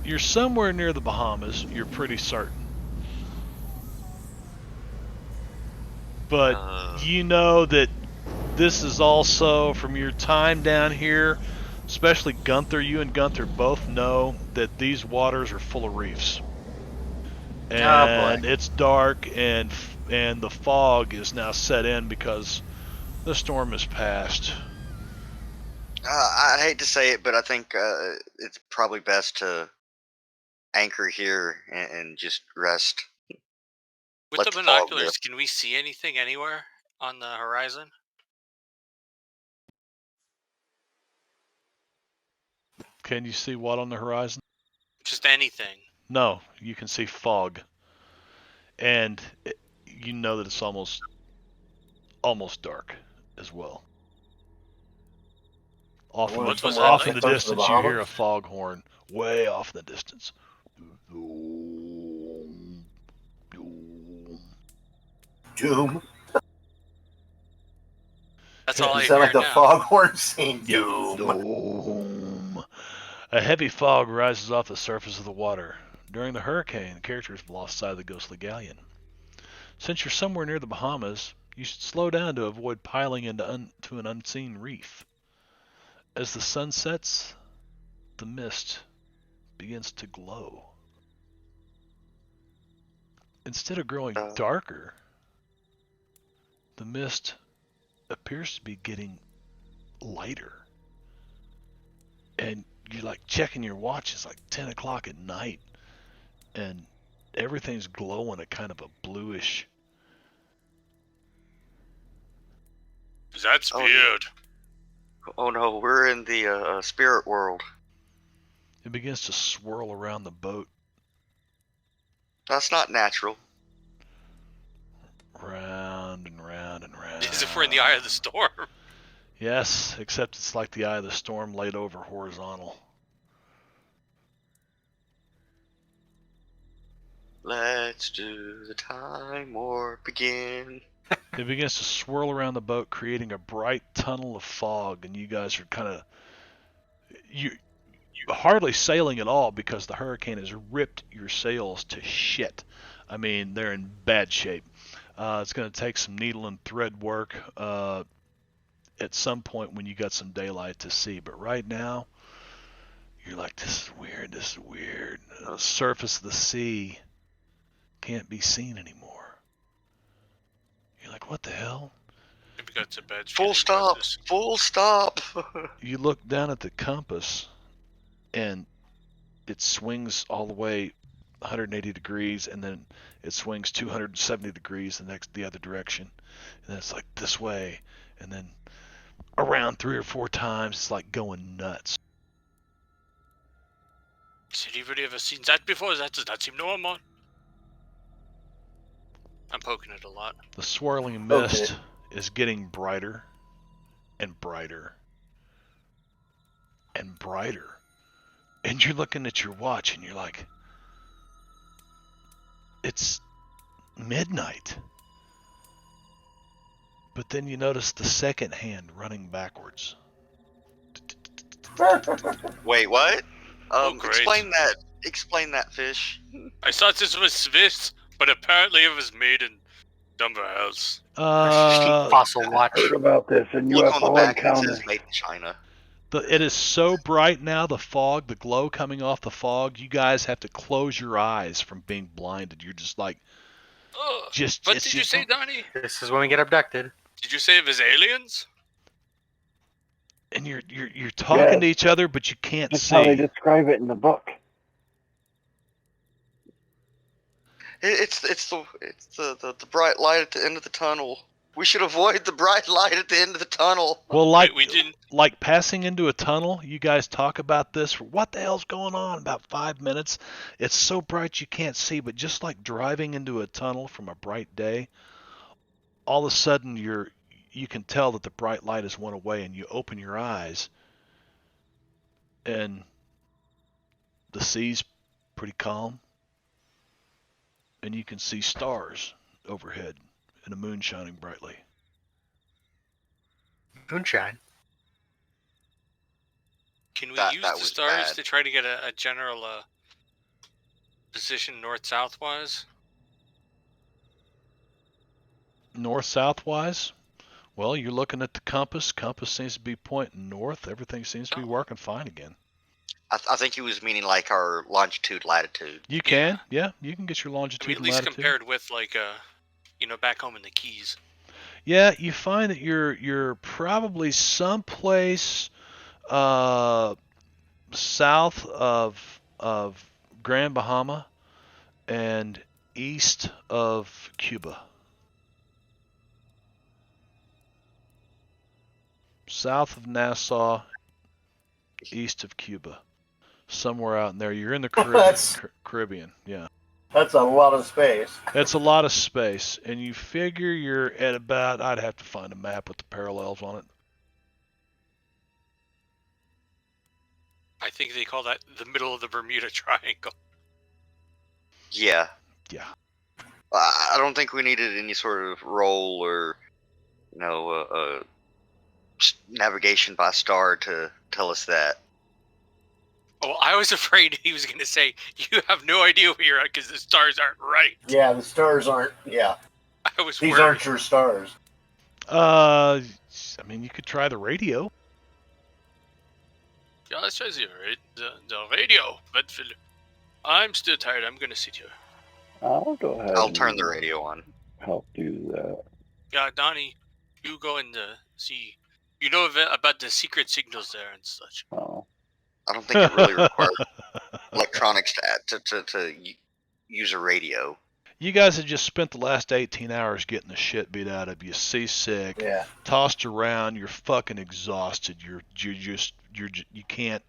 You're somewhere near the Bahamas, you're pretty certain. But you know that this is also from your time down here, especially Gunther, you and Gunther both know that these waters are full of reefs. And it's dark and the fog is now set in because the storm has passed. I'd hate to say it, but I think it's probably best to anchor here and just rest. With Let the the fog binoculars, lift. can we see anything anywhere on the horizon? Can you see what on the horizon? Just anything. No, you can see fog. And you know that it's almost dark as well. Off in What was the, that off in like? the distance, you hear a foghorn way off in the distance. Doom. That's all I It hear sound like the now. foghorn saying Doom. Doom. A heavy fog rises off the surface of the water. During the hurricane, the characters have lost sight of the ghostly galleon. Since you're somewhere near the Bahamas, you should slow down to avoid piling into an unseen reef. As the sun sets, the mist begins to glow. Instead of growing darker, the mist appears to be getting lighter. And you're like checking your watch, it's like 10 o'clock at night, and everything's glowing a kind of a bluish. That's weird. Oh no, we're in the spirit world. It begins to swirl around the boat. That's not natural. Round and round and round. As if we're in the eye of the storm. Yes, except it's like the eye of the storm laid over horizontal. Let's do the time warp again. It begins to swirl around the boat, creating a bright tunnel of fog, and you guys are kind of you hardly sailing at all because the hurricane has ripped your sails to shit. I mean, they're in bad shape. It's going to take some needle and thread work at some point when you got some daylight to see. But right now, you're like, this is weird. The surface of the sea can't be seen anymore. You're like, what the hell? We got a bad Full feeling about stop. this. Full stop. You look down at the compass, and it swings all the way 180 degrees, and then it swings 270 degrees the other direction, and then it's like this way, and then around 3 or 4 times. It's like going nuts. Has anybody ever seen that before? That does not seem normal. I'm poking it a lot. The swirling Okay. mist is getting brighter and brighter and brighter. And you're looking at your watch and you're like, it's midnight. But then you notice the second hand running backwards. Wait, what? Oh, great. Explain that, fish. I thought this was Swiss, but apparently it was made in somewhere else. Fossil watch. Heard about this in Look on the UFO back. It encounter. says made in China. It is so bright now, the fog, the glow coming off the fog, you guys have to close your eyes from being blinded. You're just like, What it's did you just say, Donnie? This is when we get abducted. Did you say it was aliens? and you're talking Yeah. to each other, but you can't That's how they see. describe it in the book. It's the bright light at the end of the tunnel. We should avoid the bright light at the end of the tunnel. Well, like Wait, we didn't. like passing into a tunnel, you guys talk about this for what the hell's going on? About 5 minutes. It's so bright you can't see, but just like driving into a tunnel from a bright day, all of a sudden you can tell that the bright light has went away, and you open your eyes, and the sea's pretty calm, and you can see stars overhead and the moon shining brightly. Moonshine. Can we That use the was stars bad. to try to get a general position north-south wise? North-south wise, well, you're looking at the compass. Compass seems to be pointing north. Everything seems to be working fine again. I think he was meaning like our longitude, latitude. You can, yeah, you can get your I longitude mean, at and least latitude. compared with like back home in the Keys. Yeah, you find that you're probably someplace south of Grand Bahama and east of Cuba. South of Nassau, east of Cuba. Somewhere out in there. You're in the Caribbean, yeah. That's a lot of space. That's a lot of space, and you figure you're at about, I'd have to find a map with the parallels on it. I think they call that the middle of the Bermuda Triangle. Yeah. Yeah. I don't think we needed any sort of roll or, navigation by star to tell us that. Oh, I was afraid he was going to say, you have no idea where you're at because the stars aren't right. Yeah, the stars aren't. Yeah, I was these worried. aren't your stars. I mean, you could try the radio. Yeah, it says here, the radio. But I'm still tired. I'm going to sit here. I'll go ahead. I'll turn the radio on. Help do that. Yeah, Donnie, you go and see. You know about the secret signals there and such. Oh. I don't think it really requires electronics to use a radio. You guys have just spent the last 18 hours getting the shit beat out of you, seasick, Yeah. tossed around. You're fucking exhausted. You can't.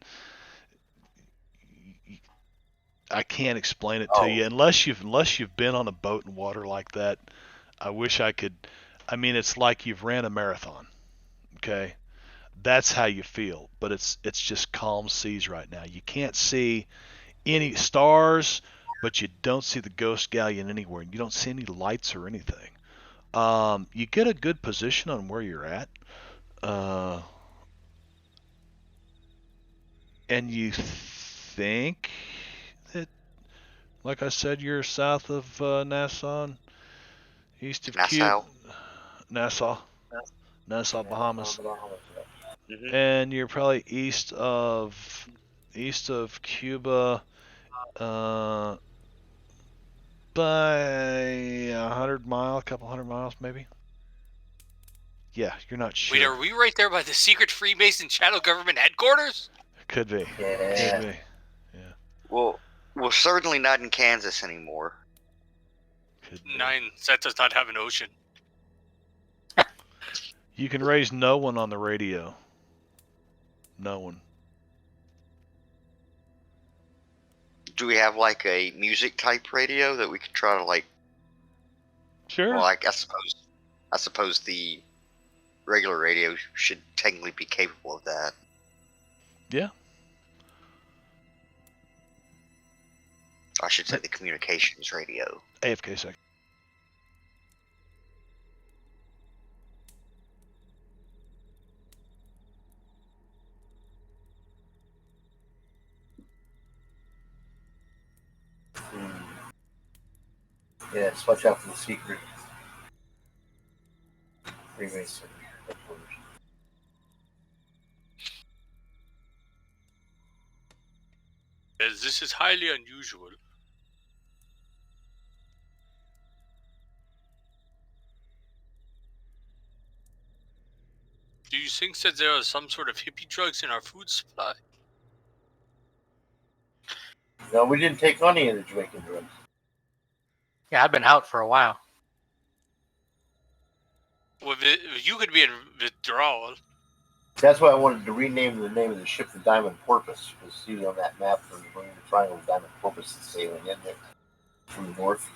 I can't explain it to you unless you've been on a boat and water like that. I wish I could. I mean, it's like you've ran a marathon. Okay, that's how you feel. But it's just calm seas right now. You can't see any stars, but you don't see the ghost galleon anywhere. You don't see any lights or anything. You get a good position on where you're at, and you think that, like I said, you're south of Nassau, and east of Nassau. Nassau, Bahamas, Mm-hmm. and you're probably east of Cuba, by a couple hundred miles maybe. Yeah, you're not sure. Wait, are we right there by the secret Freemason shadow government headquarters? Could be. Yeah. Could be. Well, we're certainly not in Kansas anymore. Could be. 9, that does not have an ocean. You can raise no one on the radio. No one. Do we have like a music type radio that we could try to like? Sure. Well, I suppose the regular radio should technically be capable of that. Yeah. I should say the communications radio. AFK second. Yes, watch out for the secret Freemason headquarters. As this is highly unusual. Do you think that there are some sort of hippie drugs in our food supply? No, we didn't take on any of the Jamaican drugs. Yeah, I've been out for a while. Well, you could be in withdrawal. That's why I wanted to rename the name of the ship the Diamond Porpoise. Because see on that map from the Bermuda Triangle, the Diamond Porpoise is sailing in there from the north.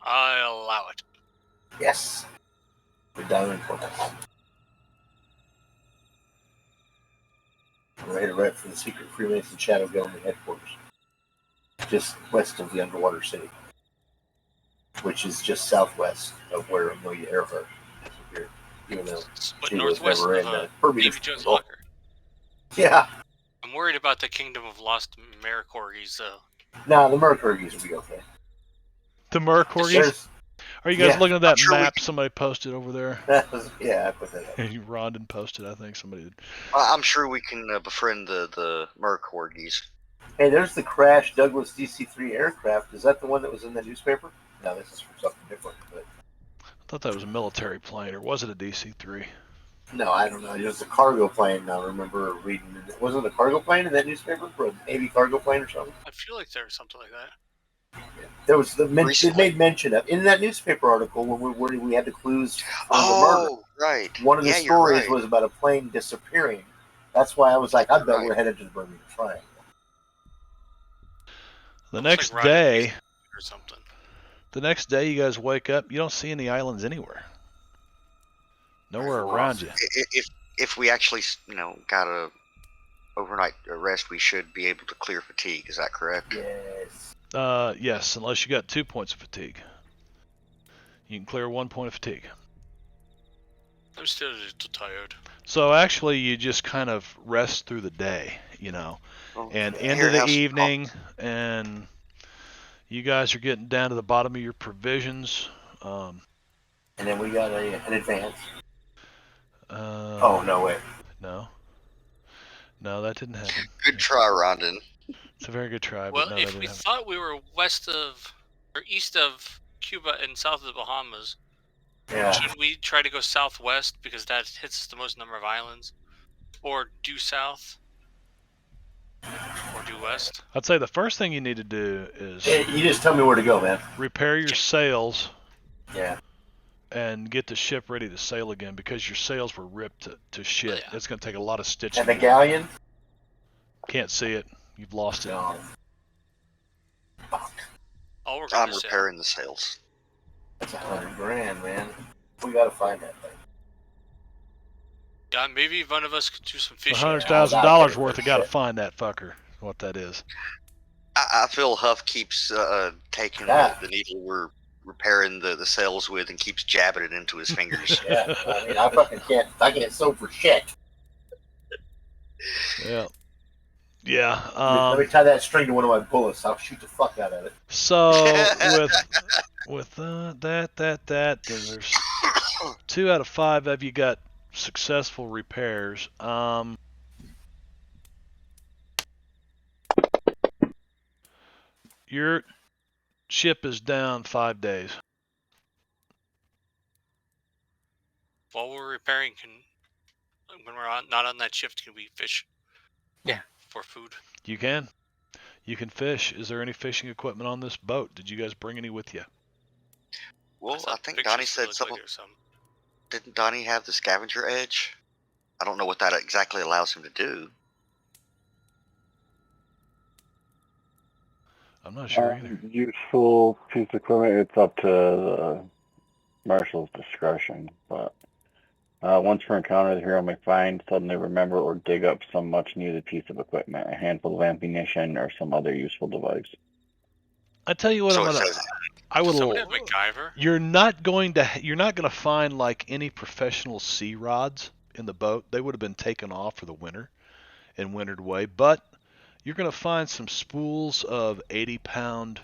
I'll allow it. Yes, the Diamond Porpoise. We're headed right for the secret Freemason Shadow Government headquarters, just west of the underwater city, which is just southwest of where Amelia Earhart disappeared, even though But she was northwest never in of Bermuda. Davy Jones' locker. Yeah, I'm worried about the Kingdom of Lost Maricorgis, though. no, the Mercurys will be okay. The Mercorgis? There's- Are you guys yeah, looking at that I'm sure we map can- somebody posted over there? yeah, I put that up. Rondon posted, I think somebody did. I'm sure we can befriend the Mercorgis. Hey, there's the crashed Douglas DC-3 aircraft. Is that the one that was in the newspaper? No, this is from something different. But I thought that was a military plane, or was it a DC-3? no, I don't know. It was a cargo plane. I remember reading. Wasn't it a cargo plane in that newspaper? Or a Navy cargo plane or something? I feel like there was something like that. There was they Recently. made mention of in that newspaper article when we had the clues on the murder. Oh, right. One of the Yeah, you're stories right. was about a plane disappearing. That's why I was like, I bet Right. we're headed to the Bermuda Triangle. The Looks next like Rondon day, used or something. you guys wake up, you don't see any islands anywhere. Nowhere around you. If we actually, got a overnight rest, we should be able to clear fatigue. Is that correct? Yes. Yes, unless you got 2 points of fatigue. You can clear 1 point of fatigue. I'm still a little tired. So actually, you just kind of rest through the day, Well, and here, into the have some evening, and you guys are getting down to the bottom of your provisions. And then we got an advance. Oh no, wait. no, that didn't happen. Good try, Rondon. It's a very good try, but Well, no, that if didn't we happen. thought we were west of or east of Cuba and south of the Bahamas, Yeah. should we try to go southwest because that hits the most number of islands, or due south, or due west? I'd say the first thing you need to do is You just tell me where to go, man. repair your sails Yeah. and get the ship ready to sail again, because your sails were ripped to shit. Yeah. It's going to take a lot of stitching. And the galleon? Can't see it. You've lost it. No. All we're I'm gonna say. repairing the sails. That's $100,000, man. We gotta find that thing. Yeah, maybe one of us could do some fishing. $100,000 worth. I got to find that fucker. What that is. I feel Huff keeps taking Ah. the needle we're repairing the sails with and keeps jabbing it into his fingers. Yeah, I mean, I fucking can't. I can't sew for shit. Yeah. Yeah. Let me tie that string to one of my bullets. I'll shoot the fuck out of it. So with that, there's 2 out of 5 of you got successful repairs. Your ship is down 5 days. while we're repairing, when we're not on that shift, can we fish? Yeah. For food. You can. You can fish. Is there any fishing equipment on this boat? Did you guys bring any with you? Well, I thought think pictures Donnie said looked something. Like there was some. Didn't Donnie have the scavenger edge? I don't know what that exactly allows him to do. I'm not sure either. Useful piece of equipment. It's up to the marshal's discretion, but once per encounter, the hero may find, suddenly remember, or dig up some much-needed piece of equipment, a handful of ammunition, or some other useful device. I tell you what, So I'm it gonna. says, I would. Does somebody have MacGyver? You're not gonna find like any professional sea rods in the boat. They would have been taken off for the winter and wintered away. But you're gonna find some spools of 80-pound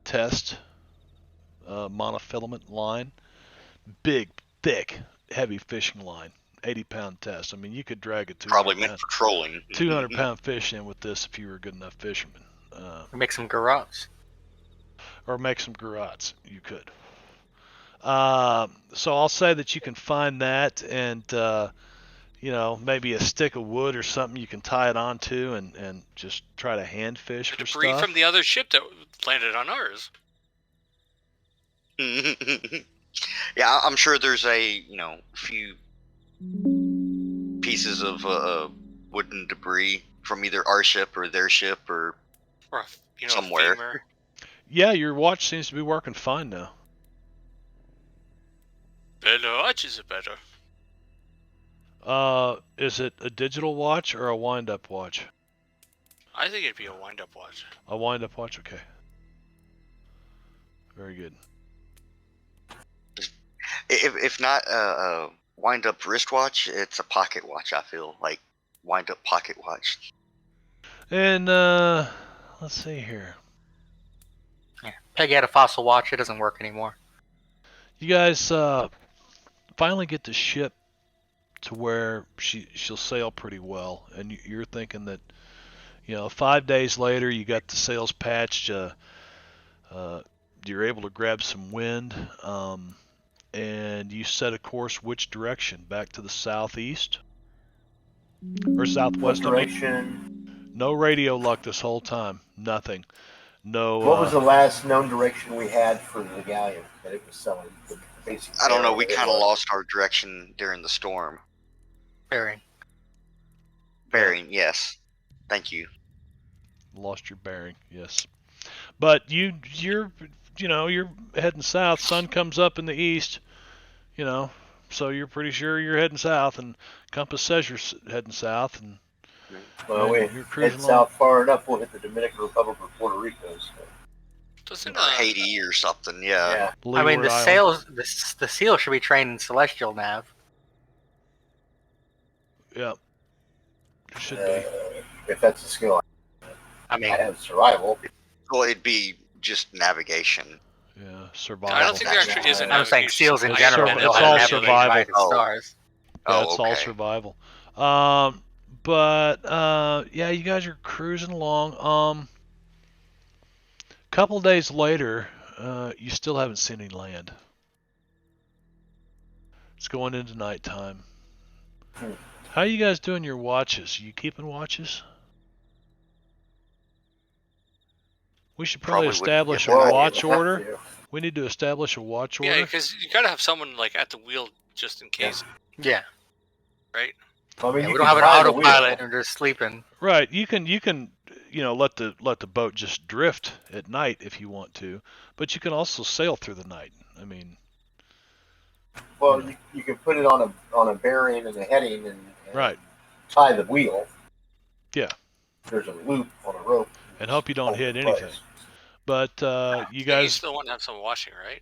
test monofilament line, big, thick, heavy fishing line. 80-pound test. I mean, you could drag a probably meant for trolling. 200-pound fish in with this if you were a good enough fisherman. Make some garrots. Or make some garrots. You could. So I'll say that you can find that, and maybe a stick of wood or something you can tie it onto, and just try to hand fish The for debris stuff. from the other ship that landed on ours. Yeah, I'm sure there's a few pieces of wooden debris from either our ship or their ship or somewhere. A femur. Yeah, your watch seems to be working fine now. Better watch is it better? Is it a digital watch or a wind-up watch? I think it'd be a wind-up watch. A wind-up watch, okay. Very good. If not a wind-up wristwatch, it's a pocket watch. I feel like wind-up pocket watch. And let's see here. Yeah. Peggy had a fossil watch. It doesn't work anymore. You guys finally get the ship to where she'll sail pretty well, and you're thinking that 5 days later you got the sails patched. You're able to grab some wind, and you set a course which direction? Back to the southeast or southwest? What direction? No radio luck this whole time. Nothing. No. What was the last known direction we had for the galleon that it was selling? I don't know. We kind of lost our direction during the storm. Bearing. Bearing, yes. Thank you. Lost your bearing, yes. But you're heading south. Sun comes up in the east, so you're pretty sure you're heading south, and compass says you're heading south, and you're cruising south far enough, we'll hit the Dominican Republic or Puerto Rico. So. Or Haiti or something, yeah. I mean, the sails, the seal should be trained in celestial nav. Yeah, it should be. If that's a skill, I have survival. Well, it'd be just navigation. Yeah, survival. I don't think there actually is a navigation. I'm saying seals in general. It's all survival. Stars. Yeah, it's all survival. But yeah, you guys are cruising along. Couple days later, you still haven't seen any land. It's going into nighttime. How are you guys doing your watches? Are you keeping watches? We should probably establish a watch order. We need to establish a watch order. Yeah, because you gotta have someone at the wheel just in case. Yeah. Right. I mean, we don't have an autopilot and just sleeping. Right. You can let the boat just drift at night if you want to, but you can also sail through the night. I mean. Well, you can put it on a bearing and a heading and right. Tie the wheel. Yeah. There's a loop on a rope. And hope you don't hit anything. But you guys. You still want to have some washing, right?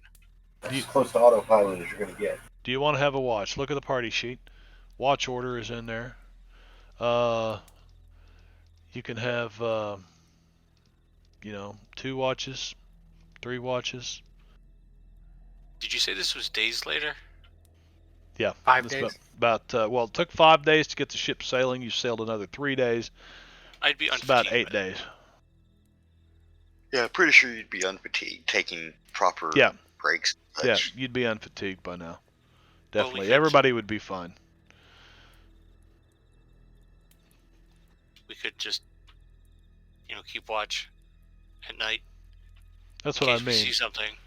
As close to autopilot as you're going to get. Do you want to have a watch? Look at the party sheet. Watch order is in there. You can have 2 watches, 3 watches. Did you say this was days later? Yeah. 5 days. It took 5 days to get the ship sailing. You sailed another 3 days. I'd be unfatigued. It's about 8 days. Yeah, pretty sure you'd be unfatigued, taking proper breaks. Yeah, you'd be unfatigued by now. Definitely, could- everybody would be fine. We could just, keep watch at night That's in what I case we see mean. something,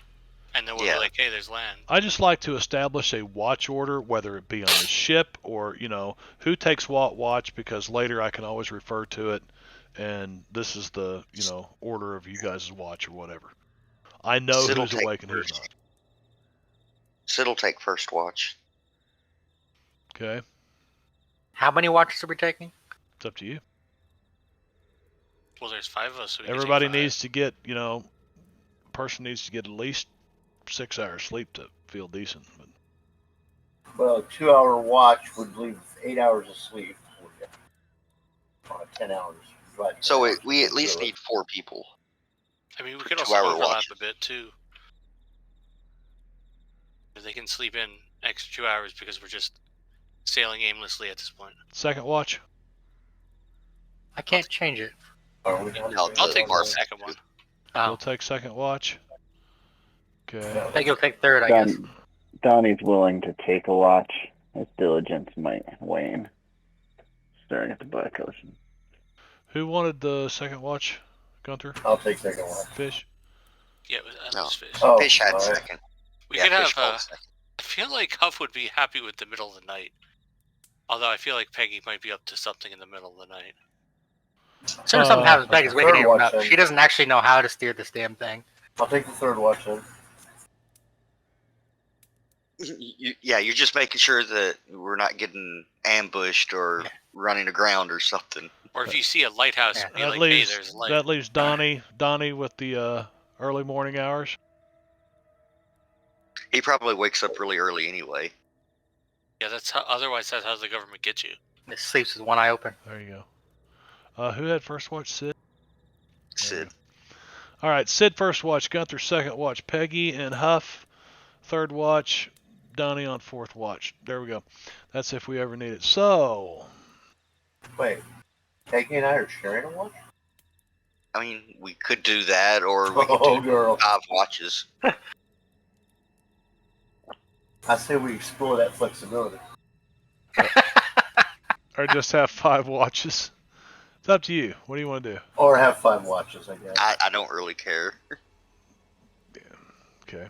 and then we're Yeah. like, hey, there's land. I just like to establish a watch order, whether it be on the ship or who takes what watch, because later I can always refer to it, and this is the order of you guys' watch or whatever. I know Sid'll who's take awake and who's first. not. Sid'll take first watch. Okay, How many watches are we taking? it's up to you. Well, there's 5 of us, so we can Everybody take 5. needs to get person needs to get at least 6 hours sleep to feel decent. But Well, a 2-hour watch would leave 8 hours of sleep for you. On a 10 hours. But So we at least need 4 people. I mean, we for could also 2-hour overlap watches. a bit too. 'Cause they can sleep in extra 2 hours because we're just sailing aimlessly at this point. second watch. I can't change it. Are we I'll I'll take the Marv. second one. You'll Oh, take second watch. Okay. I think you'll take third, I guess. Donnie's willing to take a watch. His diligence might wane. Staring at the Black Ocean. Who wanted the second watch, Gunther? I'll take second watch. Fish? Yeah, I No. lose Fish. Oh, Fish had all right. second. We Yeah, could Fish have. called second. I feel like Huff would be happy with the middle of the night. Although I feel like Peggy might be up to something in the middle of the night. As soon as something happens, Becky's waking third everyone watch, up. then. She doesn't actually know how to steer this damn thing. I'll take the third watch then. You're just making sure that we're not getting ambushed or running aground or something. Or if you see a lighthouse, Yeah. be like, hey, there's light. That leaves Donnie with the early morning hours. He probably wakes up really early anyway. Yeah, that's how. Otherwise, that's how the government gets you. It sleeps with one eye open. There you go. Who had first watch? Sid? Sid. All right, Sid first watch, Gunther second watch, Peggy and Huff third watch, Donnie on fourth watch. There we go. That's if we ever need it. So, Wait, Peggy and I are sharing a watch? I mean, we could do that, or we could Oh, do girl. 5 watches. I say we explore that flexibility. or just have 5 watches. It's up to you. What do you want to do? Or have 5 watches, I guess. I don't really care. Okay.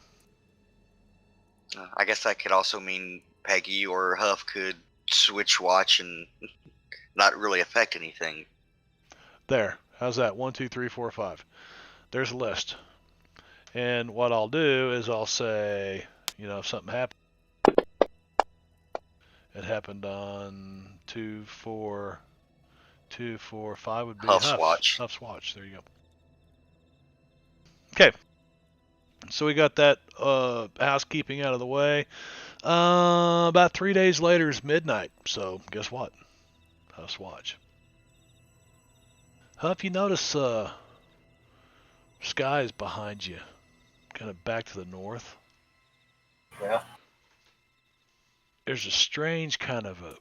I guess that could also mean Peggy or Huff could switch watch and not really affect anything. There. How's that? 1, 2, 3, 4, 5. There's a list. And what I'll do is I'll say, if something happened. It happened on 2, 4, 5 would be Huff's watch. Huff's watch. There you go. Okay. So we got that housekeeping out of the way. About 3 days later is midnight. So guess what? Huff's watch. Huff, you notice skies behind you, kind of back to the north. Yeah. There's a strange kind of a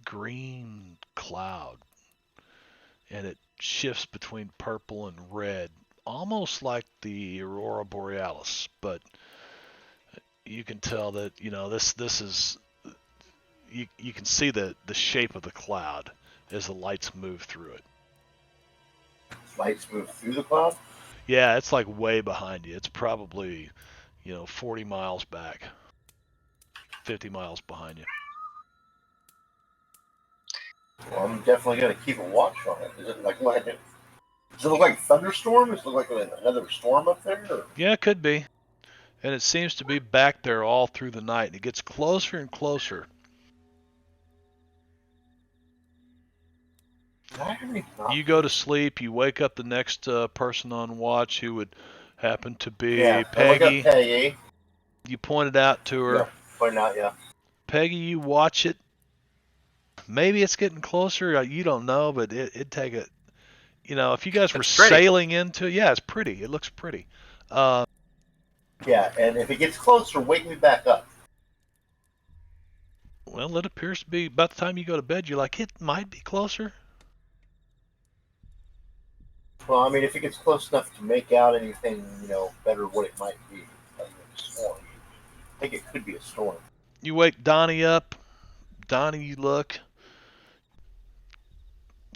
green cloud, and it shifts between purple and red, almost like the aurora borealis, but you can tell that this is you can see the shape of the cloud as the lights move through it. Lights move through the cloud? Yeah, it's like way behind you. It's probably 40 miles back, 50 miles behind you. Well, I'm definitely going to keep a watch on it. Does it look like a thunderstorm? Does it look like another storm up there? Or? Yeah, it could be. And it seems to be back there all through the night. It gets closer and closer. You go to sleep. You wake up the next person on watch, who would happen to be I Peggy. look up Peggy. You pointed out to her. Yeah, point out, yeah. Peggy, you watch it. Maybe it's getting closer. You don't know, but it'd take a... if you guys were sailing into it, yeah, it's pretty. It looks pretty. Yeah, and if it gets closer, wake me back up. Well, it appears to be, about the time you go to bed, you're like, it might be closer. Well, I mean, if it gets close enough to make out anything, better what it might be. Like a storm. I think it could be a storm. You wake Donnie up. Donnie, you look.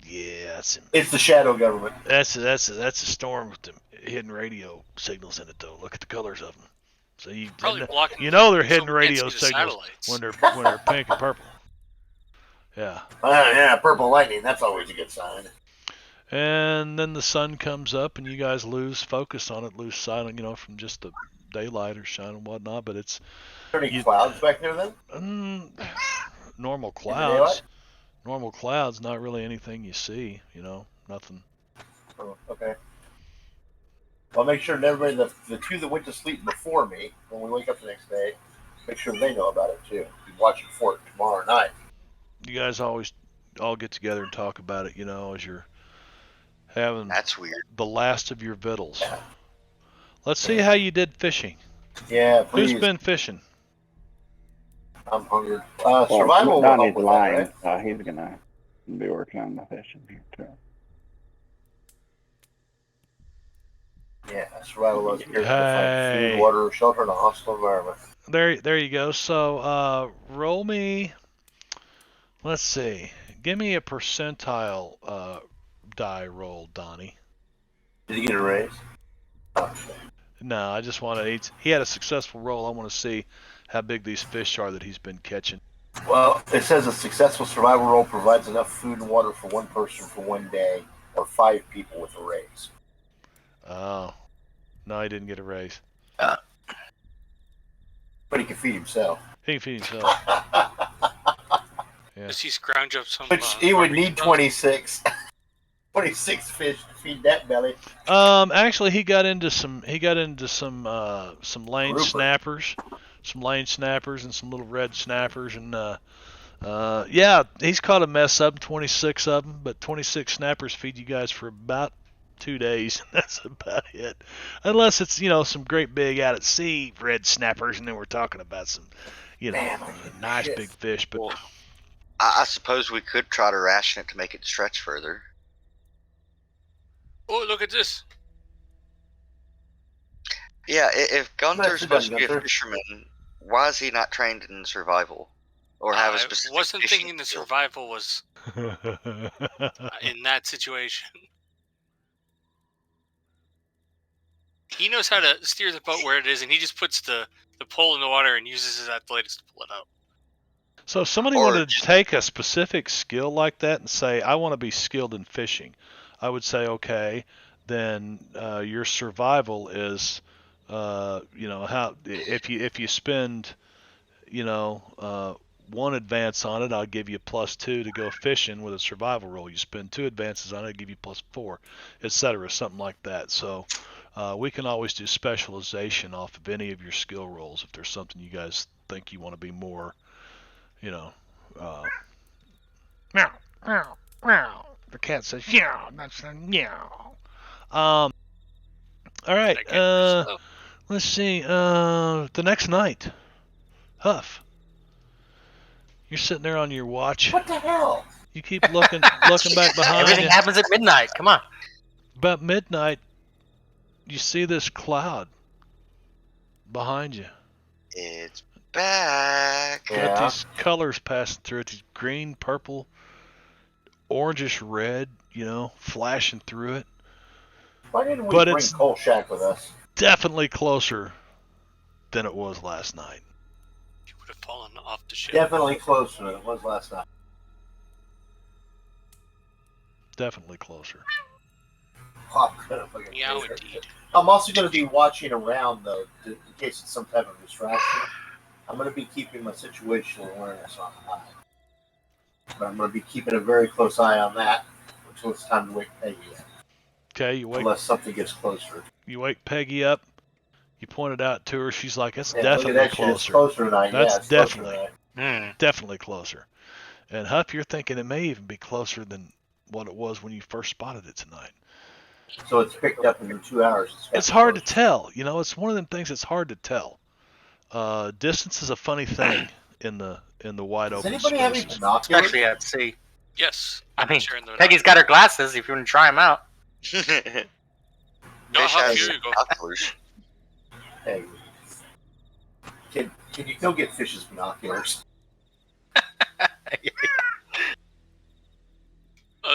Yeah, It's the shadow government. that's a storm with the hidden radio signals in it, though. Look at the colors of them. So Probably blocking. you know they're so hidden we can't radio see the signals satellites. when they're pink and purple. Yeah. Yeah, purple lightning. That's always a good sign. And then the sun comes up, and you guys lose focus on it, lose sight, from just the daylight or shine and whatnot. But it's Are there any clouds back there then? Normal In the clouds. daylight? Normal clouds, not really anything you see. Nothing. Oh, okay. Well, make sure that everybody, the two that went to sleep before me, when we wake up the next day, make sure they know about it too. Be watching for it tomorrow night. You guys always all get together and talk about it, as you're having That's weird. the last of your victuals. Let's see how you did fishing. Yeah, please. Who's been fishing? I'm hungry. Well, Survival will Donnie's help with lying, that, right? so he's gonna be working on the fishing too. Yeah, survival was here to Hey. find food, water, shelter in a hostile environment. There you go. So roll me. Let's see. Give me a percentile die roll, Donnie. Did he get a raise? No, I just want to. He had a successful roll. I want to see how big these fish are that he's been catching. Well, it says a successful survival roll provides enough food and water for one person for one day, or 5 people with a raise. Oh, no, he didn't get a raise. But he can feed himself. He can feed himself. Yeah. Does he scrounge up some? Which he would need 26. 26 fish to feed that belly. Actually, he got into some lane Grouper. snappers, and some little red snappers, and yeah, he's caught a mess up, 26 of them, but 26 snappers feed you guys for about 2 days. That's about it, unless it's some great big out at sea red snappers, and then we're talking about some nice shit. big fish. But Well, I suppose we could try to ration it to make it stretch further. Oh, look at this! Yeah, if Gunther's Nicely supposed done, to be a Gunther. fisherman, why is he not trained in survival? Or have a I specific wasn't fishing thinking the skill? survival was in that situation. He knows how to steer the boat where it is, and he just puts the pole in the water and uses his athletics to pull it out. So if somebody Or wanted to just- take a specific skill like that and say, I want to be skilled in fishing, I would say, okay, then your survival is, how if you spend, one advance on it, I'll give you +2 to go fishing with a survival roll. You spend 2 advances on it, I'll give you +4, etc., something like that. So we can always do specialization off of any of your skill rolls if there's something you guys think you want to be more. Meow, meow, meow. The cat says, meow, that's a meow. All right, I can't push it let's see, the next night, Huff, you're sitting there on your watch. What the hell? You keep looking back behind Everything you. happens at midnight. Come on. About midnight, you see this cloud behind you. It's back. Yeah. Got these colors passing through it, these green, purple, orangish red, flashing through it. Why didn't we But bring it's- Cole Shack with us? Definitely closer than it was last night. He would have fallen off the ship. Definitely closer than it was last night. Definitely closer. Oh, I'm gonna fucking Meow hate her. indeed. I'm also going to be watching around, though, in case it's some type of distraction. I'm going to be keeping my situational awareness on high. But I'm going to be keeping a very close eye on that until it's time to wake Peggy up. Okay, you wake Unless something gets closer. Peggy up. You point it out to her. She's like, "That's Yeah, definitely look at that shit. It's closer. closer tonight. That's Yeah, it's closer definitely- tonight. Definitely closer." And Huff, you're thinking it may even be closer than what it was when you first spotted it tonight. So it's picked up in 2 hours. It's hard to tell. It's one of them things that's hard to tell. Distance is a funny thing in the wide Does open anybody have any spaces. binoculars? Especially at sea. Yes. I mean, sharing the Peggy's got her glasses if you want to try them out. No, Fish Huff, has here you go. binoculars. Hey, Can you go get Fish's binoculars?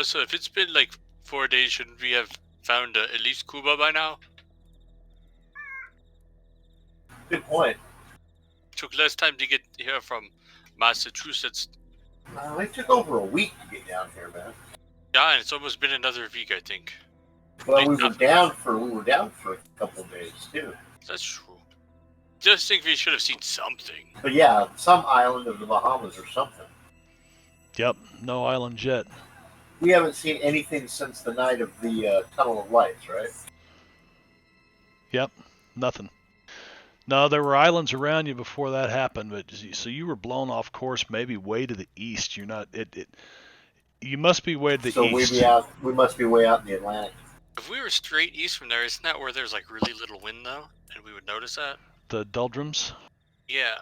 So if it's been like 4 days, shouldn't we have found at least Cuba by now? Good point. Took less time to get here from Massachusetts. It took over a week to get down here, man. Yeah, and it's almost been another week, I think. Well, we were down for a couple of days too. That's true. Just think we should have seen something. But yeah, some island of the Bahamas or something. Yep, no island jet. We haven't seen anything since the night of the Tunnel of Lights, right? Yep, nothing. No, there were islands around you before that happened, but so you were blown off course, maybe way to the east. You're not. You must be way to the east. So we must be way out in the Atlantic. If we were straight east from there, isn't that where there's like really little wind though, and we would notice that? The doldrums. Yeah,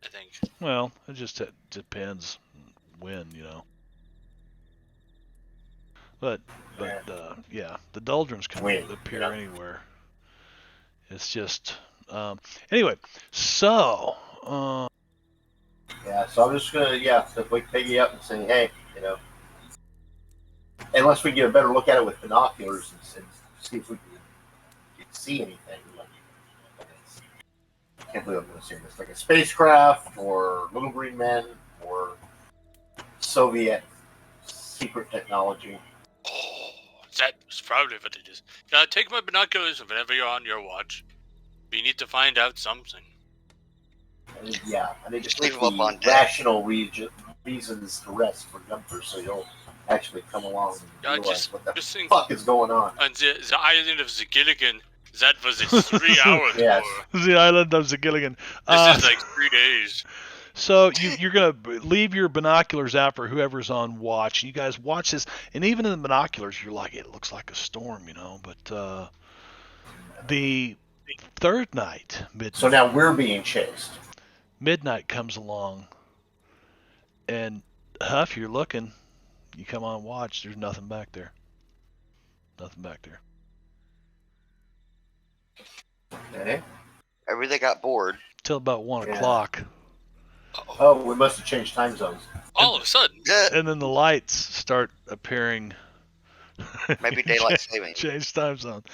I think. Well, it just depends when, you know. But yeah, the doldrums can appear anywhere. It's just anyway. So yeah, so I'm just gonna wake Peggy up and say, hey, you know, unless we get a better look at it with binoculars and see if we can see anything. I can't believe I'm going to say this. Like a spacecraft or little green men or Soviet secret technology. Oh, that's probably what it is. Take my binoculars whenever you're on your watch. We need to find out something. I need to Just put leave 'em up on the deck. rational reasons to rest for Gunther so he'll actually come along and realize what the think fuck is going on. on the island of the Gilligan. That was a 3 hour Yes. tour. the island of the Gilligan. This is like 3 days. So you're gonna leave your binoculars out for whoever's on watch. You guys watch this, and even in the binoculars, you're like, it looks like a storm, you know. But the third night, midnight. So now we're being chased. Midnight comes along, and Huff, you're looking. You come on watch. There's nothing back there. Nothing back there. Okay. Everything got bored. Till about 1 Yeah. o'clock, Oh, we must have changed time zones. All of a sudden. and then the lights start appearing. Maybe daylight saving. Change time zone.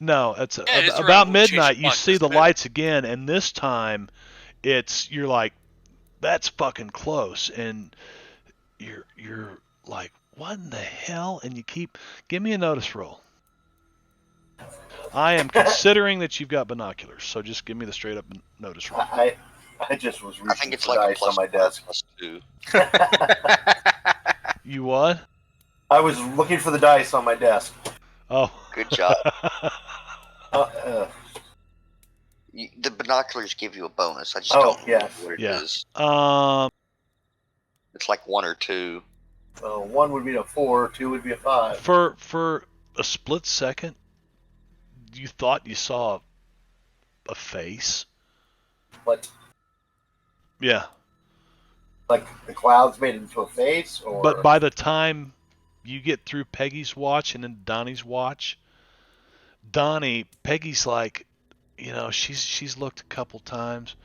No, it's it's about around when we change midnight. the You clock, see the isn't it? lights again, and this time, you're like, that's fucking close, and you're like, what in the hell? And you give me a notice roll. I am considering that you've got binoculars, so just give me the straight up notice roll. I just was reaching I think it's for like a dice on plus my desk. +2. You what? I was looking for the dice on my desk. Oh. Good job. Uh, The binoculars give you a bonus. I just Oh, don't know yes. what it Yeah. is. It's like 1 or 2. 1 would be a 4, 2 would be a 5. For a split second, you thought you saw a face. What? Yeah. Like the clouds made it into a face, or But by the time you get through Peggy's watch and then Donnie's watch, Peggy's like, you know, she's looked a couple times.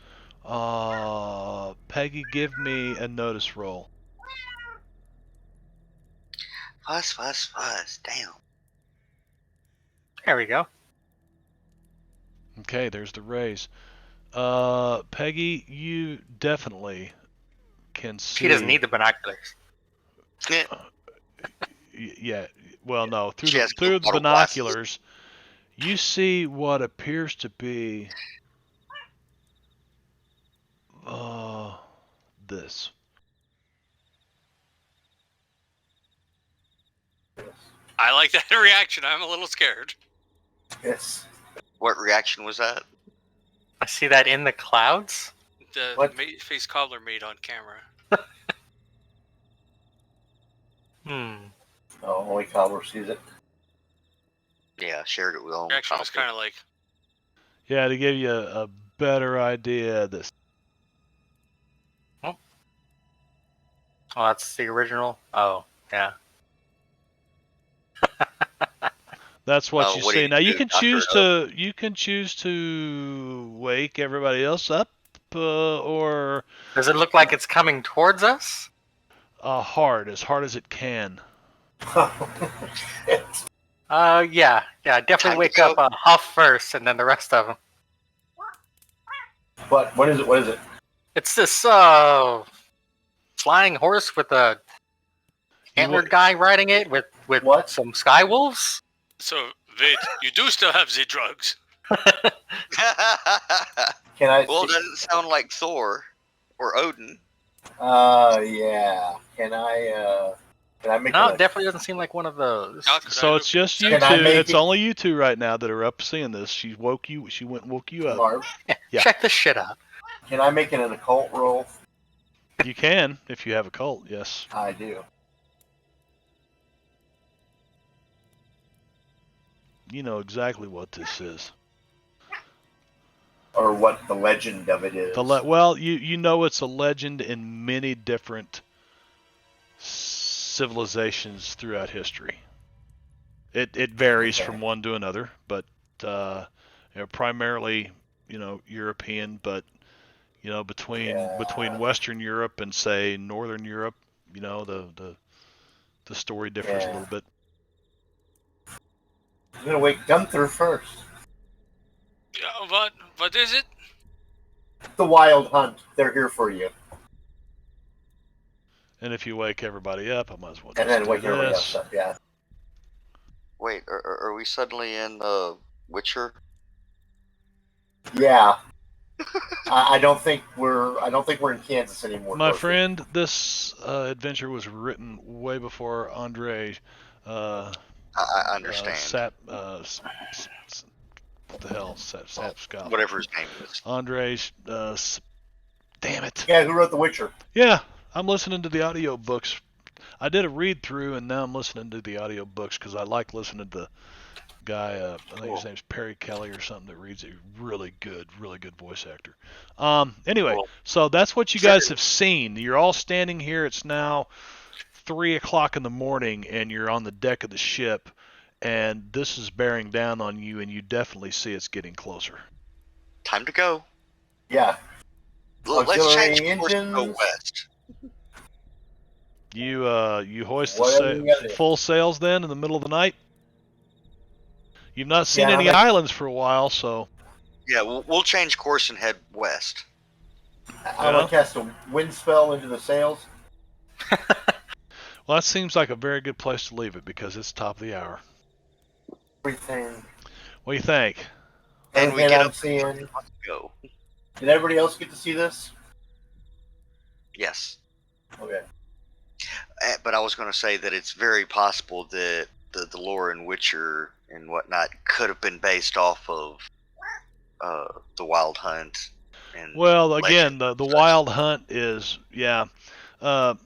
Peggy, give me a notice roll. Fuss. Damn. There we go. Okay, there's the raise. Peggy, you definitely can see. She doesn't need the binoculars. Yeah. Yeah. Well, no. Through She has the bottle glasses. binoculars, you see what appears to be this. I like that reaction. I'm a little scared. yes. What reaction was that? I see that in the clouds. The What? face cobbler made on camera. Oh, only Cobbler sees it. Yeah, shared it with all. Reaction was kind of like, Yeah, to give you a better idea of this. Oh, that's the original. Oh, yeah. That's what you what do see. you Now you do, can Dr. choose to wake everybody else up or Does it look like it's coming towards us? hard as it can. Yeah. Definitely Time to wake go. up Huff first, and then the rest of them. But what is it? What is it? It's this flying horse with a antlered guy riding it with What? some sky wolves. So, wait, you do still have the drugs. Can I? Well, it doesn't sound like Thor or Odin. Yeah. Can I make No, it? it definitely doesn't seem like one of those. Now, could I So look it's just you Can I two. make It's it- only you two right now that are up seeing this. She went and woke you up. Marv, Yeah. Check this shit out. can I make it an occult roll? You can if you have a cult. Yes. I do. You know exactly what this is. Or what the legend of it is. Well, you know it's a legend in many different civilizations throughout history. It varies Okay. from one to another, but primarily European, but between Western Europe and say Northern Europe, the story differs a Yeah. little bit. I'm gonna wake Gunther first. Yeah, what is it? The Wild Hunt. They're here for you. And if you wake everybody up, I might as well And just then do wake everybody this. else up. Yeah. Wait, are we suddenly in Witcher? Yeah. I don't think we're in Kansas anymore. My Dorothy. friend, this adventure was written way before Andre. I understand. What the hell? Sapscott. Whatever his name is. Andre's. Damn it. Yeah, who wrote The Witcher? Yeah, I'm listening to the audio books. I did a read through, and now I'm listening to the audio books because I like listening to the guy. I think his name's Perry Kelly or something that reads it. Really good voice actor. Anyway, Cool. so that's what you guys have seen. You're all standing here. It's now 3:00 in the morning, and you're on the deck of the ship, and this is bearing down on you, and you definitely see it's getting closer. Time to go. Yeah. Let's Auxiliary change course and go engines. west. You hoist the Whatever you gotta do. full sails then in the middle of the night. You've not seen Yeah, any like- islands for a while, so Yeah, we'll change course and head west. I'm gonna cast a wind spell into the sails. well, that seems like a very good place to leave it because it's top of the hour. Everything. What do you think? And we Everything get I'm up seeing. Let's go. Did everybody else get to see this? Yes. Okay. But I was going to say that it's very possible that the lore in Witcher and whatnot could have been based off of the Wild Hunt. And Well, again, legend the and such. Wild Hunt is the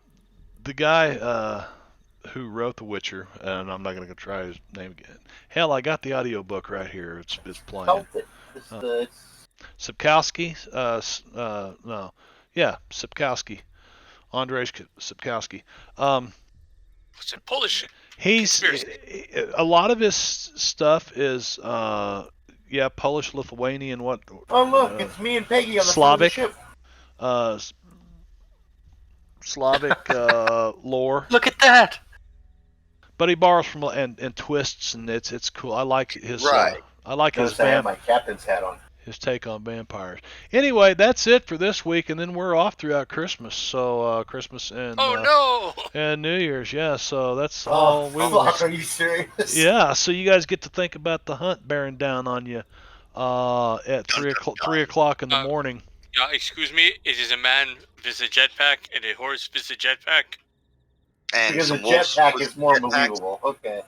guy who wrote The Witcher, and I'm not going to try his name again. Hell, I got the audio book right here. It's playing. Felt it. It's Sapkowski, Sapkowski, Andrzej Sapkowski. What's it? Polish? He's Conspiracy. a lot of his stuff is Polish, Lithuanian, oh look, it's me and Peggy on the Slavic. front of the ship. Slavic lore, Look at that! but he borrows from and twists, and it's cool. I like his Right. I like his Notice I have my captain's hat on. his take on vampires. Anyway, that's it for this week, and then we're off throughout Christmas. So Christmas and Oh no! and New Year's, yeah. So that's all Oh, we will. fuck, are you serious? Yeah, so you guys get to think about the hunt bearing down on you at 3:00 in the morning. Yeah, excuse me. It is a man with a jetpack and a horse with a jetpack. And Because the some wolves jetpack with is more jetpacks. believable. Okay.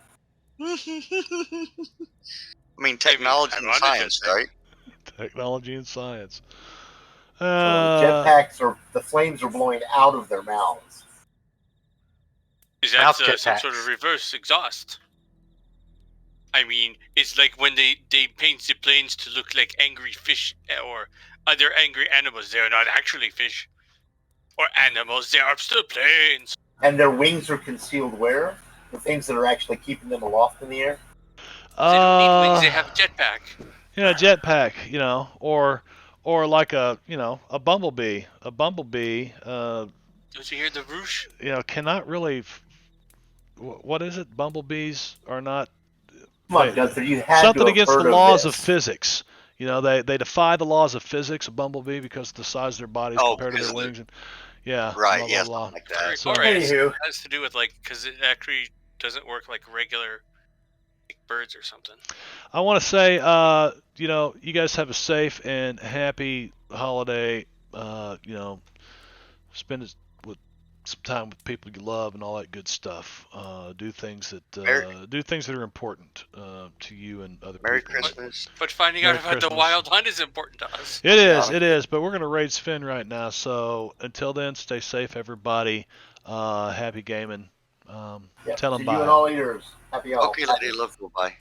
I mean, technology I'm and on it, science, just- right? Technology and science. So the jetpacks are the flames are blowing out of their mouths. Is that Mouth some jetpacks. sort of reverse exhaust? I mean, it's like when they paint the planes to look like angry fish or other angry animals. They are not actually fish or animals. They are still planes. And their wings are concealed where? The things that are actually keeping them aloft in the air? They don't need wings. They have jetpack. jetpack, or or like a a bumblebee. A bumblebee, Don't you hear the roosh? cannot really. What is it? Bumblebees are not. Come on, They, Gunther, you had something to have against the heard of laws of this. physics. They defy the laws of physics. A bumblebee because of the size of their bodies Oh, compared to because their of the wings. And yeah, right, blah yeah, blah blah. something like Or, that. So- or it Anywho. has to do with because it actually doesn't work like regular birds or something. I want to say, you guys have a safe and happy holiday. Spend it with some time with people you love and all that good stuff. Do things that are important to you and other Merry people. Christmas. But finding Merry out about the Christmas. wild hunt is important to us. It is, Yeah. it is. But we're gonna raid Sven right now. So until then, stay safe, everybody. Happy gaming. Yeah. Tell To them you bye. and all eaters. Happy all. Okay, lady, love you. Bye.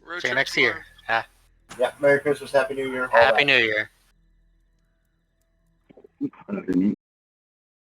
Road See you trip next tomorrow. year. Ha- Yeah. Merry Christmas, Happy New Year. all Happy that. New Year.